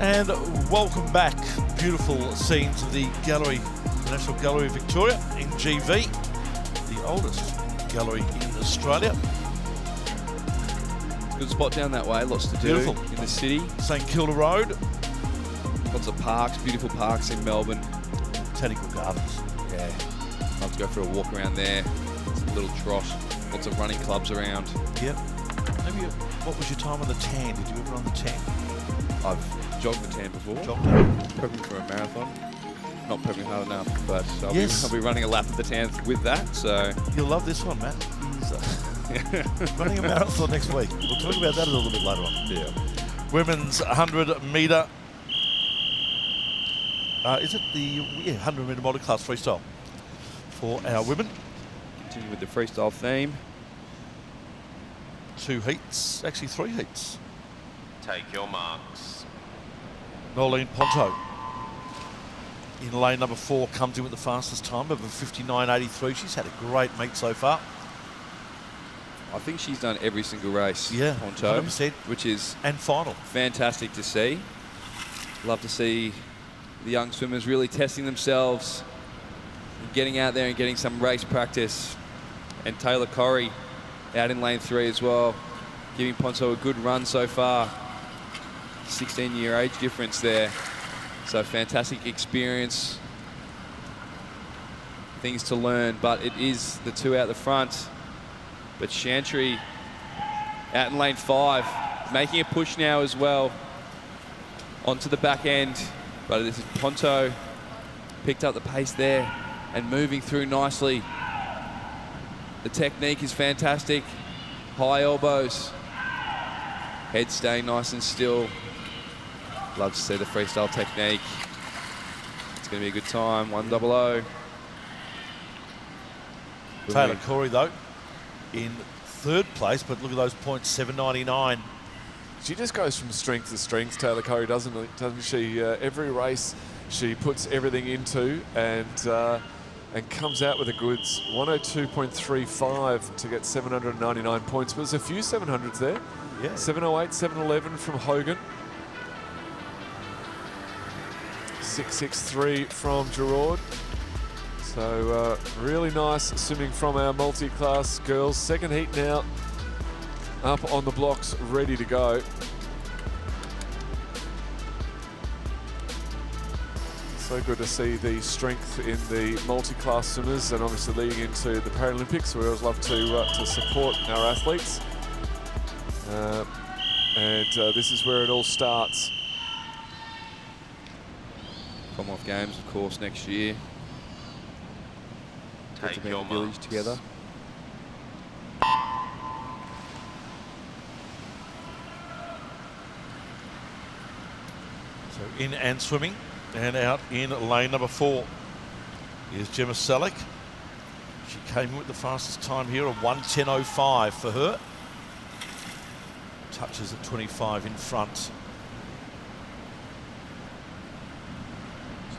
And welcome back. Beautiful scenes of the gallery, the National Gallery of Victoria in GV, the oldest gallery in Australia. Good spot down that way, lots to do in the city. St Kilda Road. Lots of parks, beautiful parks in Melbourne. Botanical Gardens. Yeah, love to go for a walk around there. It's a little trot, lots of running clubs around. Yep. Maybe, what was your time on the tan? Did you ever run the tan? I've jogged the tan before. Jogged it. Prepping for a marathon. Not prepping hard enough, but I'll Yes. be running a lap of the tan with that, so. You'll love this one, Matt. He's running a marathon next week. We'll talk about that a little bit later on. Yeah. Women's 100-metre. Is it the 100-metre multi-class freestyle for our women? Continue with the freestyle theme. 2 heats, actually 3 heats. Take your marks. Nolene Ponto in lane number 4 comes in with the fastest time of a 59.83. She's had a great meet so far. I think she's done every single race, Yeah, Ponto, 100%. which is And final. fantastic to see. Love to see the young swimmers really testing themselves, and getting out there and getting some race practice. And Taylor Corrie out in lane 3 as well, giving Ponto a good run so far. 16-year age difference there. So fantastic experience. Things to learn, but it is the 2 out the front. But Chantry out in lane 5, making a push now as well onto the back end. But this is Ponto, picked up the pace there and moving through nicely. The technique is fantastic. High elbows, head staying nice and still. Love to see the freestyle technique. It's going to be a good time. 100. Taylor Corrie, though, in 3rd place, but look at those points, 7.99. She just goes from strength to strength, Taylor Corrie, doesn't she? Every race she puts everything into and comes out with the goods. 102.35 to get 799 points. But there's a few 700s there. Yeah. 708, 711 from Hogan. 663 from Gerard. So really nice swimming from our multi-class girls. 2nd heat now, up on the blocks, ready to go. So good to see the strength in the multi-class swimmers, and obviously leading into the Paralympics. We always love to support our athletes. This is where it all starts. Commonwealth Games, of course, next year. Good to Take be in your the village marks. together. So in and swimming, and out in lane number 4 is Gemma Selleck. She came in with the fastest time here, a 1:10.05 for her. Touches at 25 in front.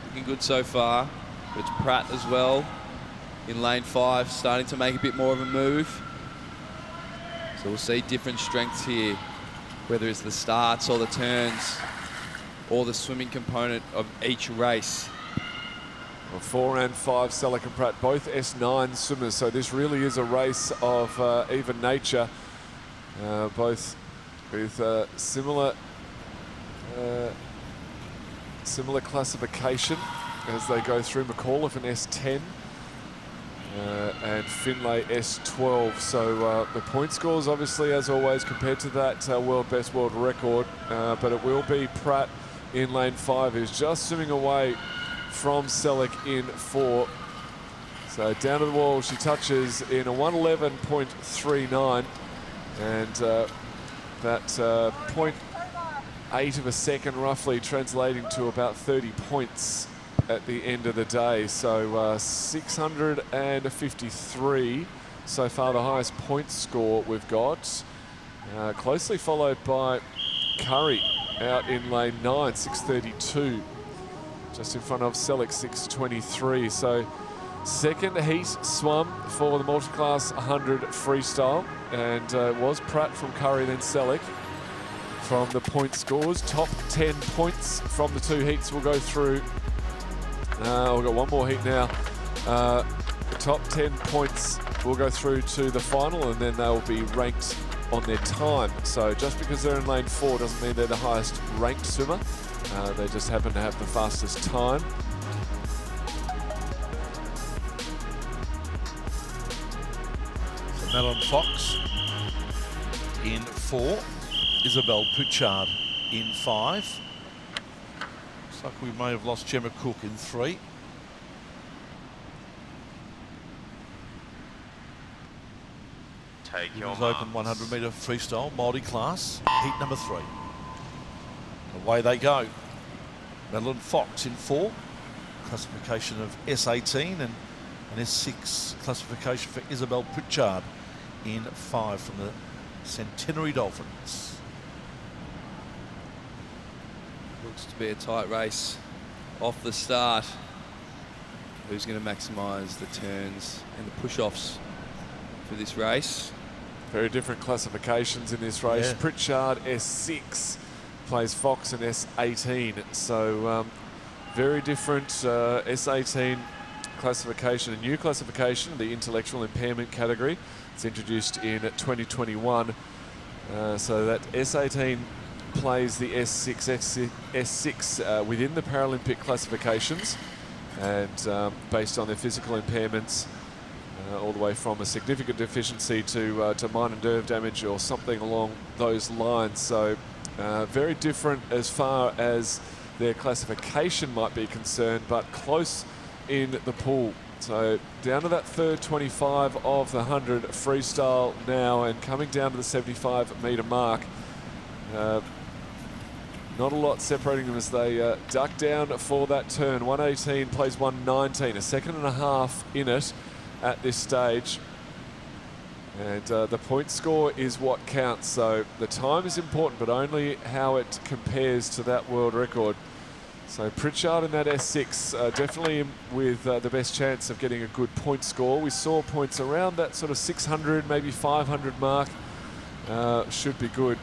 Looking good so far. It's Pratt as well in lane 5, starting to make a bit more of a move. So we'll see different strengths here, whether it's the starts or the turns or the swimming component of each race. Well, 4 and 5, Selleck and Pratt, both S9 swimmers, so this really is a race of even nature. Both with similar classification as they go through. McAuliffe in S10 and Finlay S12. So the point scores, obviously, as always, compared to that world best world record, but it will be Pratt in lane 5, who's just swimming away from Selleck in 4. So down to the wall she touches in a 111.39, and that 0.8 of a second roughly translating to about 30 points at the end of the day. So 653 so far, the highest point score we've got. Closely followed by Curry out in lane 9, 632. Just in front of Selleck, 623. So 2nd heat swum for the multi-class 100 freestyle, and it was Pratt from Curry, then Selleck. From the point scores, top 10 points from the 2 heats will go through. We've got one more heat now. The top 10 points will go through to the final, and then they'll be ranked on their time. So just because they're in lane 4 doesn't mean they're the highest ranked swimmer. They just happen to have the fastest time. So Madeline Fox in 4. Isabel Pouchard in 5. Looks like we may have lost Gemma Cook in 3. Take your Women's Open marks. 100 metre freestyle, multi-class, heat number 3. Away they go. Madeline Fox in 4. Classification of S18 and an S6 classification for Isabel Pouchard in 5 from the Centenary Dolphins. Looks to be a tight race off the start. Who's going to maximise the turns and the push-offs for this race? Very different classifications in this race. Yeah. Pritchard S6 plays Fox in S18. So very different S18 classification, a new classification, the intellectual impairment category. It's introduced in 2021. So that S18 plays the S6 within the Paralympic classifications, and based on their physical impairments, all the way from a significant deficiency to minor nerve damage or something along those lines. So very different as far as their classification might be concerned, but close in the pool. So down to that third 25 of the 100 freestyle now, and coming down to the 75-metre mark. Not a lot separating them as they duck down for that turn. 118 plays 119, a second and a half in it at this stage. And the point score is what counts. So the time is important, but only how it compares to that world record. So Pritchard in that S6 definitely with the best chance of getting a good point score. We saw points around that sort of 600, maybe 500 mark. Should be good.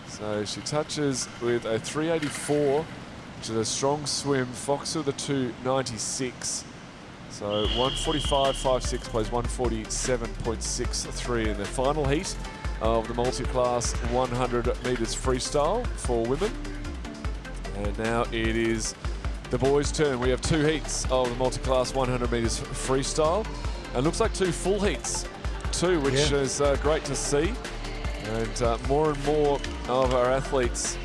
So she touches with a 384, which is a strong swim. Fox with a 296. So 145.56 plays 147.63 in the final heat of the multi-class 100 metres freestyle for women. And now it is the boys' turn. We have two heats of the multi-class 100 metres freestyle. And looks like two full heats too, which is great to see. And more and more of our athletes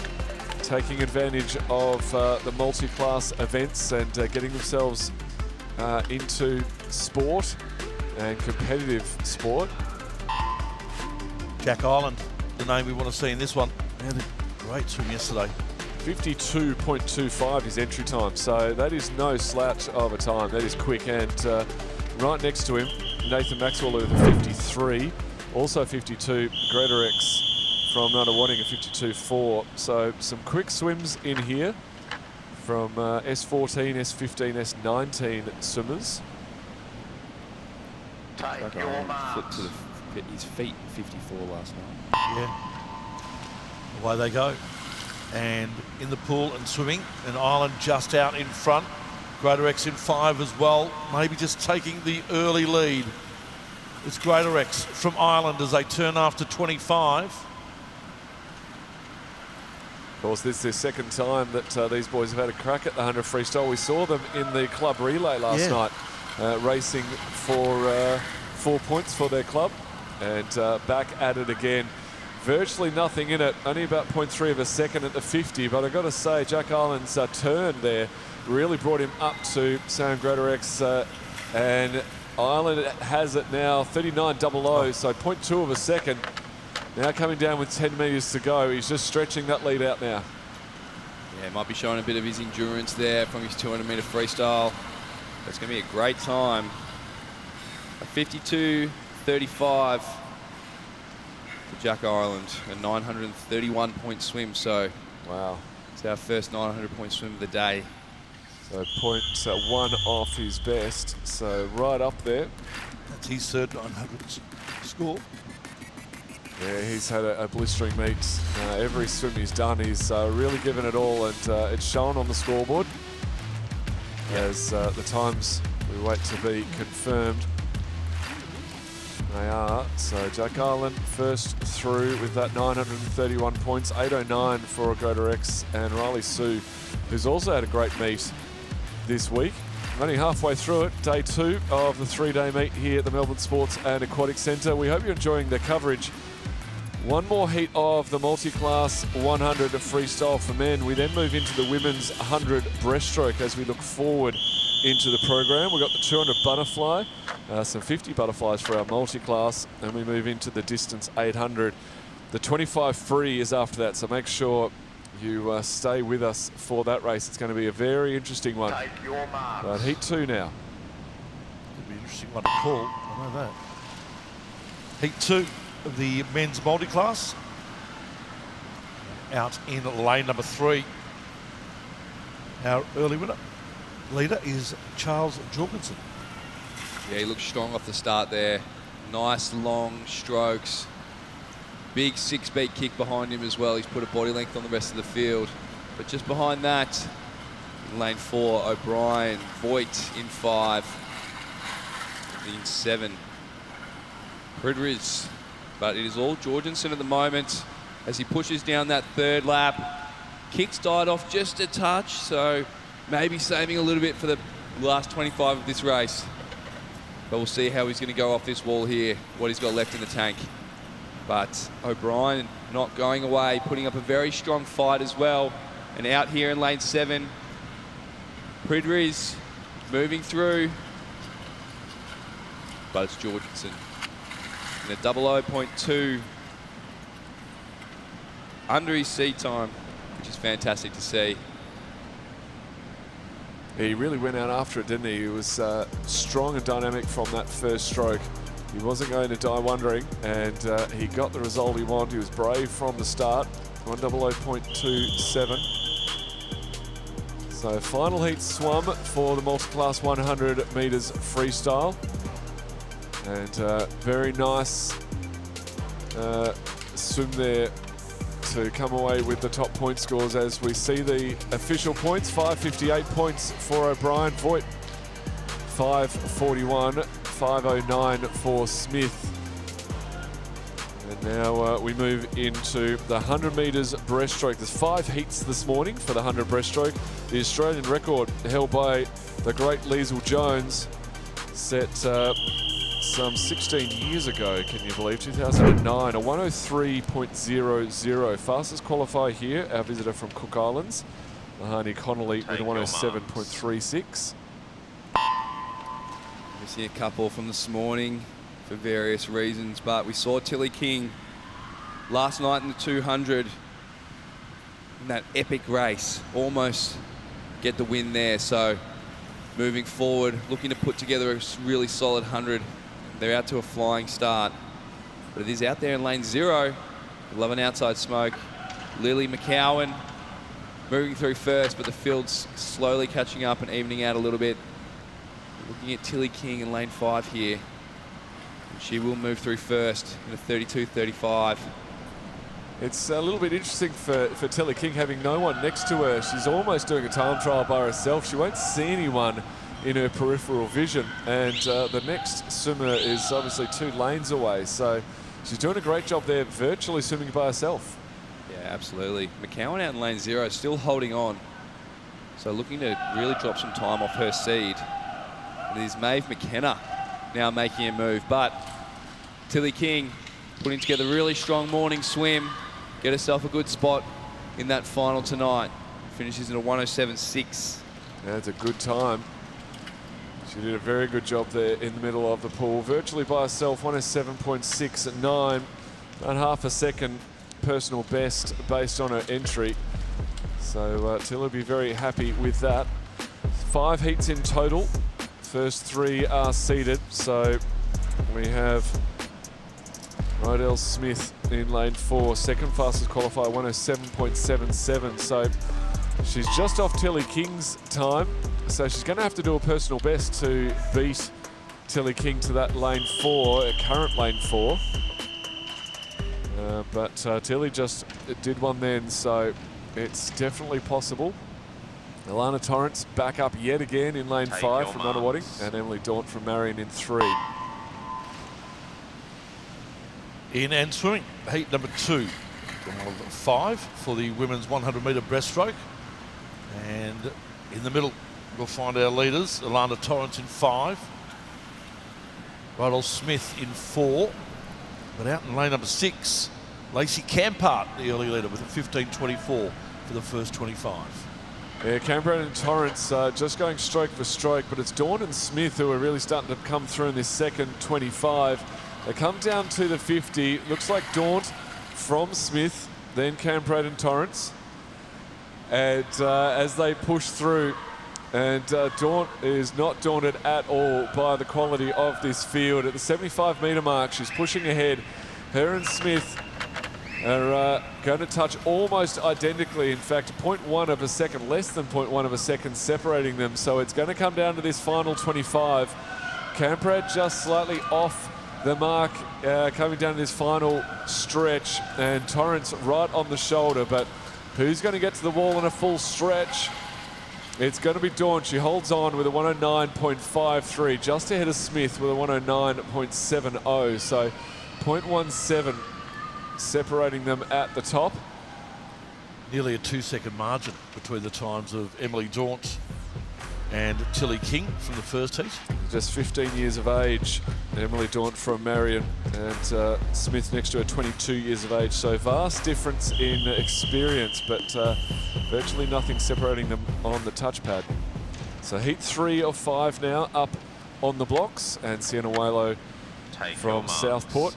taking advantage of the multi-class events and getting themselves into sport and competitive sport. Jack Ireland, the name we want to see in this one. He had a great swim yesterday. 52.25 his entry time, so that is no slouch of a time. That is quick. And right next to him, Nathan Maxwell with a 53. Also 52, Greatorex from Nunawading, a 52.4. So some quick swims in here from S14, S15, S19 swimmers. Take your Flipped marks. to his feet 54 last night. Yeah. Away they go. And in the pool and swimming, and Ireland just out in front. Greatorex in 5 as well, maybe just taking the early lead. It's Greatorex from Ireland as they turn after 25. Of course, this is the second time that these boys have had a crack at the 100 freestyle. We saw them in the club relay last night, racing for 4 points for their club, and back at it again. Virtually nothing in it, only about 0.3 of a second at the 50, but I've got to say, Jack Ireland's turn there really brought him up to Sam Greatorex, and Ireland has it now, 39.00, so 0.2 of a second. Now coming down with 10 metres to go. He's just stretching that lead out now. Yeah, might be showing a bit of his endurance there from his 200-metre freestyle. It's going to be a great time. A 52.35 for Jack Ireland, a 931-point swim. So, wow, it's our first 900-point swim of the day. So 0.1 off his best, so right up there. That's his third 900 score. Yeah, he's had a blistering meet. Every swim he's done, he's really given it all, and it's shown on the scoreboard as the times we wait to be confirmed. They are. So Jack Ireland first through with that 931 points, 809 for Greatorex, and Riley Sue, who's also had a great meet this week. Only halfway through it, day 2 of the 3-day meet here at the Melbourne Sports and Aquatic Centre. We hope you're enjoying the coverage. One more heat of the multi-class 100 freestyle for men. We then move into the women's 100 breaststroke as we look forward into the program. We've got the 200 butterfly, some 50 butterflies for our multi-class, and we move into the distance 800. The 25 free is after that, so make sure you stay with us for that race. It's going to be a very interesting one. Take your marks. But heat 2 now. It'll be an interesting one to call, I know that. Heat 2 the men's multi-class. Out in lane number 3. Our early leader is Charles Jorgensen. Yeah, he looks strong off the start there. Nice long strokes. Big 6-beat kick behind him as well. He's put a body length on the rest of the field. But just behind that, in lane 4, O'Brien, Voigt in 5, in 7, Pridriz. But it is all Jorgensen at the moment as he pushes down that 3rd lap. Kicks died off just a touch, so maybe saving a little bit for the last 25 of this race. But we'll see how he's going to go off this wall here, what he's got left in the tank. But O'Brien not going away, putting up a very strong fight as well. And out here in lane 7, Pridriz moving through. But it's Jorgensen in a 00.2 under his seat time, which is fantastic to see. He really went out after it, didn't he? He was strong and dynamic from that first stroke. He wasn't going to die wondering, and he got the result he wanted. He was brave from the start. 100.27. So final heat swum for the multi-class 100 metres freestyle. And very nice swim there to come away with the top point scores as we see the official points. 558 points for O'Brien, Voigt 541, 509 for Smith. And now we move into the 100 metres breaststroke. There's 5 heats this morning for the 100 breaststroke. The Australian record held by the great Liesl Jones, set some 16 years ago, can you believe, 2009, a 103.00. Fastest qualifier here, our visitor from Cook Islands, Mahoney Connolly, with a 107.36. We see a couple from this morning for various reasons, but we saw Tilly King last night in the 200 in that epic race, almost get the win there. So moving forward, looking to put together a really solid 100. They're out to a flying start, but it is out there in lane 0. Love an outside smoke. Lily McCowan moving through first, but the field's slowly catching up and evening out a little bit. Looking at Tilly King in lane 5 here. She will move through first in a 32.35. It's a little bit interesting for Tilly King having no one next to her. She's almost doing a time trial by herself. She won't see anyone in her peripheral vision, and the next swimmer is obviously 2 lanes away, so she's doing a great job there, virtually swimming by herself. Yeah, absolutely. McCowan out in lane 0, still holding on, so looking to really drop some time off her seed. It is Maeve McKenna now making a move, but Tilly King putting together a really strong morning swim, get herself a good spot in that final tonight. Finishes in a 107.6. Yeah, it's a good time. She did a very good job there in the middle of the pool, virtually by herself, 107.69, about half a second personal best based on her entry. So Till will be very happy with that. 5 heats in total. First 3 are seeded. So we have Rydell Smith in lane 4, second fastest qualifier, 107.77. So she's just off Tilly King's time. So she's going to have to do a personal best to beat Tilly King to that lane 4, current lane 4. But Tilly just did one then, so it's definitely possible. Alana Torrance back up yet again in lane 5 from Nunawading, and Emily Daunt from Marion in 3. In and swimming, heat number 2 of 5 for the women's 100 metre breaststroke. And in the middle, we'll find our leaders. Alana Torrance in 5. Rydell Smith in 4. But out in lane number 6, Lacey Campart, the early leader, with a 15.24 for the first 25. Yeah, Campbell and Torrance just going stroke for stroke, but it's Dawn and Smith who are really starting to come through in this second 25. They come down to the 50. Looks like Daunt from Smith, then Campbell and Torrance. And as they push through, and Daunt is not daunted at all by the quality of this field. At the 75 metre mark, she's pushing ahead Her and Smith are going to touch almost identically. In fact, 0.1 of a second, less than 0.1 of a second separating them. So it's going to come down to this final 25. Camprad just slightly off the mark coming down to this final stretch, and Torrance right on the shoulder. But who's going to get to the wall in a full stretch? It's going to be Dawn. She holds on with a 109.53, just ahead of Smith with a 109.70. So 0.17 separating them at the top. Nearly a 2-second margin between the times of Emily Daunt and Tilly King from the first heat. Just 15 years of age, Emily Daunt from Marion, and Smith next to her, 22 years of age. So vast difference in experience, but virtually nothing separating them on the touchpad. So heat 3 of 5 now up on the blocks, and Sienna Walo from Southport,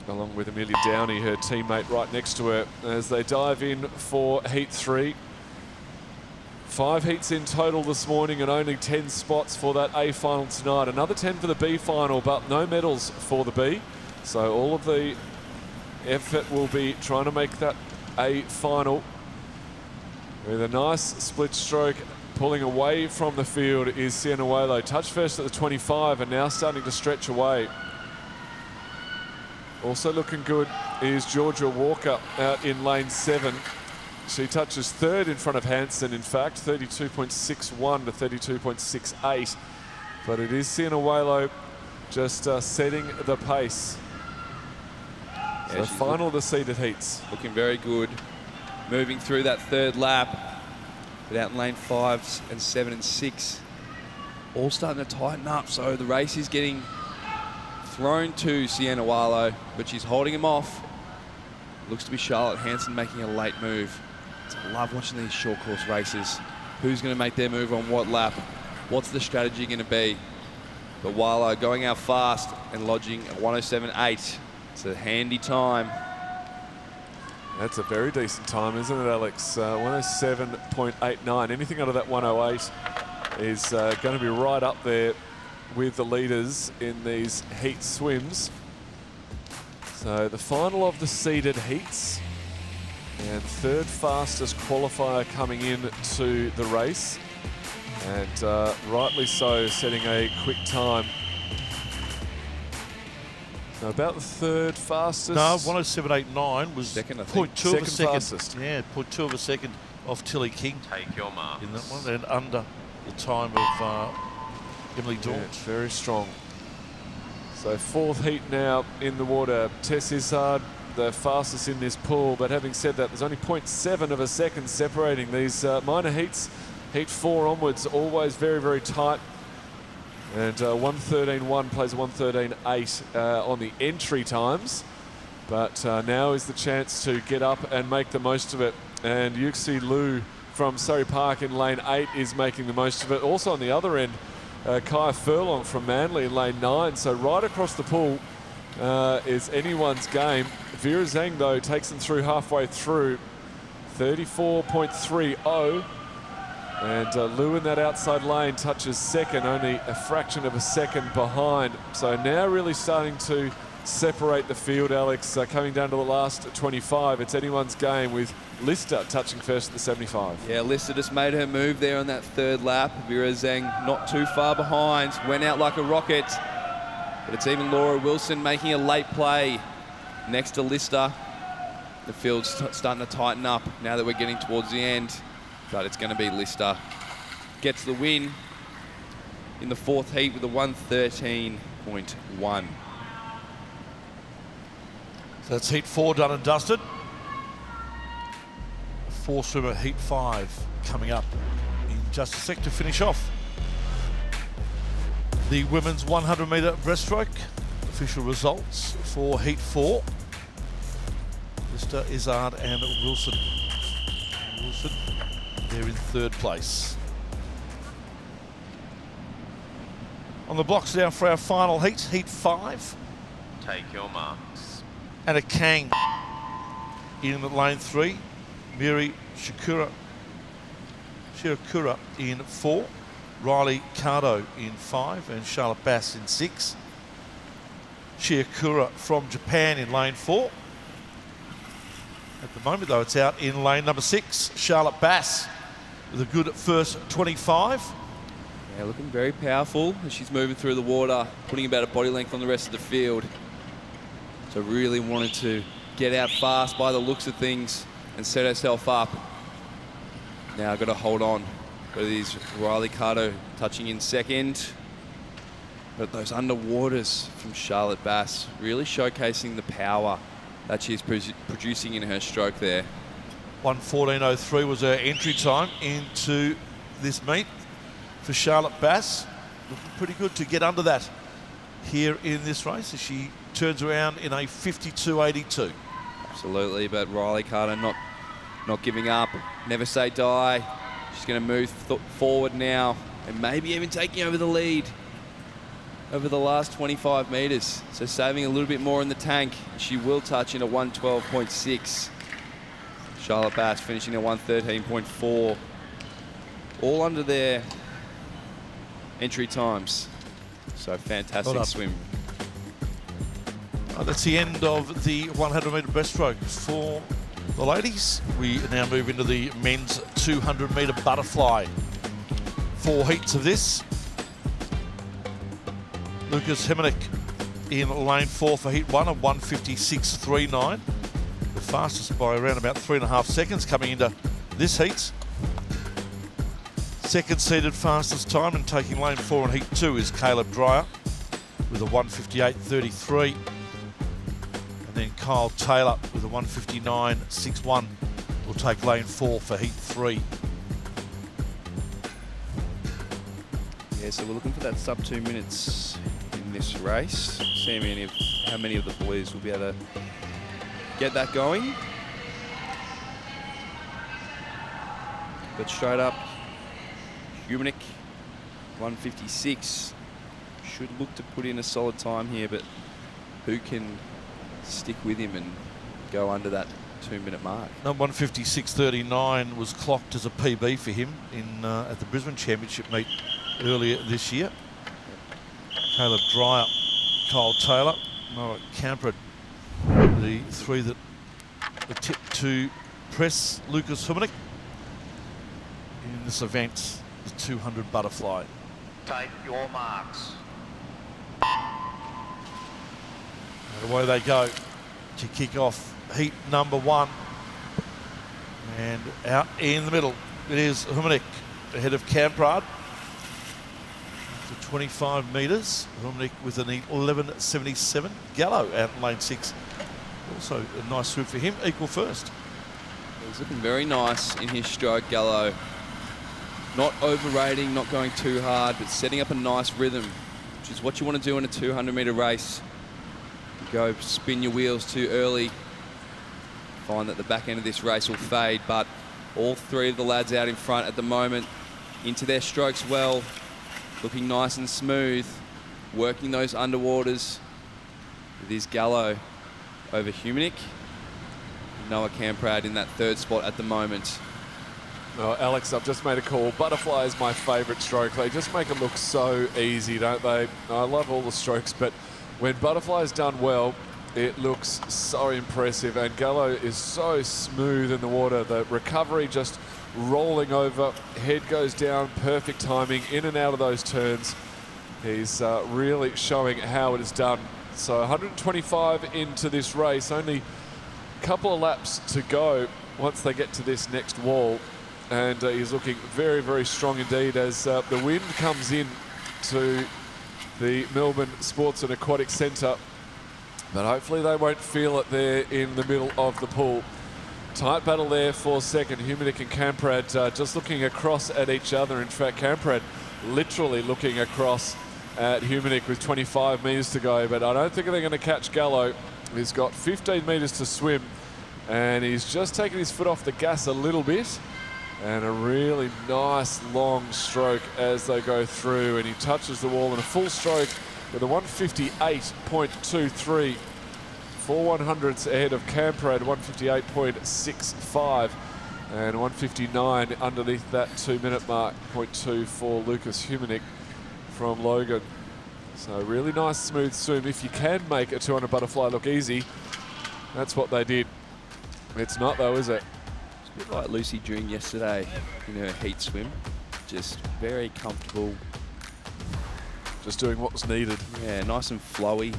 along with Amelia Downey, her teammate, right next to her, as they dive in for heat 3. 5 heats in total this morning and only 10 spots for that A final tonight. Another 10 for the B final, but no medals for the B. So all of the effort will be trying to make that A final. With a nice split stroke pulling away from the field is Sienna Walo. Touch first at the 25 and now starting to stretch away. Also looking good is Georgia Walker out in lane 7. She touches third in front of Hansen, in fact, 32.61 to 32.68. But it is Sienna Walo just setting the pace. Yeah, so final of the seeded heats. Looking very good. Moving through that third lap. But out in lane 5 and 7 and 6. All starting to tighten up. So the race is getting thrown to Sienna Walo, but she's holding him off. Looks to be Charlotte Hansen making a late move. I love watching these short course races. Who's going to make their move on what lap? What's the strategy going to be? But Walo going out fast and lodging a 107.8. It's a handy time. That's a very decent time, isn't it, Alex? 107.89. Anything under that 108 is going to be right up there with the leaders in these heat swims. So the final of the seeded heats, and third fastest qualifier coming in to the race, and rightly so, setting a quick time. So about the third fastest. No, 107.89 was second, I think. 0.2 of a second. Fastest. Yeah, 0.2 of a second off Tilly King Take your marks. in that one, and under the time of Emily Daunt. Yeah, very strong. So fourth heat now in the water. Tess Izzard, the fastest in this pool, but having said that, there's only 0.7 of a second separating these minor heats. Heat 4 onwards, always very, very tight. And 1:13.1 plays a 1:13.8 on the entry times. But now is the chance to get up and make the most of it. And Yuxi Liu from Surrey Park in lane 8 is making the most of it. Also on the other end, Kaya Furlong from Manly in lane 9. So right across the pool is anyone's game. Vera Zhang, though, takes them through halfway through. 34.30. And Liu in that outside lane touches second, only a fraction of a second behind. So now really starting to separate the field, Alex. Coming down to the last 25, it's anyone's game with Lister touching first at the 75. Yeah, Lister just made her move there on that third lap. Vera Zhang not too far behind, went out like a rocket. But it's even Laura Wilson making a late play next to Lister. The field's starting to tighten up now that we're getting towards the end. But it's going to be Lister. Gets the win in the fourth heat with a 113.1. So that's heat 4 done and dusted. 4-swimmer heat 5 coming up in just a sec to finish off the women's 100-metre breaststroke. Official results for heat 4. Lister, Izzard and Wilson. Wilson, they're in third place. On the blocks now for our final heat, heat 5. Take your marks. And a Kang in lane 3. Miri Shirakura in 4. Riley Cardo in 5 and Charlotte Bass in 6. Chiakura from Japan in lane 4. At the moment, though, it's out in lane number 6. Charlotte Bass with a good first 25. Yeah, looking very powerful as she's moving through the water, putting about a body length on the rest of the field. So really wanted to get out fast by the looks of things and set herself up. Now got to hold on. But it is Riley Cardo touching in second. But those underwaters from Charlotte Bass really showcasing the power that she's producing in her stroke there. 1:14.03 was her entry time into this meet for Charlotte Bass. Looking pretty good to get under that here in this race as she turns around in a 52.82. Absolutely, but Riley Carter not giving up. Never say die. She's going to move forward now and maybe even taking over the lead over the last 25 metres. So saving a little bit more in the tank. She will touch in a 1:12.6. Charlotte Bass finishing at 1:13.4. All under their entry times. So fantastic swim. That's the end of the 100-metre breaststroke for the ladies. We now move into the men's 200-metre butterfly. 4 heats of this. Lucas Hemenick in lane 4 for heat 1 at 1:56.39. The fastest by around about 3.5 seconds coming into this heat. Second seeded fastest time and taking lane 4 in heat 2 is Caleb Dreyer with a 1:58.33. And then Kyle Taylor with a 1:59.61 will take lane 4 for heat 3. Yeah, so we're looking for that sub 2 minutes in this race. See how many of the boys will be able to get that going. But straight up, Humanic, 1:56. Should look to put in a solid time here, but who can stick with him and go under that 2-minute mark? No, 1:56.39 was clocked as a PB for him in at the Brisbane Championship meet earlier this year. Caleb Dreyer, Kyle Taylor, Noah Camper, the 3 that were tipped to press Lucas Humanick in this event, the 200 butterfly. Take your marks. And away they go to kick off heat number 1. And out in the middle, it is Humanick ahead of Camprad. For 25 metres, Humanick with an 11.77. Gallo out in lane 6. Also a nice swoop for him, equal first. He's looking very nice in his stroke, Gallo. Not overrating, not going too hard, but setting up a nice rhythm, which is what you want to do in a 200-metre race. You go spin your wheels too early, find that the back end of this race will fade, but all 3 of the lads out in front at the moment into their strokes well, looking nice and smooth, working those underwaters. It is Gallo over Humanick. Noah Camprad in that 3rd spot at the moment. Oh, Alex, I've just made a call. Butterfly is my favourite stroke. They just make it look so easy, don't they? I love all the strokes, but when Butterfly is done well, it looks so impressive. And Gallo is so smooth in the water. The recovery just rolling over, head goes down, perfect timing, in and out of those turns. He's really showing how it is done. So 125 into this race, only a couple of laps to go once they get to this next wall. And he's looking very, very strong indeed as the wind comes in to the Melbourne Sports and Aquatic Centre. But hopefully they won't feel it there in the middle of the pool. Tight battle there for second. Humanick and Camprad just looking across at each other. In fact, Camprad literally looking across at Humanick with 25 metres to go. But I don't think they're going to catch Gallo. He's got 15 metres to swim. And he's just taken his foot off the gas a little bit. And a really nice long stroke as they go through, and he touches the wall in a full stroke with a 1:58.23. 4 100ths ahead of Camprad, 1:58.65, and 1:59 underneath that 2-minute mark, 0.2 for Lucas Humanick from Logan. So really nice smooth swim. If you can make a 200 butterfly look easy, that's what they did. It's not though, is it? It's a bit like Lucy June yesterday in her heat swim. Just very comfortable. Just doing what was needed. Yeah, nice and flowy.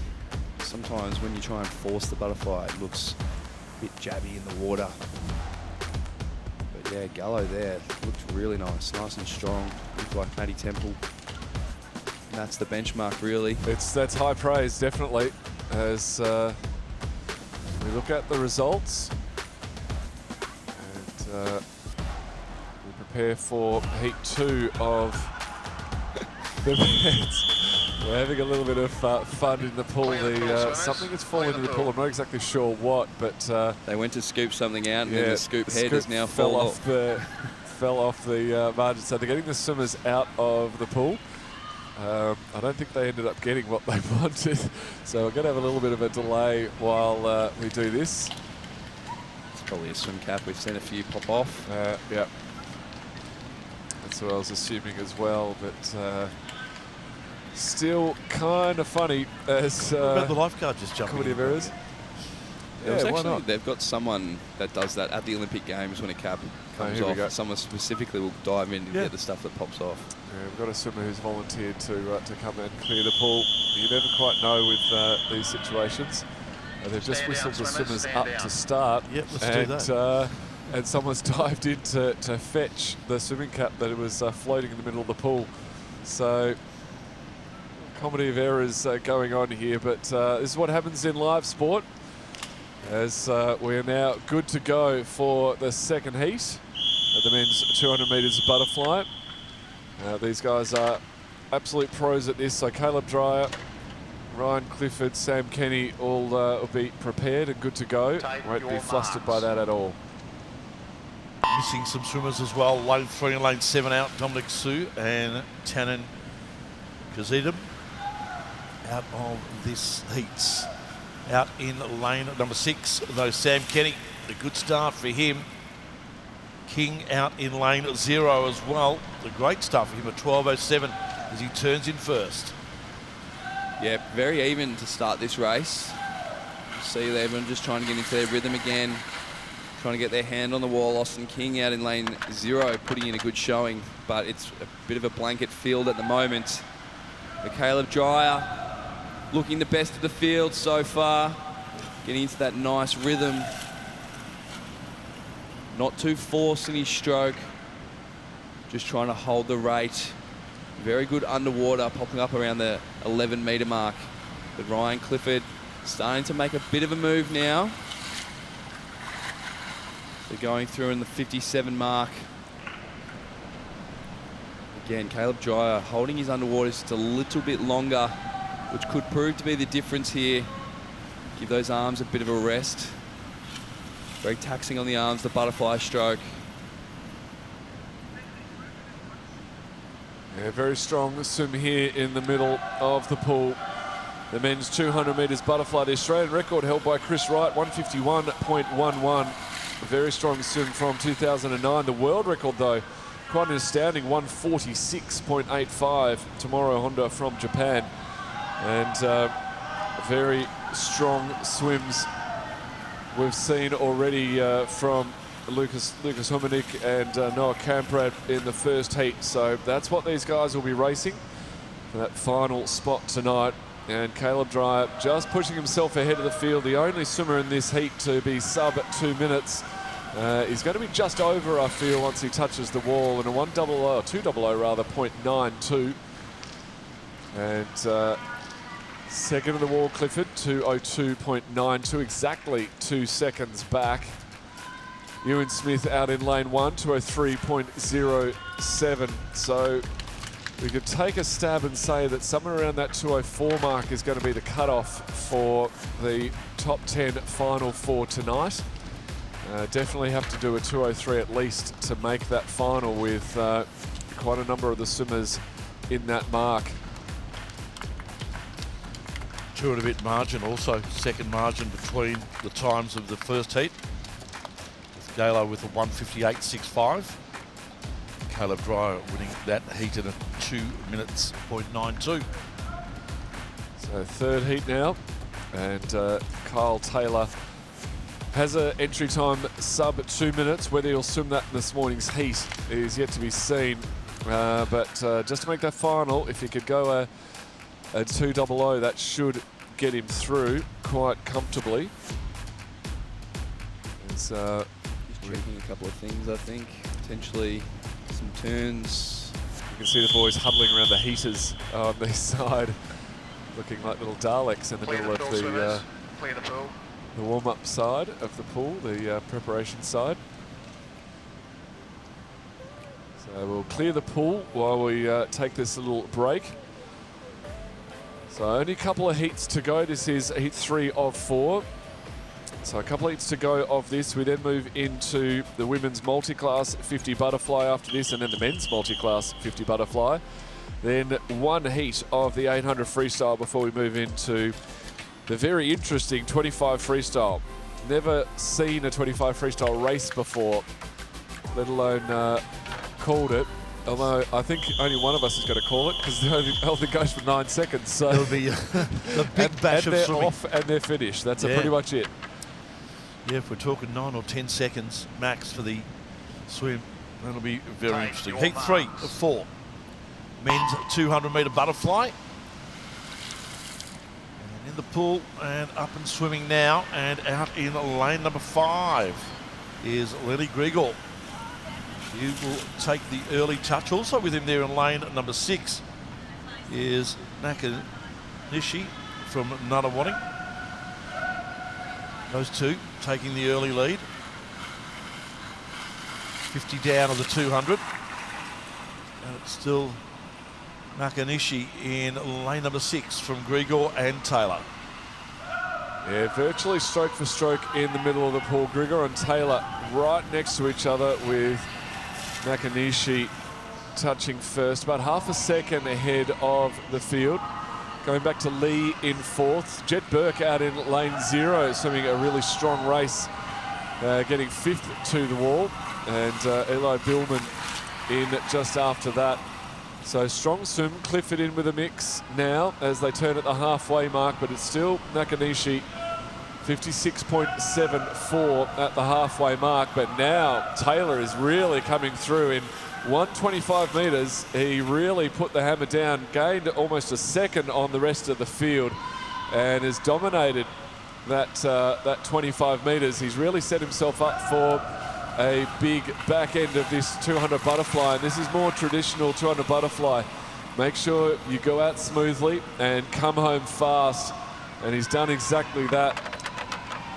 Sometimes when you try and force the butterfly, it looks a bit jabby in the water. But yeah, Gallo there looked really nice. Nice and strong. Looked like Maddie Temple. And that's the benchmark, really. That's high praise, definitely. As we look at the results. And we prepare for Heat 2 of the events. We're having a little bit of fun in the pool. Something has fallen in the pool. I'm not exactly sure what, but they went to scoop something out, and yeah, then the scoop head has now fell off the margin. So they're getting the swimmers out of the pool. I don't think they ended up getting what they wanted, so we're going to have a little bit of a delay while we do this. It's probably a swim cap. We've seen a few pop off. Yeah, that's what I was assuming as well, but still kind of funny as What about the lifeguard just jumping comedy in? of errors. Yeah, why not? They've got someone that does that at the Olympic Games when a cap comes here we go. off. Someone specifically will dive in and Yeah. get the stuff that pops off. Yeah, we've got a swimmer who's volunteered to come and clear the pool. You never quite know with these situations. They've just Stand whistled down, the swimmers, swimmers stand up down. to start. Yep, let's do that. And someone's dived in to fetch the swimming cap that was floating in the middle of the pool. So, comedy of errors going on here, but this is what happens in live sport. As we are now good to go for the second heat at the men's 200 metres butterfly. These guys are absolute pros at this. So Caleb Dreyer, Ryan Clifford, Sam Kenny all will be prepared and good to go. Take Won't be your flustered marks. by that at all. Missing some swimmers as well. Lane 3 and lane 7 out. Dominic Sue and Tannen Kazidam out of this heats. Out in lane number 6, though, Sam Kenny. A good start for him. King out in lane 0 as well. A great start for him at 12.07 as he turns in first. Yeah, very even to start this race. See everyone just trying to get into their rhythm again, trying to get their hand on the wall. Austin King out in lane 0, putting in a good showing, but it's a bit of a blanket field at the moment. But Caleb Dreyer looking the best of the field so far, getting into that nice rhythm. Not too forced in his stroke, just trying to hold the rate. Very good underwater, popping up around the 11-metre mark. But Ryan Clifford starting to make a bit of a move now. They're going through in the 57 mark. Again, Caleb Dreyer holding his underwater just a little bit longer, which could prove to be the difference here. Give those arms a bit of a rest. Very taxing on the arms, the butterfly stroke. Yeah, very strong swim here in the middle of the pool. The men's 200 metres butterfly, the Australian record held by Chris Wright, 151.11. A very strong swim from 2009. The world record, though, quite an astounding 146.85. Tomorrow Honda from Japan. And very strong swims we've seen already from Lucas Humanik and Noah Camprad in the first heat. So that's what these guys will be racing for that final spot tonight. And Caleb Dreyer just pushing himself ahead of the field, the only swimmer in this heat to be sub 2 minutes. He's going to be just over, I feel, once he touches the wall, in a 200 rather, 0.92. And second of the wall, Clifford, 202.92, exactly 2 seconds back. Ewan Smith out in lane 1, 203.07. So we could take a stab and say that somewhere around that 204 mark is going to be the cutoff for the top 10 final for tonight. Definitely have to do a 203 at least to make that final with quite a number of the swimmers in that mark. 2 and a bit margin also, second margin between the times of the first heat. With Galo with a 158.65. Caleb Dreyer winning that heat in a 2 minutes, 0.92. So third heat now, and Kyle Taylor has an entry time sub 2 minutes. Whether he'll swim that in this morning's heat is yet to be seen. But just to make that final, if he could go a 200, that should get him through quite comfortably. Just checking a couple of things, I think. Potentially some turns. You can see the boys huddling around the heaters on the side, looking like little Daleks in the middle of the Clear the pool. warm-up side of the pool, the preparation side. So we'll clear the pool while we take this little break. So only a couple of heats to go. This is heat 3 of 4. So a couple of heats to go of this. We then move into the women's multi-class 50 butterfly after this, and then the men's multi-class 50 butterfly. Then one heat of the 800 freestyle before we move into the very interesting 25 freestyle. Never seen a 25 freestyle race before, let alone called it. Although I think only one of us is going to call it, because it only goes for 9 seconds. So It'll be the big bash and of they're swimming. off and they're finished. That's Yeah. pretty much it. Yeah, if we're talking 9 or 10 seconds max for the swim, that'll be very Take interesting. your Heat 3 marks. of 4. Men's 200-metre butterfly. And in the pool and up and swimming now, and out in lane number 5 is Lenny Grigor. He will take the early touch. Also with him there in lane number 6 is Nakanishi from Nunawading. Those two taking the early lead. 50 down of the 200. And it's still Nakanishi in lane number 6 from Grigor and Taylor. Yeah, virtually stroke for stroke in the middle of the pool. Grigor and Taylor right next to each other, with Nakanishi touching first, about half a second ahead of the field. Going back to Lee in 4th. Jet Burke out in lane 0, swimming a really strong race, getting 5th to the wall. And Eli Billman in just after that. So strong swim. Clifford in with a mix now as they turn at the halfway mark, but it's still Nakanishi 56.74 at the halfway mark. But now Taylor is really coming through in 125 metres. He really put the hammer down, gained almost a second on the rest of the field, and has dominated that 25 metres. He's really set himself up for a big back end of this 200 butterfly, and this is more traditional 200 butterfly. Make sure you go out smoothly and come home fast, and he's done exactly that.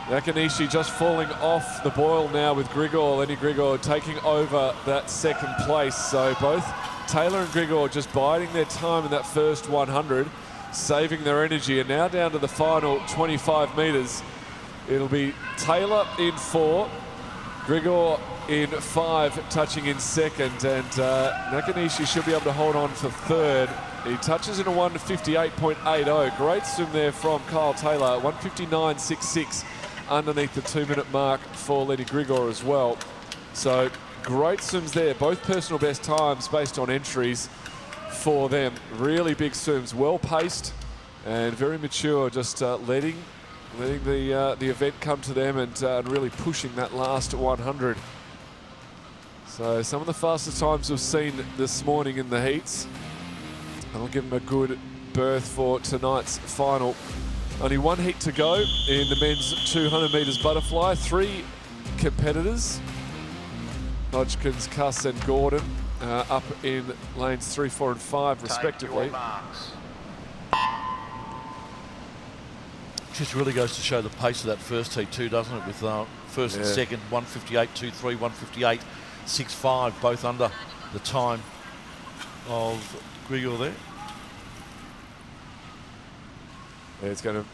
Nakanishi just falling off the boil now with Grigor. Lenny Grigor taking over that second place. So both Taylor and Grigor just biding their time in that first 100, saving their energy, and now down to the final 25 metres. It'll be Taylor in 4, Grigor in 5, touching in second, and Nakanishi should be able to hold on for third. He touches in a 1:58.80. Great swim there from Kyle Taylor, 1:59.66 underneath the 2-minute mark for Lenny Grigor as well. So great swims there, both personal best times based on entries for them. Really big swims, well paced and very mature, just letting the event come to them, and really pushing that last 100. So some of the fastest times we've seen this morning in the heats. I'll give them a good berth for tonight's final. Only one heat to go in the men's 200 metres butterfly. 3 competitors, Hodgkins, Cuss and Gordon, up in lanes 3, 4 and 5 respectively. Take your marks. Just really goes to show the pace of that first heat too, doesn't it? With first and second, 1:58.23, 1:58.65, both under the time of Grigor there. It's going to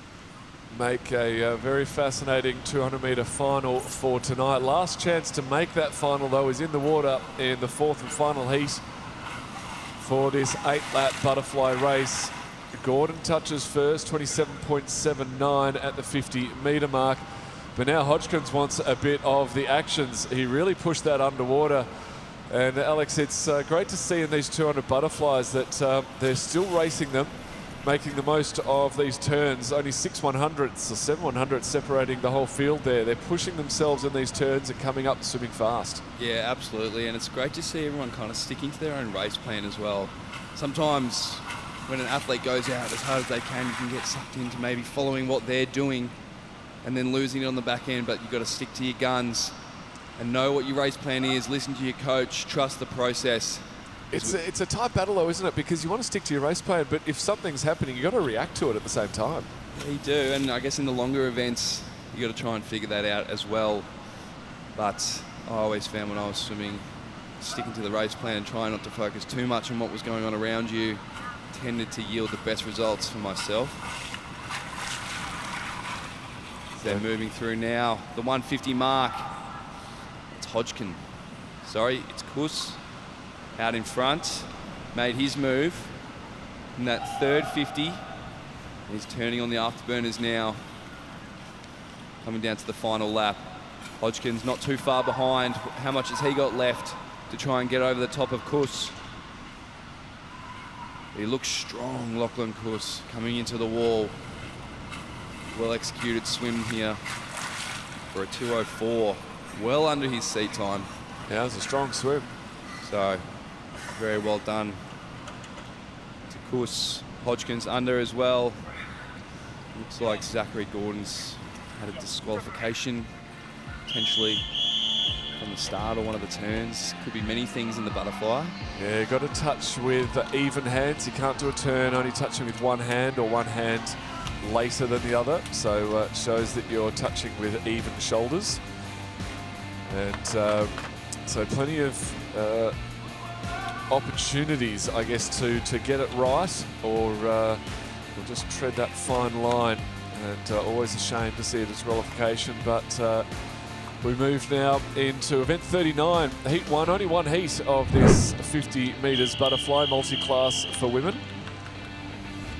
make a very fascinating 200-metre final for tonight. Last chance to make that final, though, is in the water in the 4th and final heat for this 8-lap butterfly race. Gordon touches first, 27.79 at the 50-metre mark. But now Hodgkins wants a bit of the actions. He really pushed that underwater. And Alex, it's great to see in these 200 butterflies that they're still racing them making the most of these turns. Only 6 100ths or 7 100ths separating the whole field there. They're pushing themselves in these turns and coming up and swimming fast. Yeah, absolutely. And it's great to see everyone kind of sticking to their own race plan as well. Sometimes when an athlete goes out as hard as they can, you can get sucked into maybe following what they're doing and then losing it on the back end, but you've got to stick to your guns and know what your race plan is, listen to your coach, trust the process. It's a tight battle though, isn't it? Because you want to stick to your race plan, but if something's happening, you've got to react to it at the same time. Yeah, you do, and I guess in the longer events, you got to try and figure that out as well. But I always found when I was swimming, sticking to the race plan and trying not to focus too much on what was going on around you tended to yield the best results for myself. They're moving through now. The 150 mark. It's Hodgkin. Sorry, it's Kuss out in front. Made his move. In that third 50. He's turning on the afterburners now. Coming down to the final lap. Hodgkin's not too far behind. How much has he got left to try and get over the top of Kuss? He looks strong, Lachlan Kuss, coming into the wall. Well executed swim here for a 2:04. Well under his seat time. Yeah, it was a strong swim. So, very well done to Kuss. Hodgkin's under as well. Looks like Zachary Gordon's had a disqualification, potentially from the start or one of the turns. Could be many things in the butterfly. Yeah, got to touch with even hands. You can't do a turn only touching with one hand or one hand later than the other. So it shows that you're touching with even shoulders. And so plenty of opportunities, I guess, to get it right or just tread that fine line. And always a shame to see a disqualification, but we move now into event 39, heat 1, only one heat of this 50 metres butterfly multi-class for women.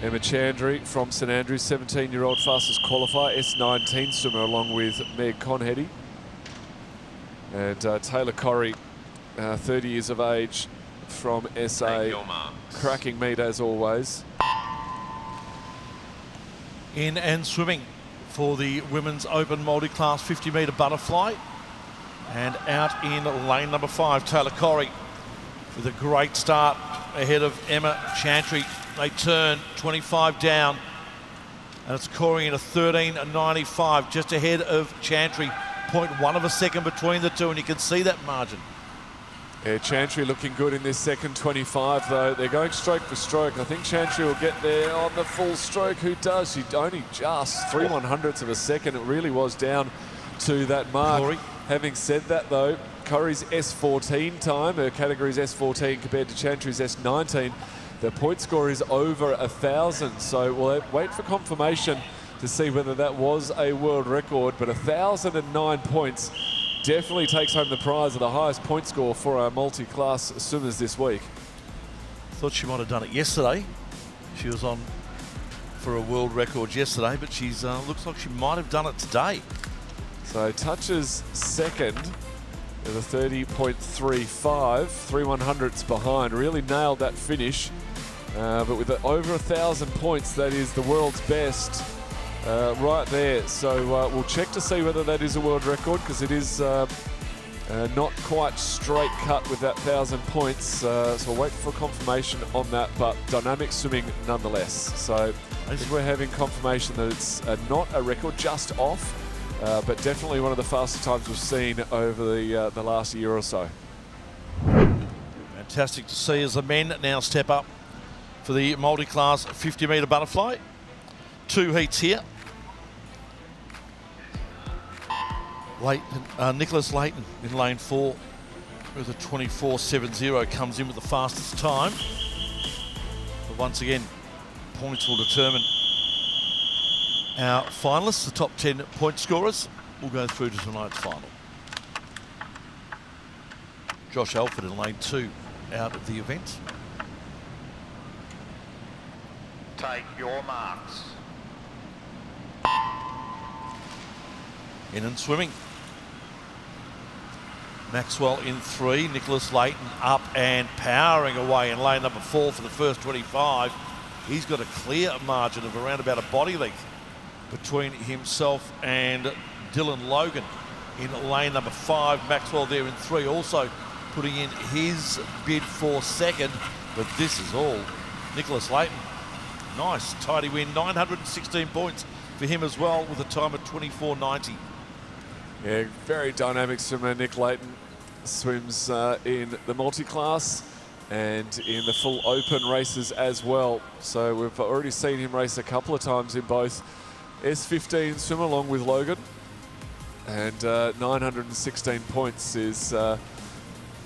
Emma Chandry from St Andrews, 17-year-old fastest qualifier, S19 swimmer, along with Meg Conheady. And Taylor Corrie, 30 years of age from SA, Take your marks. cracking meet as always. In and swimming for the women's open multi-class 50-metre butterfly. And out in lane number 5, Taylor Corrie with a great start ahead of Emma Chantry. They turn 25 down, and it's Corrie in a 13.95, just ahead of Chantry. 0.1 of a second between the two, and you can see that margin. Yeah, Chantry looking good in this second 25 though. They're going stroke for stroke. I think Chantry will get there on the full stroke. Who does? She only just 3 100ths of a second. It really was down to that mark. Corrie. Having said that though, Corrie's S14 time, her category's S14 compared to Chantry's S19. The point score is over 1,000. So we'll wait for confirmation to see whether that was a world record, but 1,009 points definitely takes home the prize of the highest point score for our multi-class swimmers this week. Thought she might have done it yesterday. She was on for a world record yesterday, but she's looks like she might have done it today. So touches second with a 30.35, 3 100ths behind. Really nailed that finish, but with over 1,000 points, that is the world's best. Right there, so we'll check to see whether that is a world record, because it is not quite straight cut with that 1,000 points, so we'll wait for confirmation on that, but dynamic swimming nonetheless. So I think we're having confirmation that it's not a record, just off, but definitely one of the fastest times we've seen over the last year or so. Fantastic to see as the men now step up for the multi-class 50-metre butterfly. 2 heats here. Nicholas Leighton in lane 4 with a 24.70 comes in with the fastest time. But once again, points will determine our finalists. The top 10 point scorers will go through to tonight's final. Josh Alford in lane 2 out of the event. Take your marks. In and swimming. Maxwell in 3, Nicholas Leighton up and powering away in lane number 4 for the first 25. He's got a clear margin of around about a body length between himself and Dylan Logan in lane number 5. Maxwell there in 3, also putting in his bid for second. But this is all Nicholas Leighton. Nice, tidy win, 916 points for him as well, with a time of 24.90. Yeah, very dynamic swimmer, Nick Leighton. Swims in the multi-class and in the full open races as well. So we've already seen him race a couple of times in both S15 swim along with Logan. And 916 points is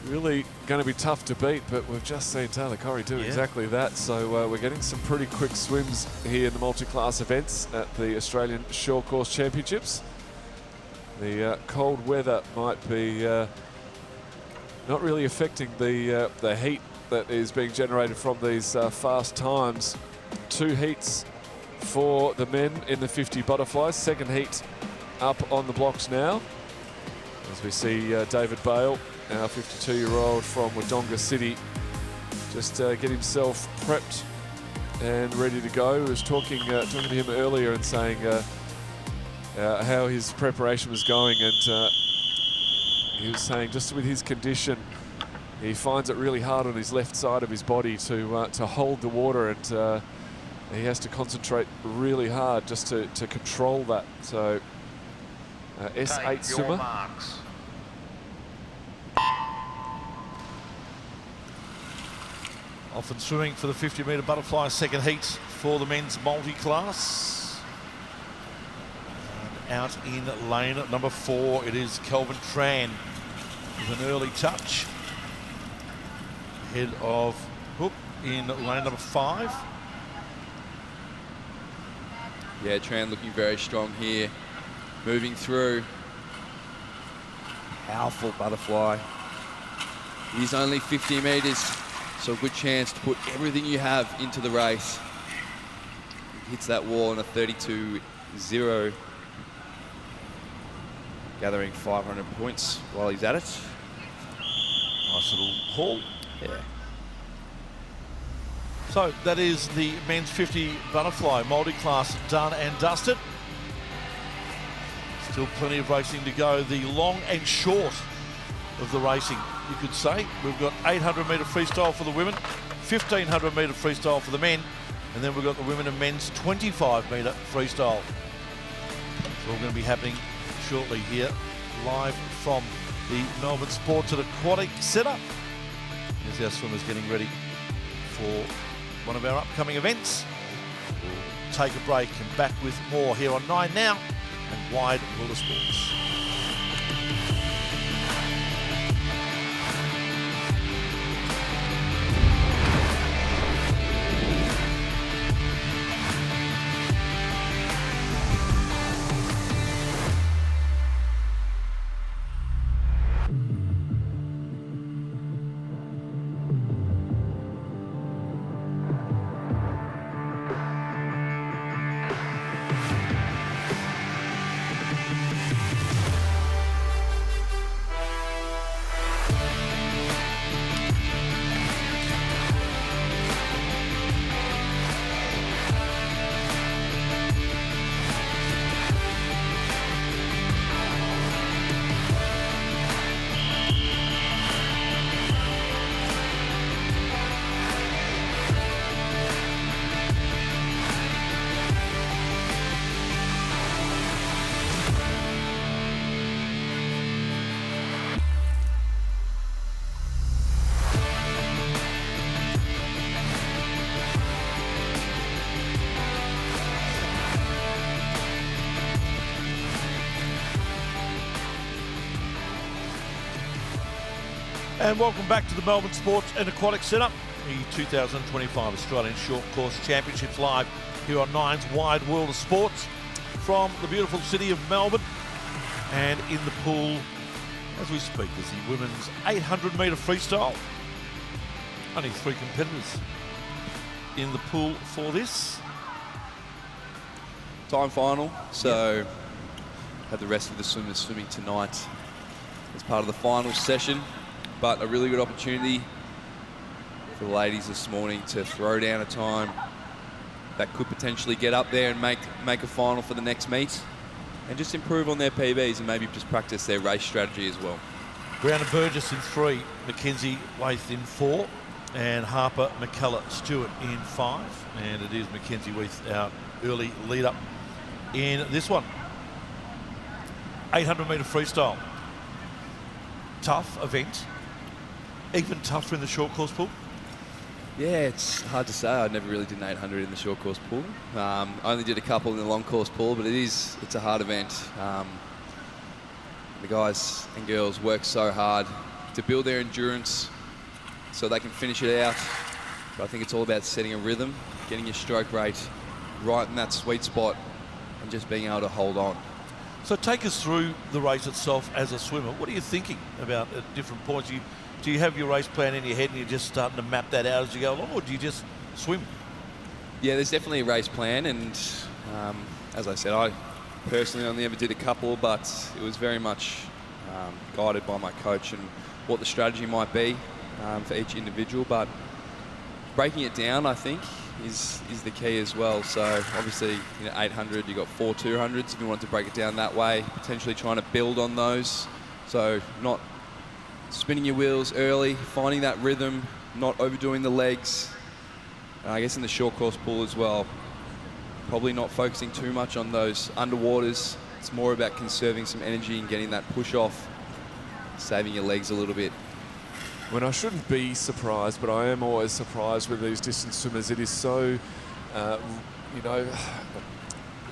really going to be tough to beat, but we've just seen Taylor Corrie do exactly that. So we're getting some pretty quick swims here in the multi-class events at the Australian Shortcourse Championships. The cold weather might be not really affecting the heat that is being generated from these fast times. 2 heats for the men in the 50 butterflies. Second heat up on the blocks now, as we see David Bale, our 52-year-old from Wodonga City, just get himself prepped and ready to go. I was talking to him earlier and saying how his preparation was going, and he was saying just with his condition, he finds it really hard on his left side of his body to hold the water, and he has to concentrate really hard just to control that. So S8 swimmer. Often swimming for the 50-metre butterfly second heat for the men's multi-class. And out in lane number 4, it is Kelvin Tran with an early touch. Ahead of Hook in lane number 5. Yeah, Tran looking very strong here. Moving through. Powerful butterfly. He's only 50 metres, so a good chance to put everything you have into the race. Hits that wall in a 32.0. Gathering 500 points while he's at it. Nice little haul. Yeah. So that is the men's 50 butterfly multi-class done and dusted. Still plenty of racing to go. The long and short of the racing, you could say. We've got 800-metre freestyle for the women, 1,500-metre freestyle for the men, and then we've got the women and men's 25-metre freestyle. It's all going to be happening shortly here, live from the Melbourne Sports and Aquatic Centre. As our swimmers getting ready for one of our upcoming events. We'll take a break and back with more here on 9 Now and Wide World of Sports. And welcome back to the Melbourne Sports and Aquatic Centre, the 2025 Australian Short Course Championships live here on Nine's Wide World of Sports from the beautiful city of Melbourne. And in the pool, as we speak, is the women's 800-metre freestyle. Only 3 competitors in the pool for this. Time final, so have the rest of the swimmers swimming tonight as part of the final session. But a really good opportunity for the ladies this morning to throw down a time that could potentially get up there and make a final for the next meet, and just improve on their PBs and maybe just practice their race strategy as well. Brown and Burgess in 3, Mackenzie Waith in 4, and Harper McCullough Stewart in 5. And it is Mackenzie Waith, our early lead-up in this one. 800-metre freestyle. Tough event. Even tougher in the short course pool. Yeah, it's hard to say. I never really did an 800 in the short course pool. I only did a couple in the long course pool, but it's a hard event. The guys and girls work so hard to build their endurance so they can finish it out. But I think it's all about setting a rhythm, getting your stroke rate right in that sweet spot, and just being able to hold on. So take us through the race itself as a swimmer. What are you thinking about at different points? Do you have your race plan in your head and you're just starting to map that out as you go along, or do you just swim? Yeah, there's definitely a race plan, and as I said, I personally only ever did a couple, but it was very much guided by my coach and what the strategy might be for each individual. But breaking it down, I think, is the key as well. So obviously, 800, you've got 4 200s if you want to break it down that way, potentially trying to build on those. So not spinning your wheels early, finding that rhythm, not overdoing the legs. And I guess in the short course pool as well, probably not focusing too much on those underwaters. It's more about conserving some energy and getting that push off, saving your legs a little bit. When I shouldn't be surprised, but I am always surprised with these distance swimmers. It is so,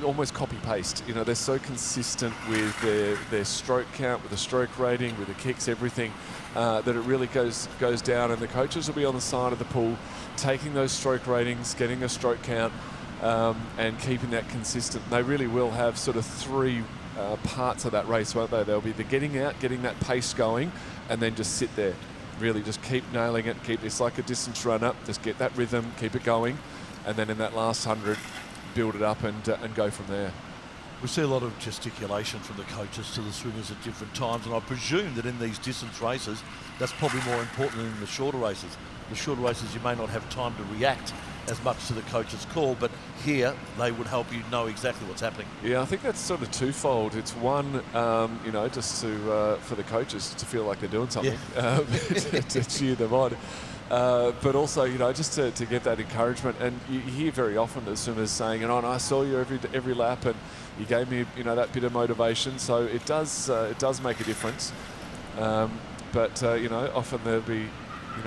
almost copy-paste. They're so consistent with their stroke count, with the stroke rating, with the kicks, everything, that it really goes down. And the coaches will be on the side of the pool, taking those stroke ratings, getting a stroke count, and keeping that consistent. They really will have sort of 3 parts of that race, won't they? They'll be the getting out, getting that pace going, and then just sit there. Really just keep nailing it, it's like a distance runner, just get that rhythm, keep it going, and then in that last 100, build it up and go from there. We see a lot of gesticulation from the coaches to the swimmers at different times, and I presume that in these distance races, that's probably more important than in the shorter races. The shorter races, you may not have time to react as much to the coach's call, but here they would help you know exactly what's happening. Yeah, I think that's sort of twofold. It's one, just for the coaches to feel like they're doing something, to cheer them on. But also, just to get that encouragement. And you hear very often the swimmers saying, and I saw you every lap, and you gave me, that bit of motivation. So it does make a difference. But often they'll be,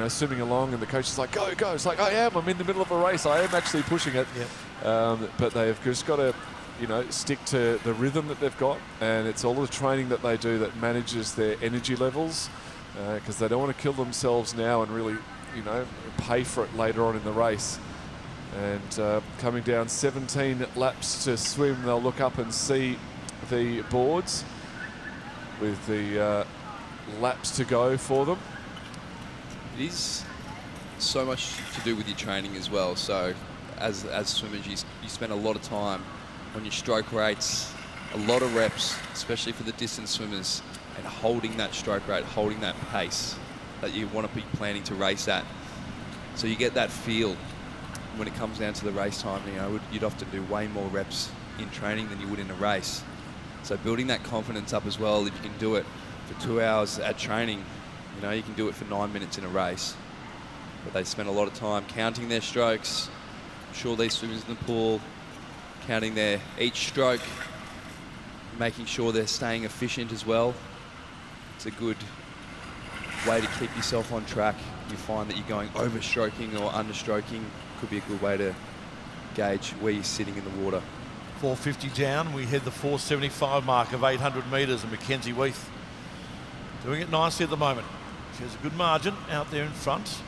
swimming along, and the coach is like, go. It's like, I'm in the middle of a race. I am actually pushing it. Yep. But they've just got to, stick to the rhythm that they've got, and it's all the training that they do that manages their energy levels, because they don't want to kill themselves now and really, pay for it later on in the race. And coming down 17 laps to swim, they'll look up and see the boards with the laps to go for them. It is so much to do with your training as well. So as swimmers, you spend a lot of time on your stroke rates, a lot of reps, especially for the distance swimmers, and holding that stroke rate, holding that pace that you want to be planning to race at. So you get that feel when it comes down to the race time. You'd often do way more reps in training than you would in a race. So building that confidence up as well, if you can do it for 2 hours at training, you can do it for 9 minutes in a race. But they spend a lot of time counting their strokes. I'm sure these swimmers in the pool, counting each stroke, making sure they're staying efficient as well. It's a good way to keep yourself on track. You find that you're going over-stroking or under-stroking, could be a good way to gauge where you're sitting in the water. 450 down, we hit the 475 mark of 800 metres, and Mackenzie Waith doing it nicely at the moment. She has a good margin out there in front.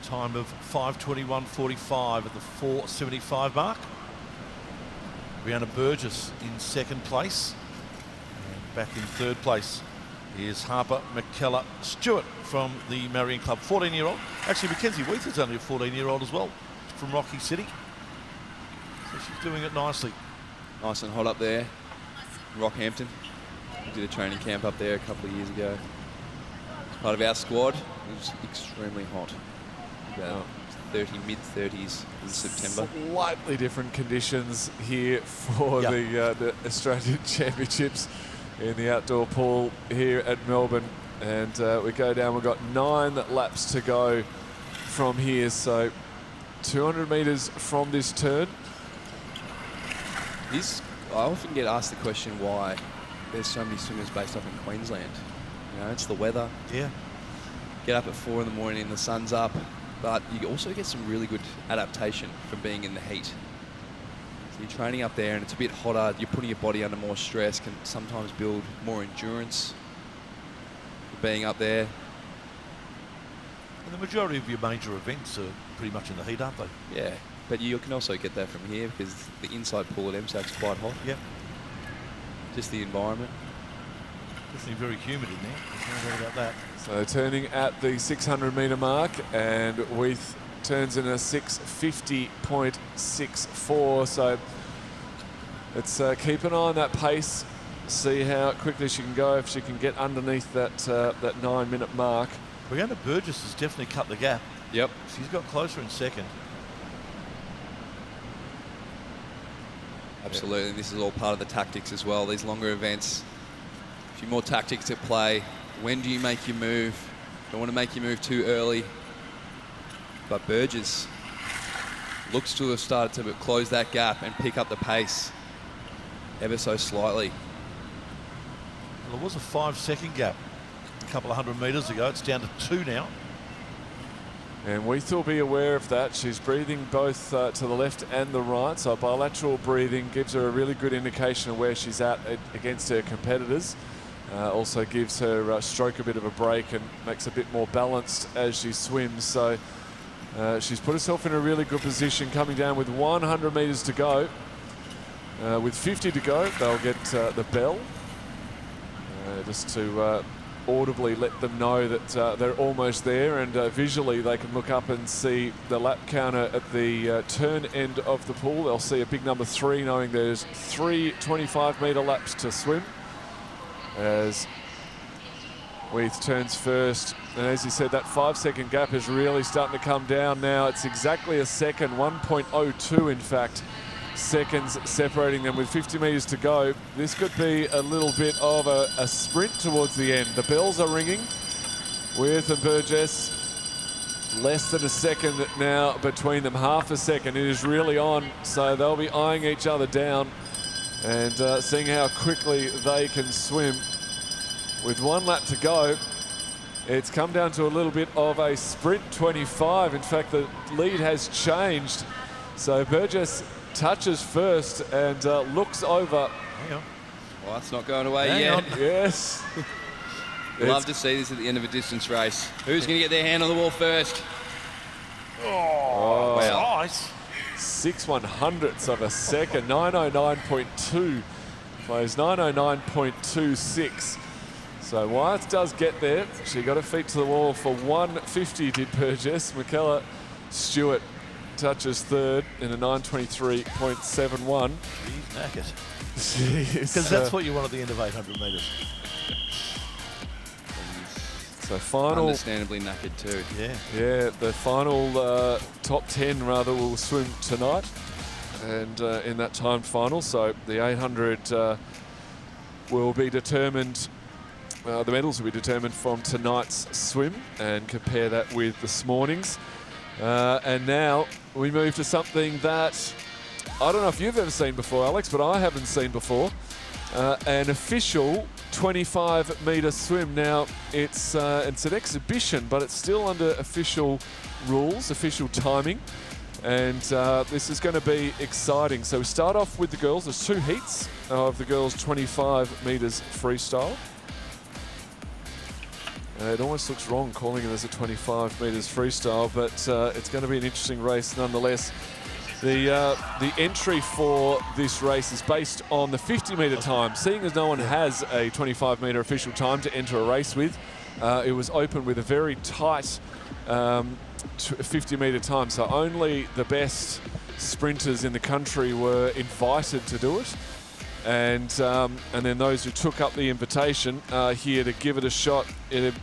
Time of 5:21.45 at the 475 mark. Brianna Burgess in second place. And back in third place is Harper McCullough Stewart from the Marion Club, 14-year-old. Actually, Mackenzie Waith is only a 14-year-old as well, from Rocky City. So she's doing it nicely. Nice and hot up there. Rockhampton. We did a training camp up there a couple of years ago. As part of our squad. It was extremely hot. About 30, mid-30s in September. Slightly different conditions here for the Australian Championships in the outdoor pool here at Melbourne. And we go down, we've got 9 laps to go from here. So 200 metres from this turn. I often get asked the question why there's so many swimmers based up in Queensland. You know, it's the weather. Yeah. Get up at 4 in the morning, the sun's up, but you also get some really good adaptation from being in the heat. So you're training up there and it's a bit hotter, you're putting your body under more stress, can sometimes build more endurance for being up there. And the majority of your major events are pretty much in the heat, aren't they? Yeah, but you can also get that from here because the inside pool at MSAC's quite hot. Yep. Just the environment. Definitely very humid in there. There's no doubt about that. So turning at the 600 metre mark, and Weith turns in a 6:50.64. So let's keep an eye on that pace, see how quickly she can go, if she can get underneath that 9-minute mark. Brianna Burgess has definitely cut the gap. Yep. She's got closer in second. Absolutely, and this is all part of the tactics as well. These longer events, a few more tactics at play. When do you make your move? Don't want to make your move too early. But Burgess looks to have started to close that gap and pick up the pace ever so slightly. Well, it was a 5-second gap a couple of 100 metres ago. It's down to 2 now. And Weith will be aware of that. She's breathing both to the left and the right, so bilateral breathing gives her a really good indication of where she's at against her competitors. Also gives her stroke a bit of a break and makes a bit more balanced as she swims. So she's put herself in a really good position coming down with 100 metres to go. With 50 to go, they'll get the bell just to audibly let them know that they're almost there, and visually they can look up and see the lap counter at the turn end of the pool. They'll see a big number 3, knowing there's 3 25-metre laps to swim as Weith turns first. And as you said, that 5-second gap is really starting to come down now. It's exactly a second, 1.02 in fact, seconds separating them with 50 metres to go. This could be a little bit of a sprint towards the end. The bells are ringing. Weith and Burgess, less than a second now between them, half a second. It is really on, so they'll be eyeing each other down and seeing how quickly they can swim. With 1 lap to go, it's come down to a little bit of a sprint 25. In fact, the lead has changed. So Burgess touches first and looks over. Hang on. Well, that's not going away Hang yet. on. Yes. Love to see this at the end of a distance race. Who's going to get their hand on the wall first? Oh, wow. nice. 6/100ths of a second, 909.2. Plays 909.26. So Wyeth does get there. She got her feet to the wall for 150, did Burgess. Michaela Stewart touches third in a 923.71. He's knackered. Because That's what you want at the end of 800 metres. So final, Understandably knackered too. Yeah. yeah, the final top 10 rather will swim tonight, and in that timed final. So the 800 will be determined. The medals will be determined from tonight's swim and compare that with this morning's. And now we move to something that I don't know if you've ever seen before, Alex, but I haven't seen before. An official 25-metre swim. Now, it's an exhibition, but it's still under official rules, official timing. And this is going to be exciting. So we start off with the girls. There's 2 heats of the girls' 25 metres freestyle. It almost looks wrong calling it as a 25 metres freestyle, but it's going to be an interesting race nonetheless. The entry for this race is based on the 50-metre time. Seeing as no one has a 25-metre official time to enter a race with, it was open with a very tight 50-metre time. So only the best sprinters in the country were invited to do it. And then those who took up the invitation are here to give it a shot. It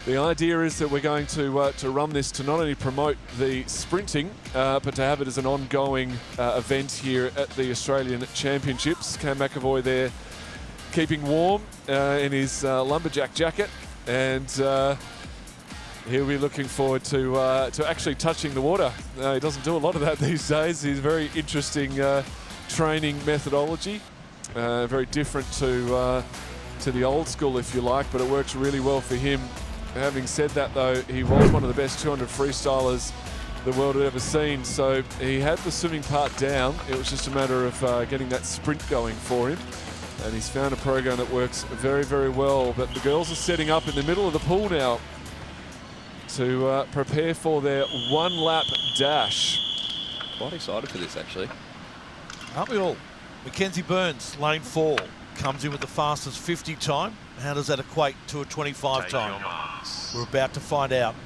The idea is that we're going to run this to not only promote the sprinting, but to have it as an ongoing event here at the Australian Championships. Cam McAvoy there keeping warm in his lumberjack jacket, and he'll be looking forward to actually touching the water. He doesn't do a lot of that these days. He's very interesting training methodology, very different to the old school, if you like, but it works really well for him. Having said that, though, he was one of the best 200 freestylers the world had ever seen, so he had the swimming part down. It was just a matter of getting that sprint going for him, and he's found a program that works very, very well. But the girls are setting up in the middle of the pool now to prepare for their one-lap dash. Quite excited for this, actually. Aren't we all? Mackenzie Burns, lane 4, comes in with the fastest 50 time. How does that equate to a 25 Take time? your marks. We're about to find out.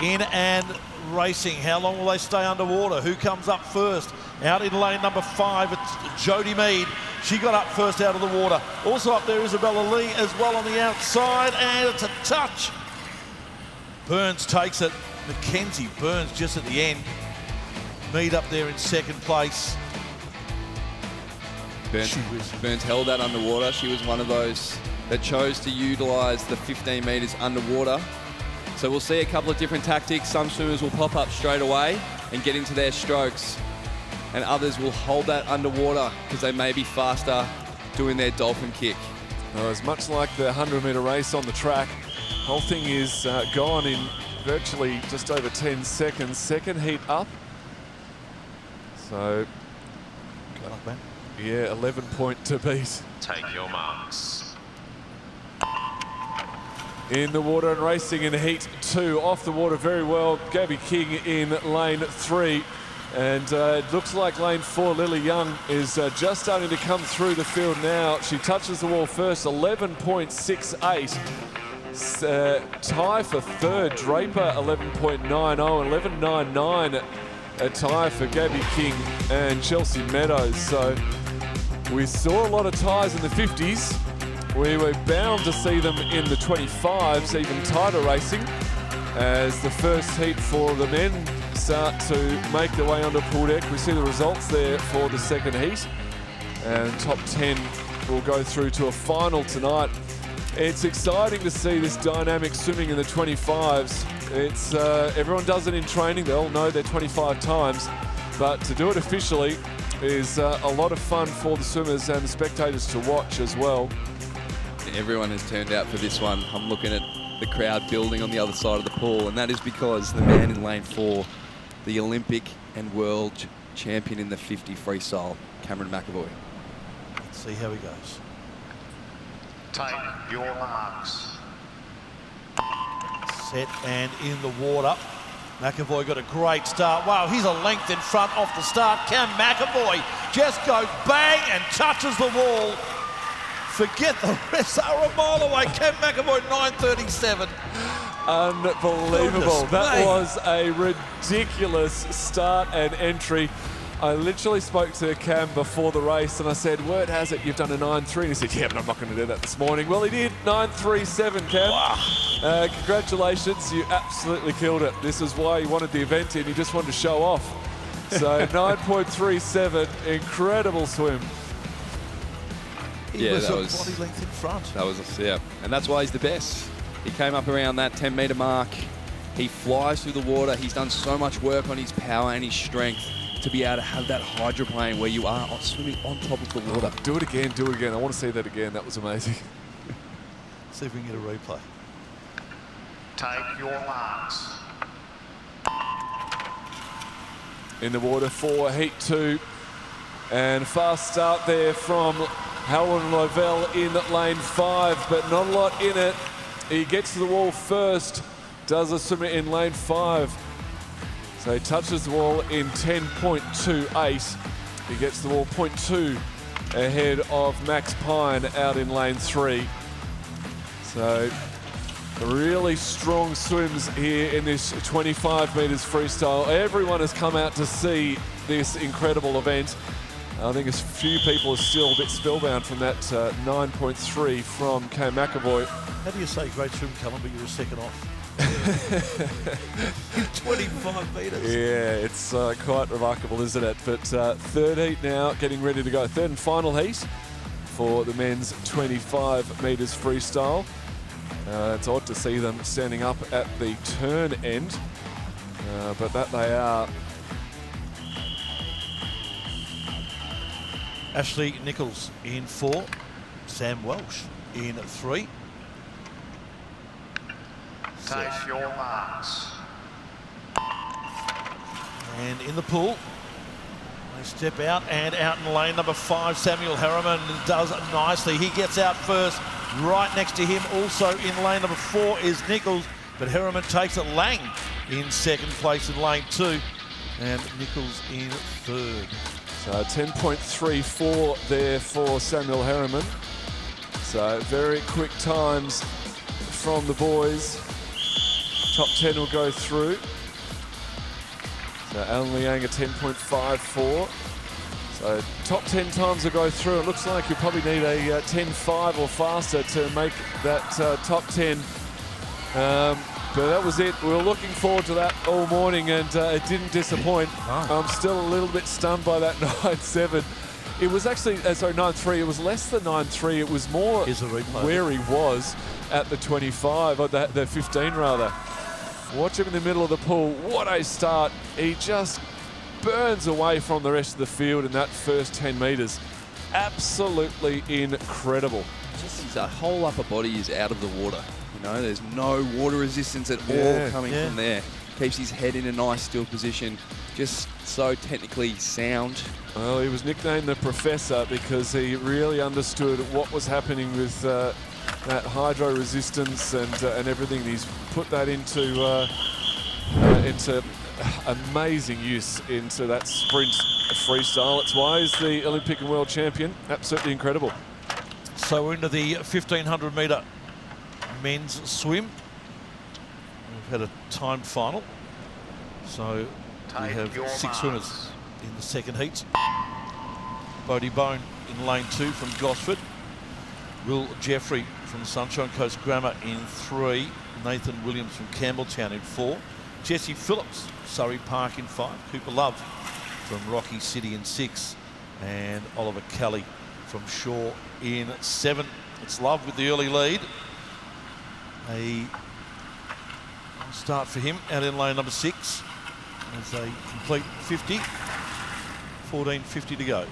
In and racing. How long will they stay underwater? Who comes up first? Out in lane number 5, it's Jodie Mead. She got up first out of the water. Also up there, Isabella Lee as well on the outside, and it's a touch. Burns takes it. Mackenzie Burns just at the end. Mead up there in second place. Burns held that underwater. She was one of those that chose to utilise the 15 metres underwater. So we'll see a couple of different tactics. Some swimmers will pop up straight away and get into their strokes, and others will hold that underwater because they may be faster doing their dolphin kick. It's much like the 100-metre race on the track. The whole thing is gone in virtually just over 10 seconds. Second heat up. So, Good luck, man. yeah, 11 point to beat. Take your marks. In the water and racing in heat 2. Off the water very well. Gabby King in lane 3. And it looks like lane 4, Lily Young, is just starting to come through the field now. She touches the wall first, 11.68. Tie for third, Draper 11.90, 11.99. A tie for Gabby King and Chelsea Meadows. So we saw a lot of ties in the 50s. We were bound to see them in the 25s, even tighter racing, as the first heat for the men start to make their way onto pool deck. We see the results there for the second heat, and top 10 will go through to a final tonight. It's exciting to see this dynamic swimming in the 25s. It's everyone does it in training. They all know their 25 times, but to do it officially is a lot of fun for the swimmers and the spectators to watch as well. Everyone has turned out for this one. I'm looking at the crowd building on the other side of the pool, and that is because the man in lane 4, the Olympic and world champion in the 50 freestyle, Cameron McAvoy. Let's see how he goes. Take your marks. Set and in the water. McAvoy got a great start. Wow, he's a length in front off the start. Cam McAvoy just goes bang and touches the wall. Forget the rest, are a mile away. Cam McAvoy, 9:37. Unbelievable. Goodness That me. was a ridiculous start and entry. I literally spoke to Cam before the race and I said, word has it you've done a 9.3. And he said, yeah, but I'm not going to do that this morning. Well, he did. 9.37, Cam. Wow. Congratulations. You absolutely killed it. This is why you wanted the event in. You just wanted to show off. So 9.37, incredible swim. He was that a was body length in front. That was yeah, and that's why he's the best. He came up around that 10-metre mark. He flies through the water. He's done so much work on his power and his strength to be able to have that hydroplane where you are swimming on top of the water. Do it again, do it again. I want to see that again. That was amazing. See if we can get a replay. Take your marks. In the water for heat 2. And fast start there from Helen Lovell in lane 5, but not a lot in it. He gets to the wall first, does a swimmer in lane 5. So he touches the wall in 10.28. He gets the wall 0.2 ahead of Max Pine out in lane 3. So really strong swims here in this 25 metres freestyle. Everyone has come out to see this incredible event. I think a few people are still a bit spellbound from that 9.3 from Kay McAvoy. How do you say great swim, Callum, but you were second off? 25 metres. Yeah, it's quite remarkable, isn't it? But third heat now, getting ready to go. Third and final heat for the men's 25 metres freestyle. It's odd to see them standing up at the turn end, but that they are. Ashley Nichols in 4, Sam Welsh in 3. Take your marks. And in the pool, they step out and out in lane number 5, Samuel Harriman does nicely. He gets out first. Right next to him, also in lane number 4, is Nichols, but Harriman takes it. Lang in second place in lane 2, and Nichols in third. So 10.34 there for Samuel Harriman. So very quick times from the boys. Top 10 will go through. So Alan Liang a 10.54. So top 10 times will go through. It looks like you probably need a 10.5 or faster to make that top 10. But that was it. We were looking forward to that all morning, and it didn't disappoint. I'm still a little bit stunned by that 9.7. It was actually, 9.3. It was less than 9.3. It was more where he was at the 25, or the 15 rather. Watch him in the middle of the pool. What a start. He just burns away from the rest of the field in that first 10 metres. Absolutely incredible. Just his whole upper body is out of the water. You know, there's no water resistance at all coming from there. Keeps his head in a nice still position. Just so technically sound. Well, he was nicknamed the Professor because he really understood what was happening with that hydro resistance and everything. He's put that into amazing use into that sprint freestyle. It's why he's the Olympic and world champion. Absolutely incredible. So we're into the 1500 metre men's swim. We've had a timed final. So we have 6 swimmers in the second heat. Bodie Bone in lane 2 from Gosford. Will Jeffrey from Sunshine Coast Grammar in 3. Nathan Williams from Campbelltown in 4. Jesse Phillips, Surrey Park in 5. Cooper Love from Rocky City in 6. And Oliver Kelly from Shaw in 7. It's Love with the early lead. A start for him out in lane number 6 as they complete 50. 14.50 to go.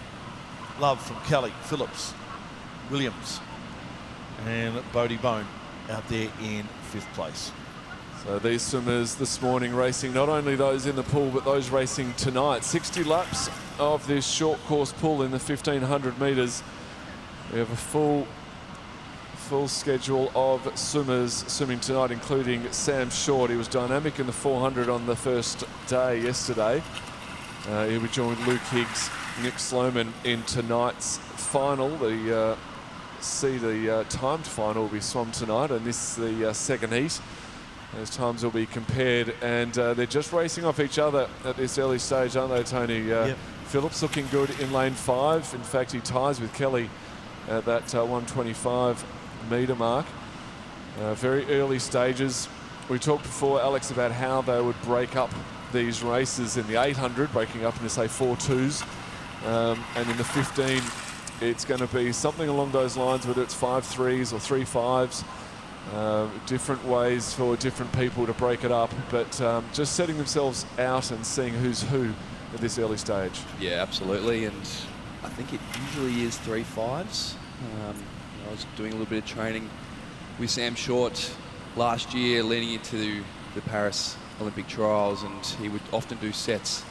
Love from Kelly, Phillips, Williams, and Bodie Bone out there in 5th place. So these swimmers this morning racing, not only those in the pool, but those racing tonight. 60 laps of this short course pool in the 1500 metres. We have a full schedule of swimmers swimming tonight, including Sam Short. He was dynamic in the 400 on the first day yesterday. He'll be joined with Luke Higgs, Nick Sloman in tonight's final. The timed final will be swum tonight, and this is the second heat. Those times will be compared, and they're just racing off each other at this early stage, aren't they, Tony? Yep. Phillips looking good in lane 5. In fact, he ties with Kelly at that 125 metre mark. Very early stages. We talked before, Alex, about how they would break up these races in the 800, breaking up into, say, 4.2s. And in the 15, it's going to be something along those lines, whether it's 5.3s or 3.5s. Different ways for different people to break it up, but just setting themselves out and seeing who's who at this early stage. Yeah, absolutely, and I think it usually is 3.5s. I was doing a little bit of training with Sam Short last year leading into the Paris Olympic trials, and he would often do sets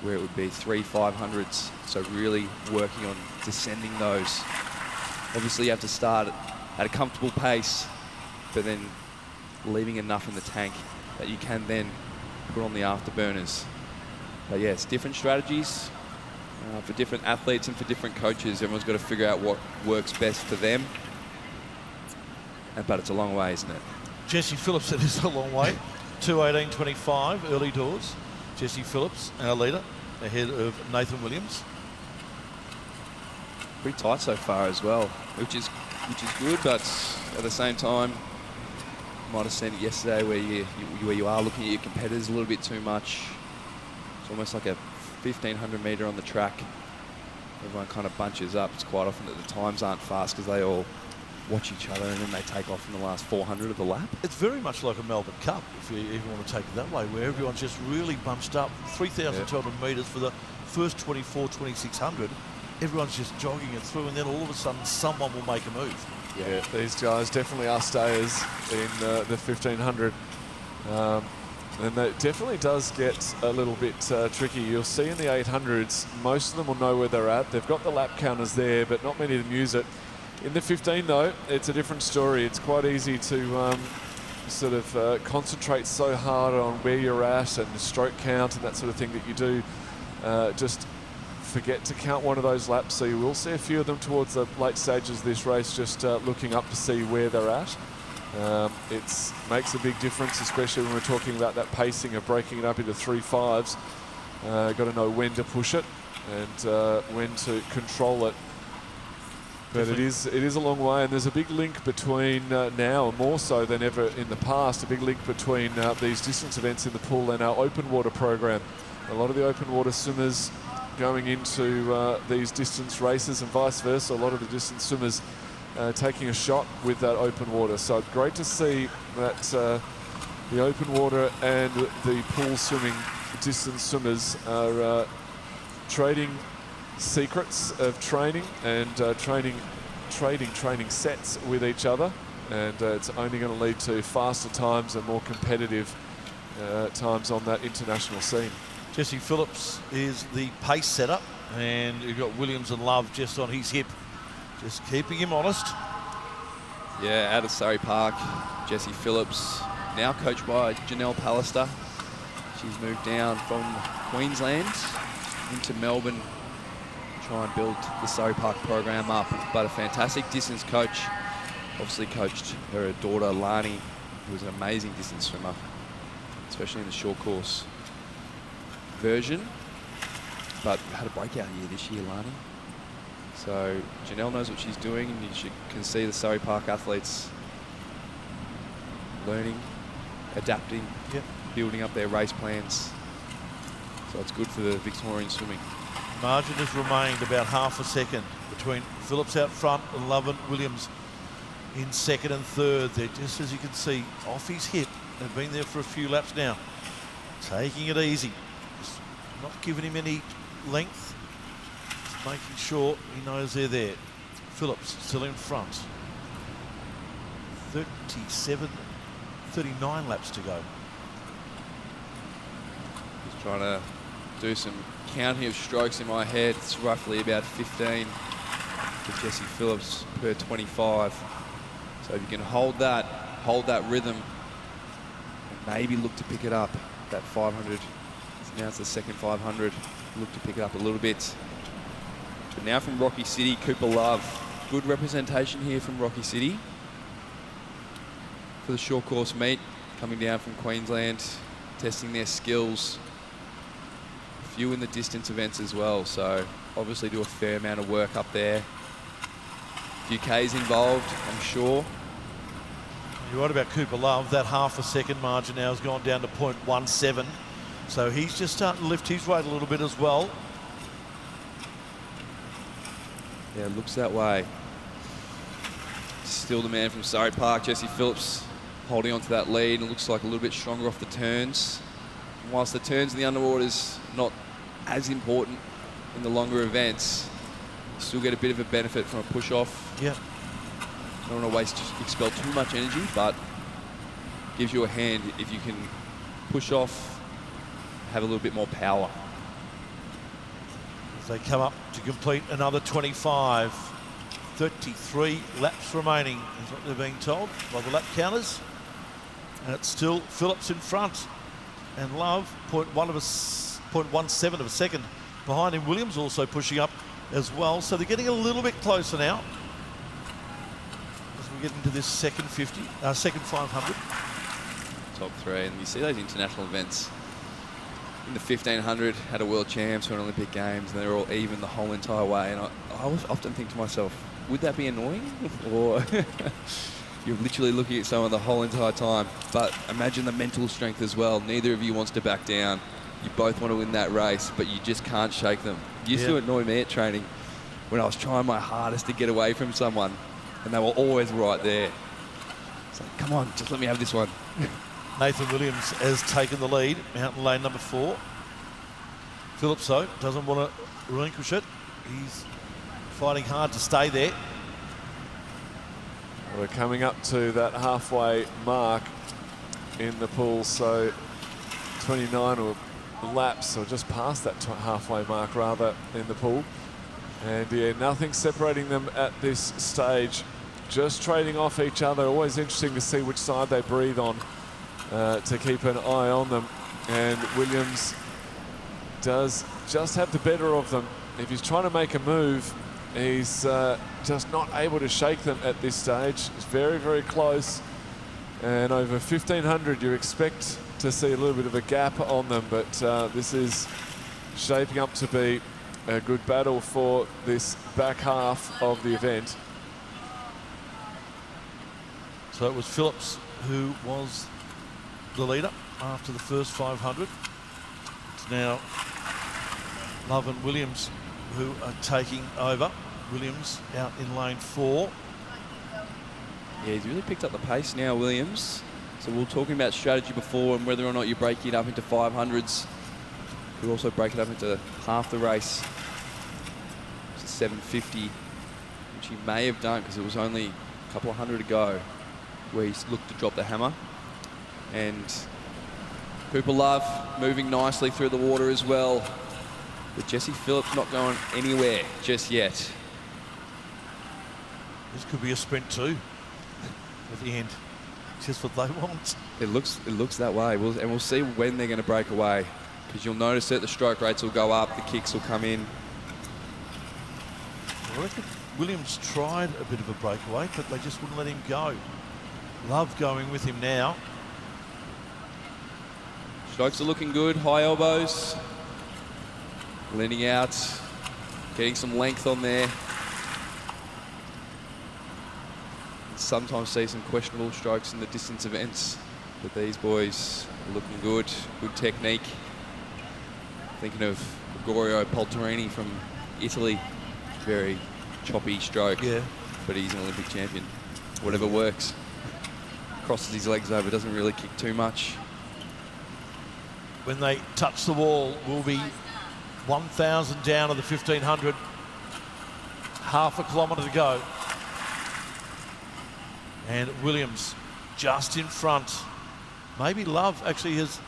where it would be 3.500s, so really working on descending those. Obviously you have to start at a comfortable pace, but then leaving enough in the tank that you can then put on the afterburners. But yeah, it's different strategies for different athletes and for different coaches. Everyone's got to figure out what works best for them. But it's a long way, isn't it? Jesse Phillips, it is a long way. 2:18.25 early doors. Jesse Phillips, our leader, ahead of Nathan Williams. pretty tight so far as well, which is good. But at the same time, you might have seen it yesterday where you are looking at your competitors a little bit too much. It's almost like a 1,500 metre on the track. Everyone kind of bunches up. It's quite often that the times aren't fast because they all watch each other and then they take off in the last 400 of the lap. It's very much like a Melbourne Cup, if you even want to take it that way, where everyone's just really bunched up. 3,200 metres for the first 2,600. Everyone's just jogging it through, and then all of a sudden someone will make a move. Yeah, these guys definitely are stayers in the 1,500. And that definitely does get a little bit tricky. You'll see in the 800s, most of them will know where they're at. They've got the lap counters there, but not many of them use it. In the 15, though, it's a different story. It's quite easy to sort of concentrate so hard on where you're at and the stroke count and that sort of thing that you do just forget to count one of those laps. So you will see a few of them towards the late stages of this race just looking up to see where they're at. It makes a big difference, especially when we're talking about that pacing of breaking it up into 3/5s. Got to know when to push it and when to control it. But it is a long way, and there's a big link between now, more so than ever in the past, a big link between these distance events in the pool and our open water program. A lot of the open water swimmers going into these distance races and vice versa, a lot of the distance swimmers taking a shot with that open water. So great to see that the open water and the pool swimming distance swimmers are trading secrets of training and trading training sets with each other, and it's only going to lead to faster times and more competitive times on that international scene. Jesse Phillips is the pace setter, and you've got Williams and Love just on his hip, just keeping him honest. Yeah, out of Surrey Park, Jesse Phillips, now coached by Janelle Pallister. She's moved down from Queensland into Melbourne, try and build the Surrey Park program up. But a fantastic distance coach. Obviously coached her daughter Lani, who was an amazing distance swimmer, especially in the short course version. But had a breakout year this year, Lani. So Janelle knows what she's doing, and you can see the Surrey Park athletes learning, adapting, building up their race plans. So it's good for the Victorian swimming. Margin has remained about half a second between Phillips out front and Love and Williams in second and third. They're just, as you can see, off his hip. They've been there for a few laps now. Taking it easy. Just not giving him any length. Just making sure he knows they're there. Phillips still in front. 39 laps to go. Just trying to do some counting of strokes in my head. It's roughly about 15 for Jesse Phillips per 25. So if you can hold that rhythm, and maybe look to pick it up, that 500. Now it's the second 500. Look to pick it up a little bit. But now from Rocky City, Cooper Love. Good representation here from Rocky City for the short course meet, coming down from Queensland, testing their skills. Few in the distance events as well, so obviously do a fair amount of work up there. A few Ks involved, I'm sure. You're right about Cooper Love. That half a second margin now has gone down to 0.17. So he's just starting to lift his weight a little bit as well. Yeah, it looks that way. Still the man from Surrey Park, Jesse Phillips, holding on to that lead, and looks like a little bit stronger off the turns. And whilst the turns in the underwater is not as important in the longer events, you still get a bit of a benefit from a push-off. Yeah. Don't want to expel too much energy, but gives you a hand if you can push off, have a little bit more power. As they come up to complete another 25. 33 laps remaining is what they're being told by the lap counters. And it's still Phillips in front. And Love, 0.17 of a second behind him. Williams also pushing up as well. So they're getting a little bit closer now as we get into this second 500. Top three, and you see those international events, in the 1500 had a world champs or an Olympic Games, and they're all even the whole entire way. And I always often think to myself, would that be annoying? Or you're literally looking at someone the whole entire time. But imagine the mental strength as well. Neither of you wants to back down. You both want to win that race, but you just can't shake them. It used to annoy me at training when I was trying my hardest to get away from someone, and they were always right there. It's like, come on, just let me have this one. Nathan Williams has taken the lead, mountain lane number 4. Phillips, though, doesn't want to relinquish it. He's fighting hard to stay there. We're coming up to that halfway mark in the pool, so 29 or laps, or just past that halfway mark rather, in the pool. And yeah, nothing separating them at this stage. Just trading off each other. Always interesting to see which side they breathe on, to keep an eye on them. And Williams does just have the better of them. If he's trying to make a move, he's just not able to shake them at this stage. It's very, very close. And over 1500, you expect to see a little bit of a gap on them, but this is shaping up to be a good battle for this back half of the event. So it was Phillips who was the leader after the first 500. It's now Love and Williams who are taking over. Williams out in lane 4. Yeah, he's really picked up the pace now, Williams. So we were talking about strategy before and whether or not you break it up into 500s. You also break it up into half the race. It's a 750, which he may have done because it was only a couple of hundred to go where he looked to drop the hammer. And Cooper Love moving nicely through the water as well. But Jesse Phillips not going anywhere just yet. This could be a sprint too at the end. Just what they want. It looks that way. We'll see when they're going to break away, because you'll notice that the stroke rates will go up, the kicks will come in. I reckon Williams tried a bit of a breakaway, but they just wouldn't let him go. Love going with him now. Strokes are looking good, high elbows. Leaning out, getting some length on there. Sometimes see some questionable strokes in the distance events, but these boys are looking good, good technique. Thinking of Gregorio Polterini from Italy, very choppy stroke, but he's an Olympic champion. Whatever works. Crosses his legs over, doesn't really kick too much. When they touch the wall, we'll be 1,000 down to the 1,500. Half a kilometre to go. And Williams just in front. Maybe Love actually has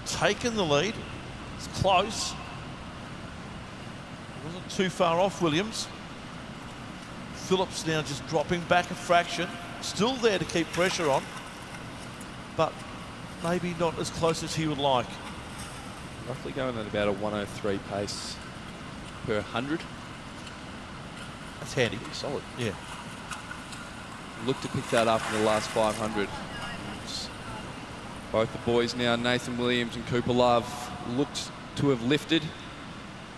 taken the lead. It's close. It wasn't too far off Williams. Phillips now just dropping back a fraction. Still there to keep pressure on, but maybe not as close as he would like. Roughly going at about a 103 pace per 100. That's handy. Pretty solid. Yeah. Look to pick that up in the last 500. Both the boys now, Nathan Williams and Cooper Love, looked to have lifted.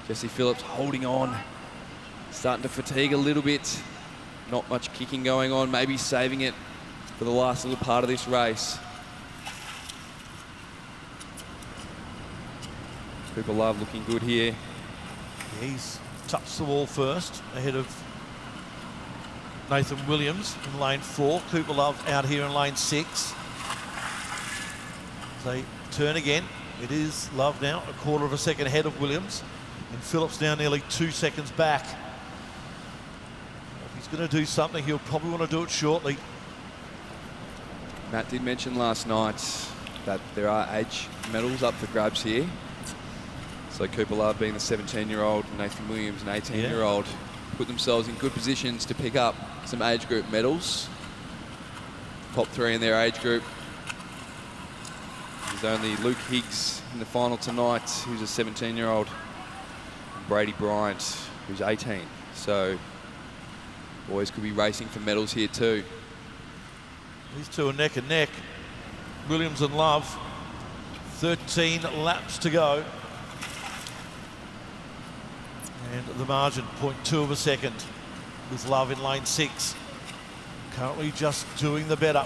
Jesse Phillips holding on, starting to fatigue a little bit. Not much kicking going on, maybe saving it for the last little part of this race. Cooper Love looking good here. He's touched the wall first, ahead of Nathan Williams in lane 4. Cooper Love out here in lane 6. They turn again. It is Love now, a quarter of a second ahead of Williams. And Phillips now nearly 2 seconds back. If he's going to do something, he'll probably want to do it shortly. Matt did mention last night that there are age medals up for grabs here. So Cooper Love being the 17-year-old, Nathan Williams an 18-year-old, put themselves in good positions to pick up some age group medals. Top 3 in their age group. There's only Luke Higgs in the final tonight, who's a 17-year-old. Brady Bryant, who's 18. So boys could be racing for medals here too. These two are neck and neck. Williams and Love, 13 laps to go. the margin, 0.2 of a second, with Love in lane 6. Currently just doing the better.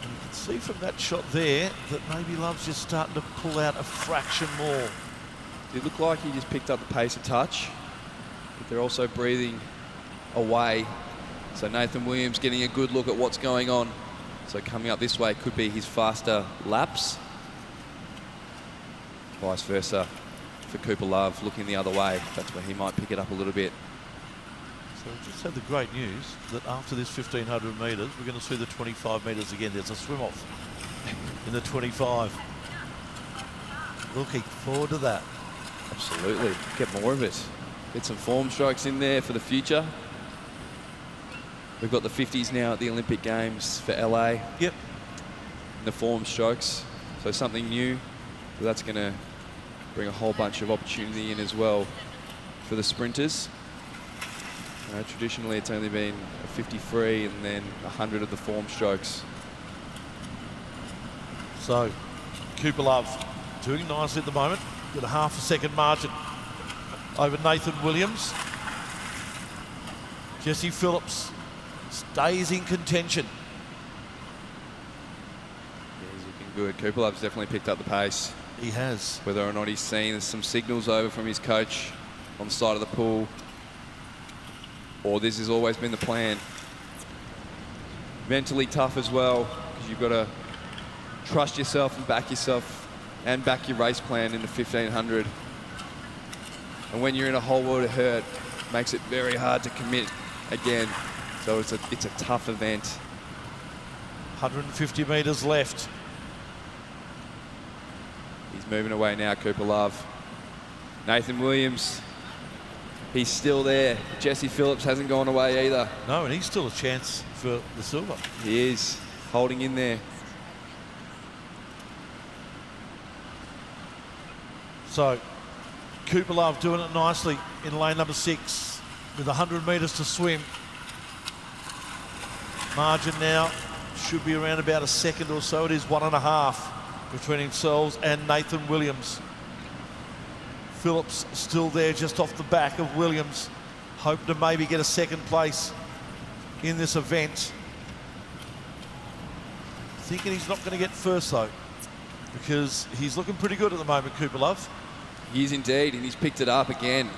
And you can see from that shot there that maybe Love's just starting to pull out a fraction more. It looked like he just picked up the pace a touch, but they're also breathing away. So Nathan Williams getting a good look at what's going on. So coming up this way could be his faster laps. Vice versa for Cooper Love, looking the other way. That's where he might pick it up a little bit. So we just had the great news that after this 1,500 metres, we're going to see the 25 metres again. There's a swim off in the 25. Looking forward to that. Absolutely. Get more of it. Get some form strokes in there for the future. We've got the 50s now at the Olympic Games for LA. Yep. The form strokes. So something new. But that's going to bring a whole bunch of opportunity in as well for the sprinters. Traditionally, it's only been a 53 and then 100 of the form strokes. So Cooper Love doing nicely at the moment. Got a half a second margin over Nathan Williams. Jesse Phillips stays in contention. Yeah, he's looking good. Cooper Love's definitely picked up the pace. He has. Whether or not he's seen some signals over from his coach on the side of the pool, or this has always been the plan. Mentally tough as well, because you've got to trust yourself and back your race plan in the 1,500. And when you're in a whole world of hurt, makes it very hard to commit again. So it's a tough event. 150 metres left. He's moving away now, Cooper Love. Nathan Williams, he's still there. Jesse Phillips hasn't gone away either. No, and he's still a chance for the silver. He is holding in there. So Cooper Love doing it nicely in lane number 6 with 100 metres to swim. Margin now should be around about a second or so. It is 1.5 between themselves and Nathan Williams. Phillips still there just off the back of Williams, hoping to maybe get a second place in this event. Thinking he's not going to get first though, because he's looking pretty good at the moment, Cooper Love. He is indeed, and he's picked it up again.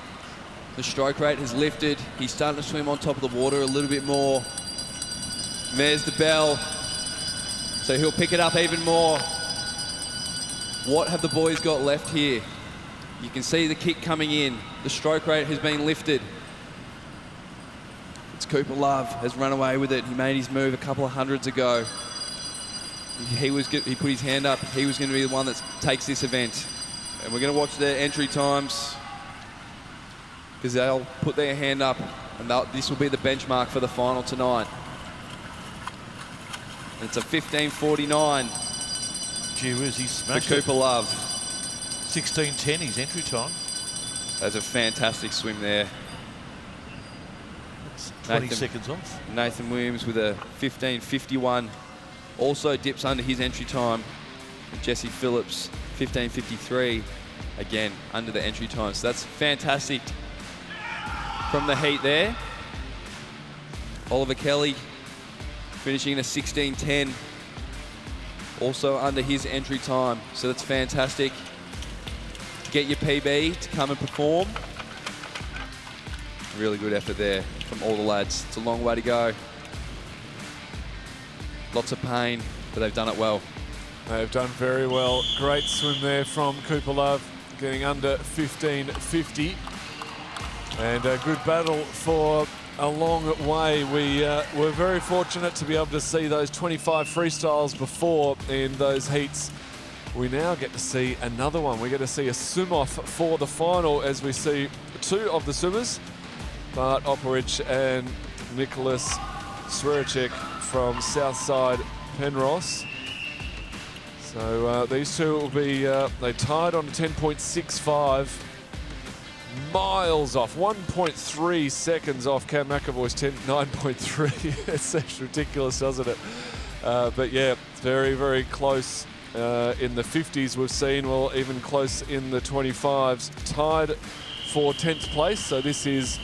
The stroke rate has lifted. He's starting to swim on top of the water a little bit more. There's the bell. So he'll pick it up even more. What have the boys got left here? You can see the kick coming in. The stroke rate has been lifted. It's Cooper Love has run away with it. He made his move a couple of hundreds ago. He put his hand up. He was going to be the one that takes this event. And we're going to watch their entry times, because they'll put their hand up, and this will be the benchmark for the final tonight. And it's a 15:49. Gee whiz, he for smashed Cooper Love. 16:10 his entry time. That's a fantastic swim there. It's 20 seconds off. Nathan Williams with a 15:51. Also dips under his entry time. And Jesse Phillips, 15:53. Again, under the entry time. So that's fantastic from the heat there. Oliver Kelly finishing in a 16:10. Also under his entry time. So that's fantastic. Get your PB to come and perform. Really good effort there from all the lads. It's a long way to go. Lots of pain, but they've done it well. They've done very well. Great swim there from Cooper Love, getting under 15:50. And a good battle for a long way. We were very fortunate to be able to see those 25 freestyles before in those heats. We now get to see another one. We get to see a swim-off for the final as we see two of the swimmers, Bart Opperich and Nicholas Sweracek from Southside Penrose. So these two will be, they tied on 10.65, miles off, 1.3 seconds off Cam McAvoy's 9.3. It sounds ridiculous, doesn't it? But yeah, very, very close in the 50s we've seen, well, even close in the 25s. Tied for 10th place. So this is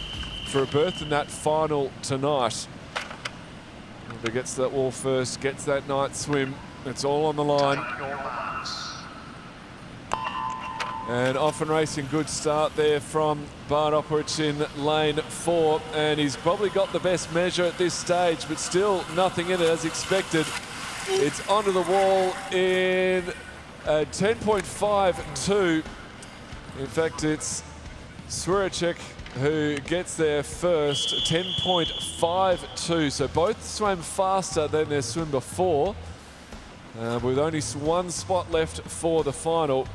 for a berth in that final tonight. Whoever gets that wall first, gets that night swim. It's all on the line. Take your marks. And off and racing, good start there from Bardopovich in lane 4. And he's probably got the best measure at this stage, but still nothing in it as expected. It's onto the wall in 10.52. In fact, it's Swiracek who gets there first, 10.52. So both swam faster than their swim before, with only one spot left for the final.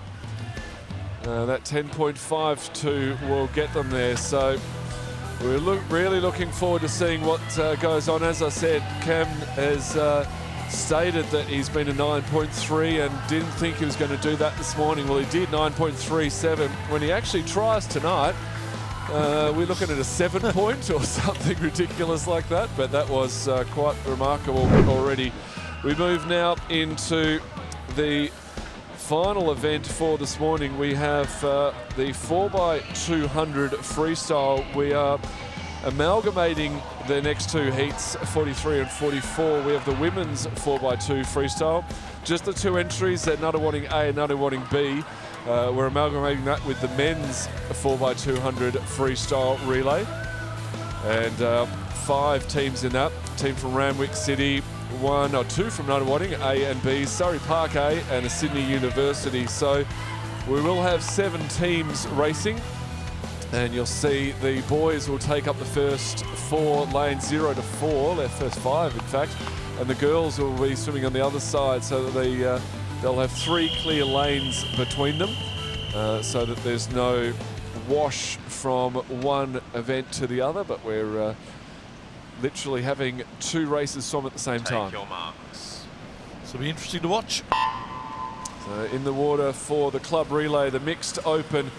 That 10.52 will get them there. So we're really looking forward to seeing what goes on. As I said, Cam has stated that he's been a 9.3 and didn't think he was going to do that this morning. Well, he did 9.37. When he actually tries tonight, we're looking at a 7 point or something ridiculous like that, but that was quite remarkable already. We move now into the final event for this morning. We have the 4x200 freestyle. We are amalgamating the next two heats, 43 and 44. We have the women's 4x2 freestyle. Just the two entries at Nunawading A and Nunawading B. We're amalgamating that with the men's 4x200 freestyle relay. And 5 teams in that. Team from Randwick City, 1 or 2 from Nunawading, A and B, Surrey Park A and a Sydney University. So we will have 7 teams racing. And you'll see the boys will take up the first 4 lanes, 0 to 4, their first 5 in fact, and the girls will be swimming on the other side, so that they'll have 3 clear lanes between them, so that there's no wash from one event to the other, but we're literally having 2 races swum at the same time. Take your marks. So it'll be interesting to watch. So in the water for the club relay, the mixed open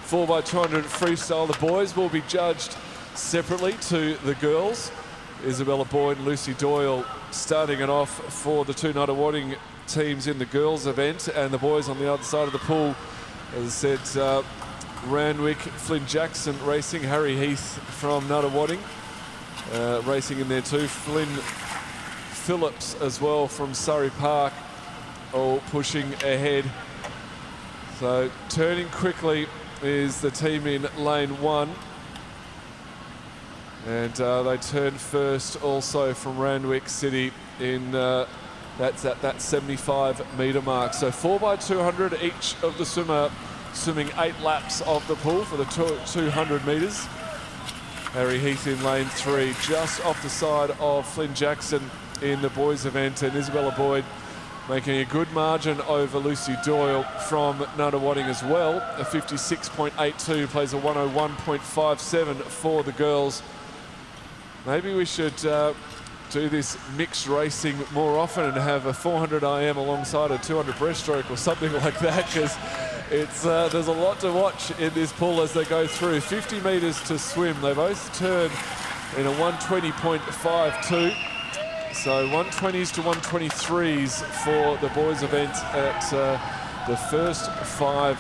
4x200 freestyle. The boys will be judged separately to the girls. Isabella Boyd and Lucy Doyle starting it off for the 2 Nunawading teams in the girls event, and the boys on the other side of the pool, as I said, Randwick, Flynn Jackson racing, Harry Heath from Nunawading racing in there too, Flynn Phillips as well from Surrey Park, all pushing ahead. So turning quickly is the team in lane 1, and they turn first also from Randwick City in that's at that 75 metre mark. So 4x200, each of the swimmer swimming 8 laps of the pool for the 200 metres. Harry Heath in lane 3, just off the side of Flynn Jackson in the boys event, and Isabella Boyd making a good margin over Lucy Doyle from Nunawading as well. A 56.82, plays a 101.57 for the girls. Maybe we should do this mixed racing more often and have a 400 IM alongside a 200 breaststroke or something like that, because it's there's a lot to watch in this pool as they go through. 50 metres to swim. They both turn in a 120.52. So 120s to 123s for the boys event at the first 5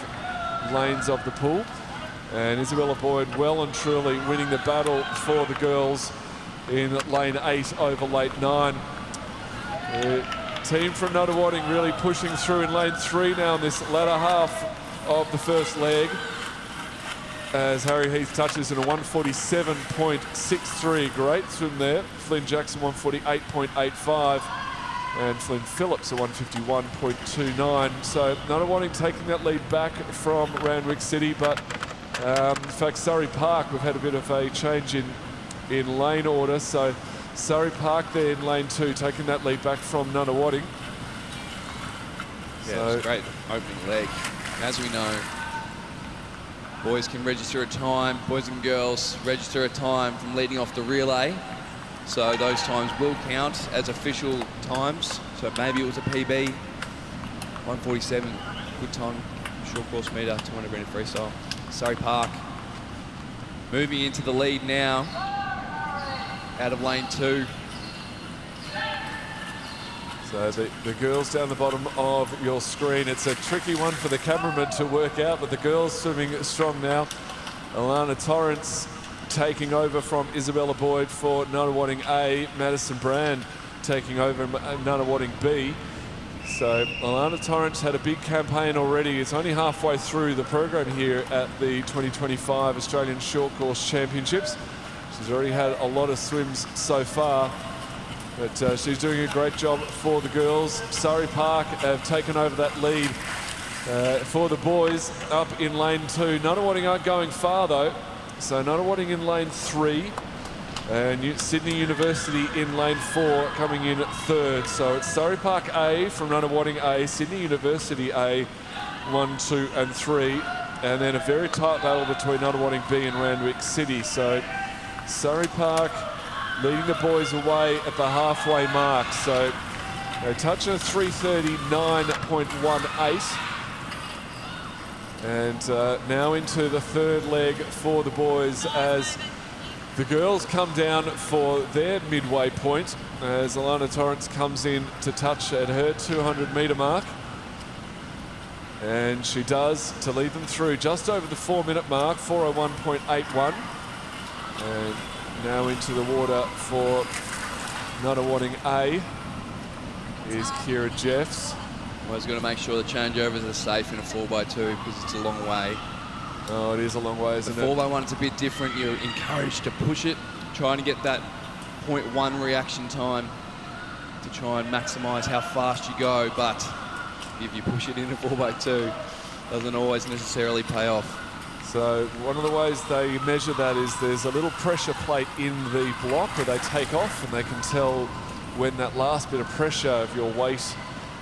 lanes of the pool. And Isabella Boyd well and truly winning the battle for the girls in lane 8 over lane 9. The team from Nunawading really pushing through in lane 3 now in this latter half of the first leg, as Harry Heath touches in a 147.63. Great swim there. Flynn Jackson 148.85 and Flynn Phillips a 151.29. So Nunawading taking that lead back from Randwick City, but in fact Surrey Park, we've had a bit of a change in lane order. So Surrey Park there in lane 2 taking that lead back from Nunawading. Yeah, it was a great opening leg. As we know, boys can register a time, boys and girls register a time from leading off the relay. So those times will count as official times. So maybe it was a PB, 147, good time, short course meter, 200 metre freestyle. Surrey Park moving into the lead now, out of lane 2. So the girls down the bottom of your screen. It's a tricky one for the cameraman to work out, but the girls swimming strong now. Alana Torrance taking over from Isabella Boyd for Nunawading A. Madison Brand taking over Nunawading B. So Alana Torrance had a big campaign already. It's only halfway through the program here at the 2025 Australian Short Course Championships. She's already had a lot of swims so far, but she's doing a great job for the girls. Surrey Park have taken over that lead for the boys up in lane 2. Nunawading aren't going far though. So Nunawading in lane 3. And Sydney University in lane 4 coming in 3rd. So it's Surrey Park A from Nunawading A, Sydney University A, 1, 2 and 3. And then a very tight battle between Nunawading B and Randwick City. So Surrey Park leading the boys away at the halfway mark. So they touch a 3:39.18. And now into the 3rd leg for the boys as the girls come down for their midway point as Alana Torrance comes in to touch at her 200-metre mark. And she does to lead them through just over the 4-minute mark, 4:01.81. And now into the water for Nunawading A is Kira Jeffs. Always got to make sure the changeovers are safe in a 4x2 because it's a long way. Oh, it is a long way, isn't the it? 4x1 it's a bit different. You're encouraged to push it, trying to get that 0.1 reaction time to try and maximise how fast you go. But if you push it into 4x2, doesn't always necessarily pay off. So one of the ways they measure that is there's a little pressure plate in the block where they take off, and they can tell when that last bit of pressure of your weight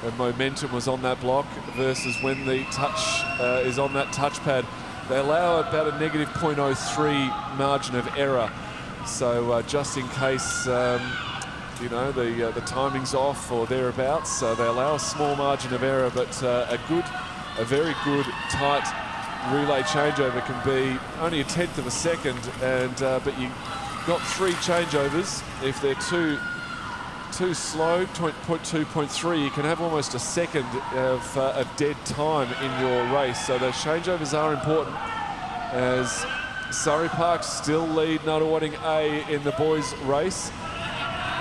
and momentum was on that block versus when the touch is on that touchpad. They allow about a negative 0.03 margin of error. So just in case, you know, the timing's off or thereabouts, they allow a small margin of error, but a very good, tight relay changeover can be only a 1/10 of a second, and but you got 3 changeovers. If they're too slow, 0.2, 0.3, you can have almost a second of dead time in your race. So those changeovers are important as Surrey Park still lead Nunawading A in the boys' race.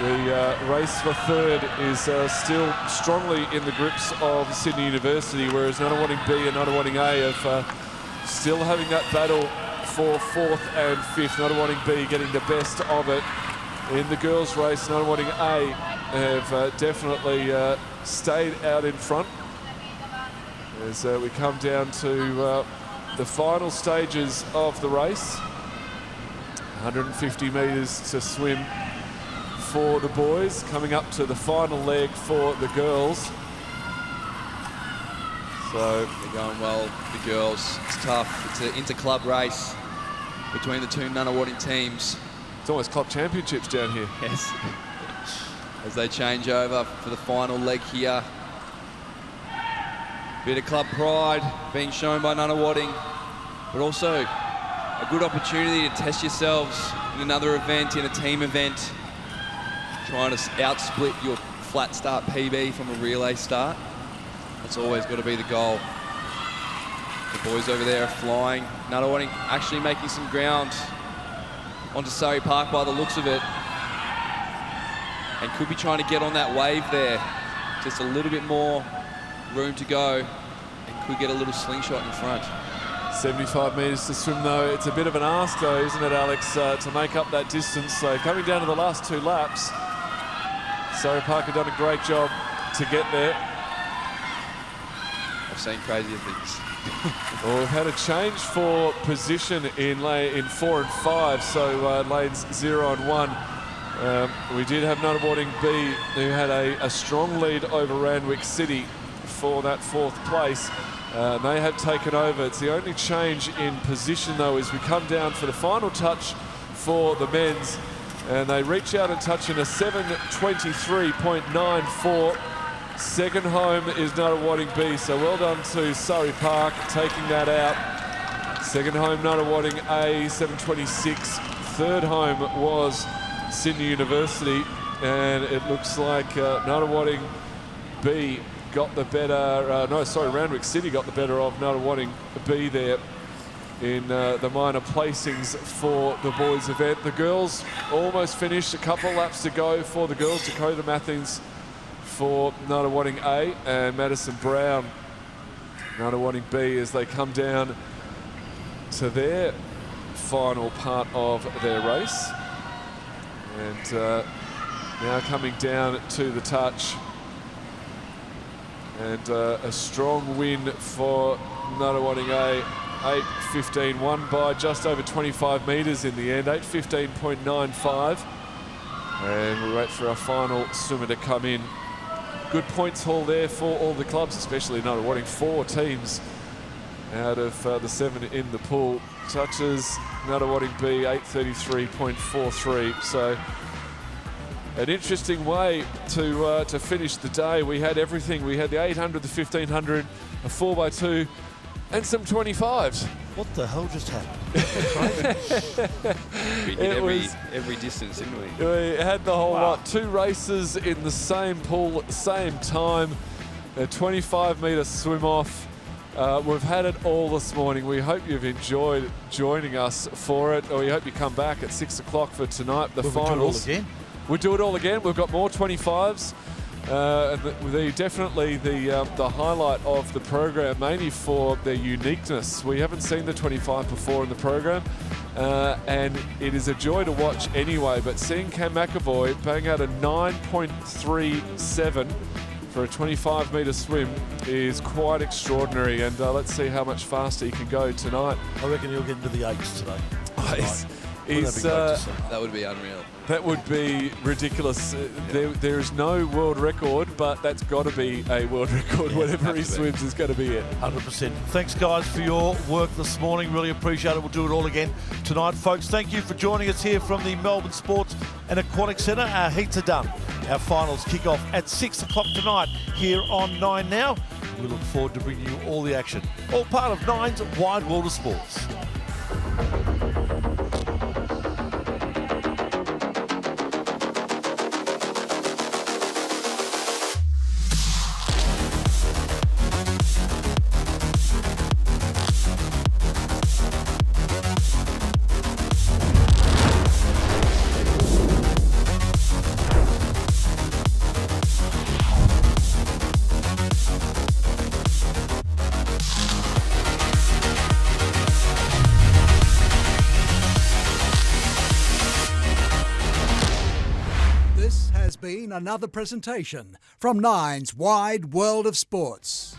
The race for 3rd is still strongly in the grips of Sydney University, whereas Nunawading B and Nunawading A have still having that battle for 4th and 5th. Nunawading B getting the best of it. In the girls' race, Nunawading A have definitely stayed out in front as we come down to the final stages of the race. 150 metres to swim for the boys, coming up to the final leg for the girls. So they're going well, the girls. It's tough. It's an inter-club race between the 2 Nunawading teams. It's almost club championships down here. Yes. As they change over for the final leg here. Bit of club pride being shown by Nunawading, but also a good opportunity to test yourselves in another event, in a team event. Trying to outsplit your flat start PB from a relay start. That's always got to be the goal. The boys over there are flying. Nunawading actually making some ground onto Surrey Park by the looks of it. And could be trying to get on that wave there. Just a little bit more room to go and could get a little slingshot in front. 75 metres to swim though. It's a bit of an ask though, isn't it, Alex, to make up that distance. So coming down to the last 2 laps, Surrey Park have done a great job to get there. I've seen crazier things. Well, we've had a change for position in 4 and 5, so lanes 0 and 1. We did have Nunawading B, who had a strong lead over Randwick City for that 4th place. They have taken over. It's the only change in position, though, as we come down for the final touch for the men's. And they reach out and touch in a 7:23.94. Second home is Nunawading B, so well done to Surrey Park taking that out. Second home Nunawading A, 7:26. Third home was Sydney University, and it looks like Nunawading B got the better, Randwick City got the better of Nunawading B there. in the minor placings for the boys event. The girls almost finished, a couple laps to go for the girls. Dakota Mathings for Nunawading A and Madison Brown, Nunawading B, as they come down to their final part of their race. And now coming down to the touch. And a strong win for Nunawading A. 8:15, won by just over 25 metres in the end, 8:15.95. And we wait for our final swimmer to come in. Good points haul there for all the clubs, especially Nunawading. 4 teams out of the 7 in the pool. Touches Nunawading B, 8:33.43. So an interesting way to finish the day. We had everything. We had the 800, the 1500, a 4x2, and some 25s. What the hell just happened? We did every distance, didn't we? We had the whole lot. 2 races in the same pool at the same time. A 25-metre swim off. We've had it all this morning. We hope you've enjoyed joining us for it. Or we hope you come back at 6 o'clock for tonight, the finals. We'll do it all again. We'll do it all again. We've got more 25s. Definitely the highlight of the program, mainly for their uniqueness. We haven't seen the 25 before in the program, and it is a joy to watch anyway. But seeing Cam McAvoy bang out a 9.37 for a 25-metre swim is quite extraordinary, and let's see how much faster he can go tonight. I reckon he'll get into the 8s today. That would be unreal. That would be ridiculous. There is no world record, but that's got to be a world record. Yeah, whatever he swims is going to be it. 100%. Thanks, guys, for your work this morning. Really appreciate it. We'll do it all again tonight, folks. Thank you for joining us here from the Melbourne Sports and Aquatic Centre. Our heats are done. Our finals kick off at 6 o'clock tonight here on 9 Now. We look forward to bringing you all the action. All part of 9's Wide World of Sports. Another presentation from Nine's Wide World of Sports.